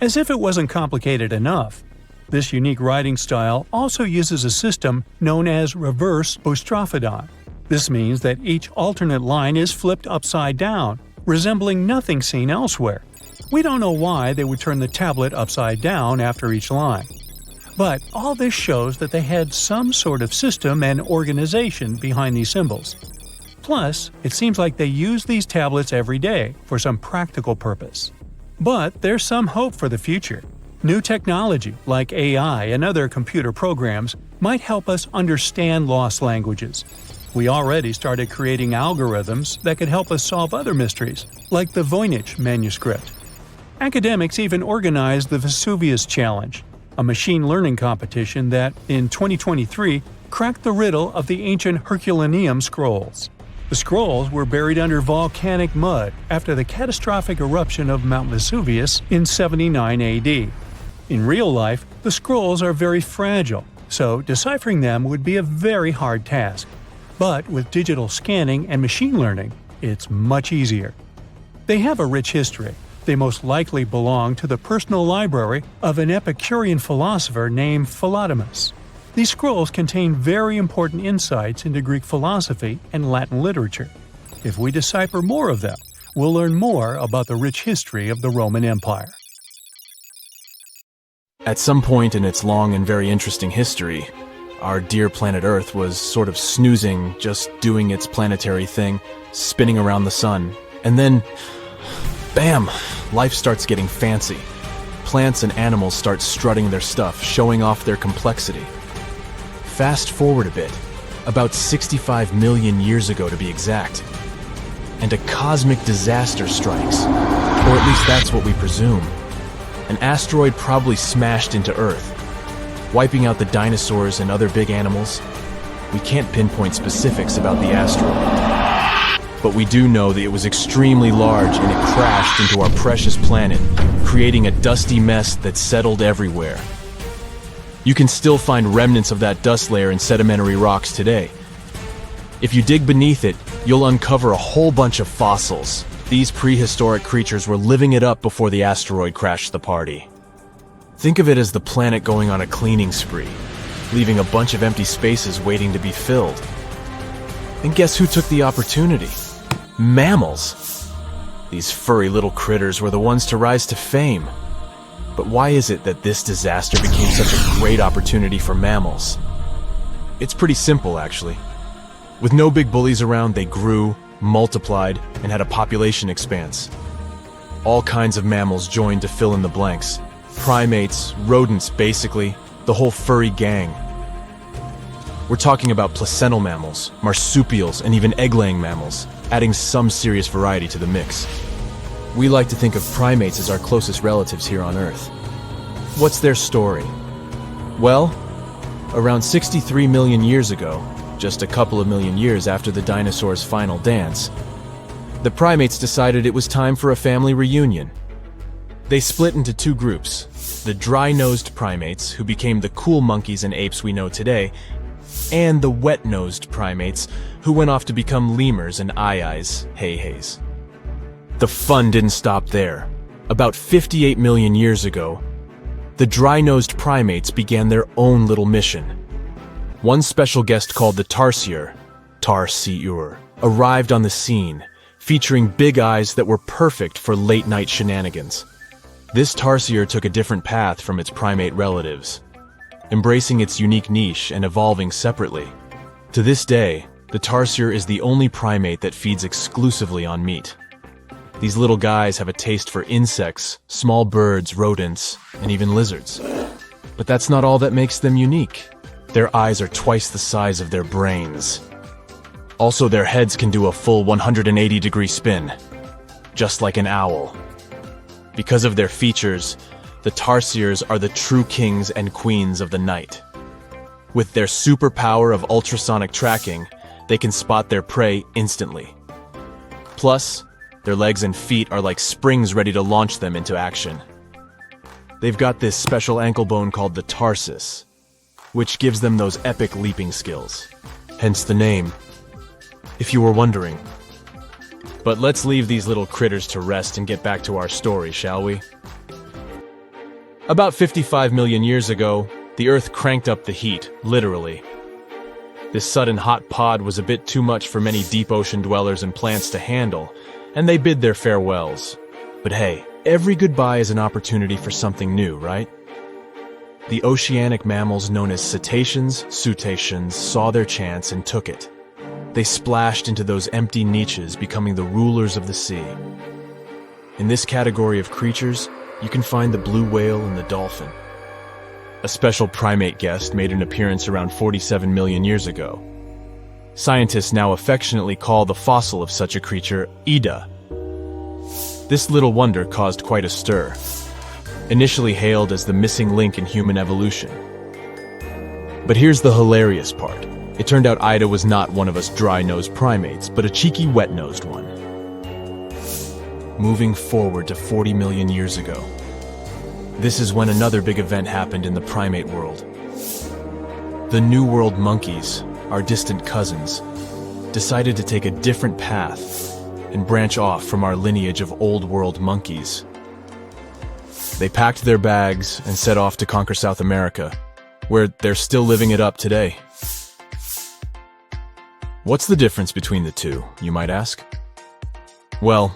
As if it wasn't complicated enough, this unique writing style also uses a system known as reverse boustrophodon. This means that each alternate line is flipped upside down, resembling nothing seen elsewhere. We don't know why they would turn the tablet upside down after each line. But all this shows that they had some sort of system and organization behind these symbols. Plus, it seems like they use these tablets every day for some practical purpose. But there's some hope for the future. New technology, like AI and other computer programs, might help us understand lost languages. We already started creating algorithms that could help us solve other mysteries, like the Voynich manuscript. Academics even organized the Vesuvius Challenge, a machine learning competition that, in 2023, cracked the riddle of the ancient Herculaneum scrolls. The scrolls were buried under volcanic mud after the catastrophic eruption of Mount Vesuvius in 79 AD. In real life, the scrolls are very fragile, so deciphering them would be a very hard task. But with digital scanning and machine learning, it's much easier. They have a rich history. They most likely belong to the personal library of an Epicurean philosopher named Philodemus. These scrolls contain very important insights into Greek philosophy and Latin literature. If we decipher more of them, we'll learn more about the rich history of the Roman Empire. At some point in its long and very interesting history, our dear planet Earth was sort of snoozing, just doing its planetary thing, spinning around the sun. And then, bam! Life starts getting fancy. Plants and animals start strutting their stuff, showing off their complexity. Fast forward a bit, about 65 million years ago to be exact, and a cosmic disaster strikes, or at least that's what we presume. An asteroid probably smashed into Earth, wiping out the dinosaurs and other big animals. We can't pinpoint specifics about the asteroid, but we do know that it was extremely large and it crashed into our precious planet, creating a dusty mess that settled everywhere. You can still find remnants of that dust layer in sedimentary rocks today. If you dig beneath it, you'll uncover a whole bunch of fossils. These prehistoric creatures were living it up before the asteroid crashed the party. Think of it as the planet going on a cleaning spree, leaving a bunch of empty spaces waiting to be filled. And guess who took the opportunity? Mammals! These furry little critters were the ones to rise to fame. But why is it that this disaster became such a great opportunity for mammals? It's pretty simple, actually. With no big bullies around, they grew, multiplied, and had a population expanse. All kinds of mammals joined to fill in the blanks. Primates, rodents, basically, the whole furry gang. We're talking about placental mammals, marsupials, and even egg-laying mammals, adding some serious variety to the mix. We like to think of primates as our closest relatives here on Earth. What's their story? Well, around 63 million years ago, just a couple of million years after the dinosaurs' final dance, the primates decided it was time for a family reunion. They split into two groups, the dry-nosed primates, who became the cool monkeys and apes we know today, and the wet-nosed primates, who went off to become lemurs and aye-ayes, hey-hays. The fun didn't stop there. About 58 million years ago, the dry-nosed primates began their own little mission. One special guest called the tarsier, arrived on the scene, featuring big eyes that were perfect for late-night shenanigans. This tarsier took a different path from its primate relatives, embracing its unique niche and evolving separately. To this day, the tarsier is the only primate that feeds exclusively on meat. These little guys have a taste for insects, small birds, rodents, and even lizards. But that's not all that makes them unique. Their eyes are twice the size of their brains. Also, their heads can do a full 180-degree spin, just like an owl. Because of their features, the tarsiers are the true kings and queens of the night. With their superpower of ultrasonic tracking, they can spot their prey instantly. Plus, their legs and feet are like springs ready to launch them into action. They've got this special ankle bone called the tarsus, which gives them those epic leaping skills. Hence the name, if you were wondering. But let's leave these little critters to rest and get back to our story, shall we? About 55 million years ago, the Earth cranked up the heat, literally. This sudden hot pod was a bit too much for many deep ocean dwellers and plants to handle, and they bid their farewells. But hey, every goodbye is an opportunity for something new, right? The oceanic mammals known as cetaceans, saw their chance and took it. They splashed into those empty niches, becoming the rulers of the sea. In this category of creatures, you can find the blue whale and the dolphin. A special primate guest made an appearance around 47 million years ago. Scientists now affectionately call the fossil of such a creature Ida. This little wonder caused quite a stir, initially hailed as the missing link in human evolution. But here's the hilarious part. It turned out Ida was not one of us dry-nosed primates, but a cheeky wet-nosed one. Moving forward to 40 million years ago. This is when another big event happened in the primate world. The New World monkeys, our distant cousins, decided to take a different path and branch off from our lineage of Old World monkeys. They packed their bags and set off to conquer South America, where they're still living it up today. What's the difference between the two, you might ask? Well,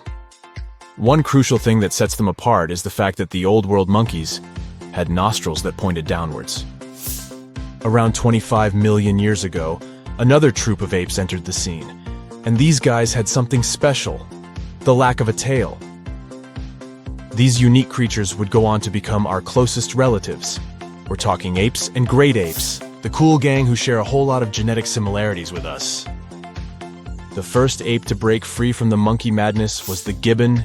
one crucial thing that sets them apart is the fact that the Old World monkeys had nostrils that pointed downwards. Around 25 million years ago, another troop of apes entered the scene, and these guys had something special, the lack of a tail. These unique creatures would go on to become our closest relatives. We're talking apes and great apes, the cool gang who share a whole lot of genetic similarities with us. The first ape to break free from the monkey madness was the gibbon.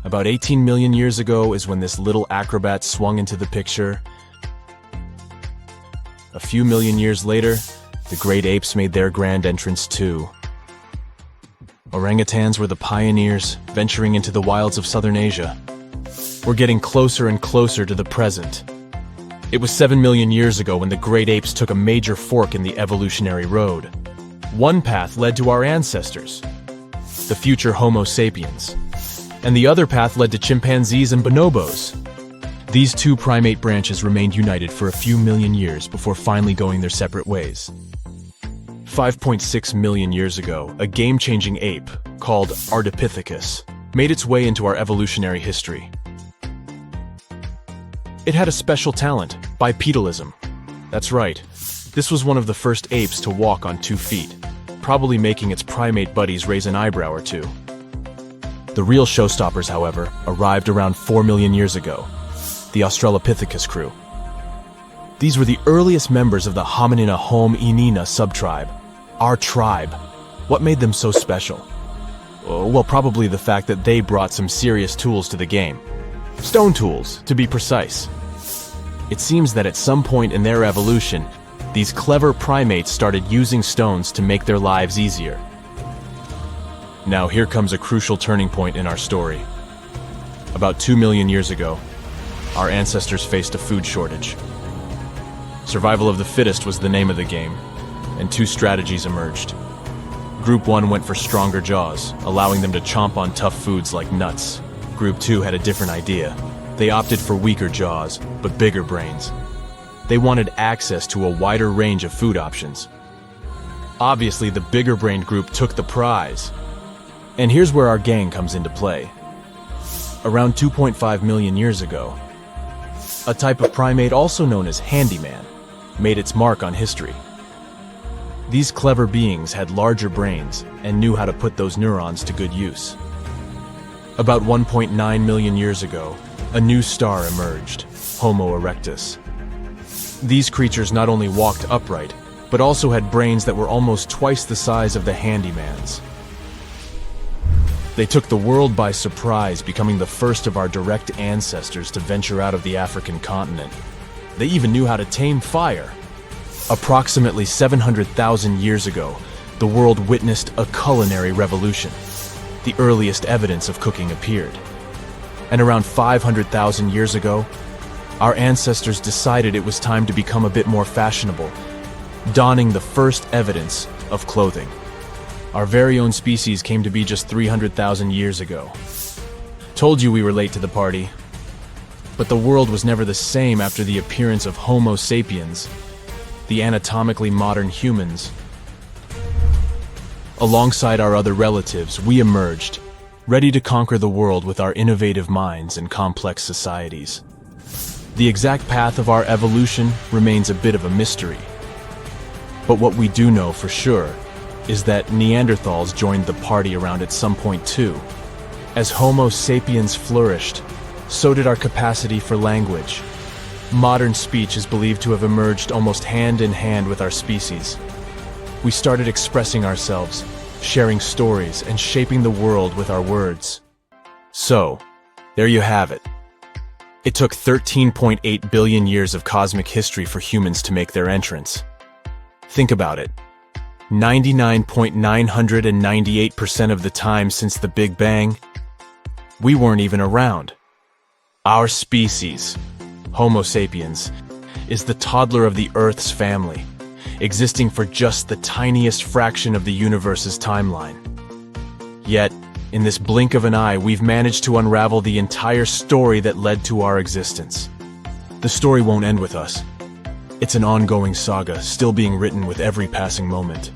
About 18 million years ago is when this little acrobat swung into the picture. A few million years later, the great apes made their grand entrance too. Orangutans were the pioneers, venturing into the wilds of southern Asia. We're getting closer and closer to the present. It was 7 million years ago when the great apes took a major fork in the evolutionary road. One path led to our ancestors, the future Homo sapiens, and the other path led to chimpanzees and bonobos. These two primate branches remained united for a few million years before finally going their separate ways. 5.6 million years ago, a game-changing ape, called Ardipithecus, made its way into our evolutionary history. It had a special talent, bipedalism. That's right, this was one of the first apes to walk on 2 feet, probably making its primate buddies raise an eyebrow or two. The real showstoppers, however, arrived around 4 million years ago, the Australopithecus crew. These were the earliest members of the Hominina hominina subtribe, our tribe. What made them so special? Well, probably the fact that they brought some serious tools to the game. Stone tools, to be precise. It seems that at some point in their evolution, these clever primates started using stones to make their lives easier. Now here comes a crucial turning point in our story. About 2 million years ago, our ancestors faced a food shortage. Survival of the fittest was the name of the game, and 2 strategies emerged. Group 1 went for stronger jaws, allowing them to chomp on tough foods like nuts. Group 2 had a different idea. They opted for weaker jaws, but bigger brains. They wanted access to a wider range of food options. Obviously, the bigger-brained group took the prize. And here's where our gang comes into play. Around 2.5 million years ago, a type of primate also known as handyman made its mark on history. These clever beings had larger brains and knew how to put those neurons to good use. About 1.9 million years ago, a new star emerged, Homo erectus. These creatures not only walked upright, but also had brains that were almost twice the size of the handyman's. They took the world by surprise, becoming the first of our direct ancestors to venture out of the African continent. They even knew how to tame fire. Approximately 700,000 years ago, the world witnessed a culinary revolution. The earliest evidence of cooking appeared. And around 500,000 years ago, our ancestors decided it was time to become a bit more fashionable, donning the first evidence of clothing. Our very own species came to be just 300,000 years ago. Told you we were late to the party. But the world was never the same after the appearance of Homo sapiens, the anatomically modern humans. Alongside our other relatives, we emerged, ready to conquer the world with our innovative minds and complex societies. The exact path of our evolution remains a bit of a mystery. But what we do know for sure is that Neanderthals joined the party around at some point too. As Homo sapiens flourished, so did our capacity for language. Modern speech is believed to have emerged almost hand in hand with our species. We started expressing ourselves, sharing stories, and shaping the world with our words. So, there you have it. It took 13.8 billion years of cosmic history for humans to make their entrance. Think about it. 99.998% of the time since the Big Bang, we weren't even around. Our species, Homo sapiens, is the toddler of the Earth's family, existing for just the tiniest fraction of the universe's timeline. Yet, in this blink of an eye, we've managed to unravel the entire story that led to our existence. The story won't end with us. It's an ongoing saga, still being written with every passing moment.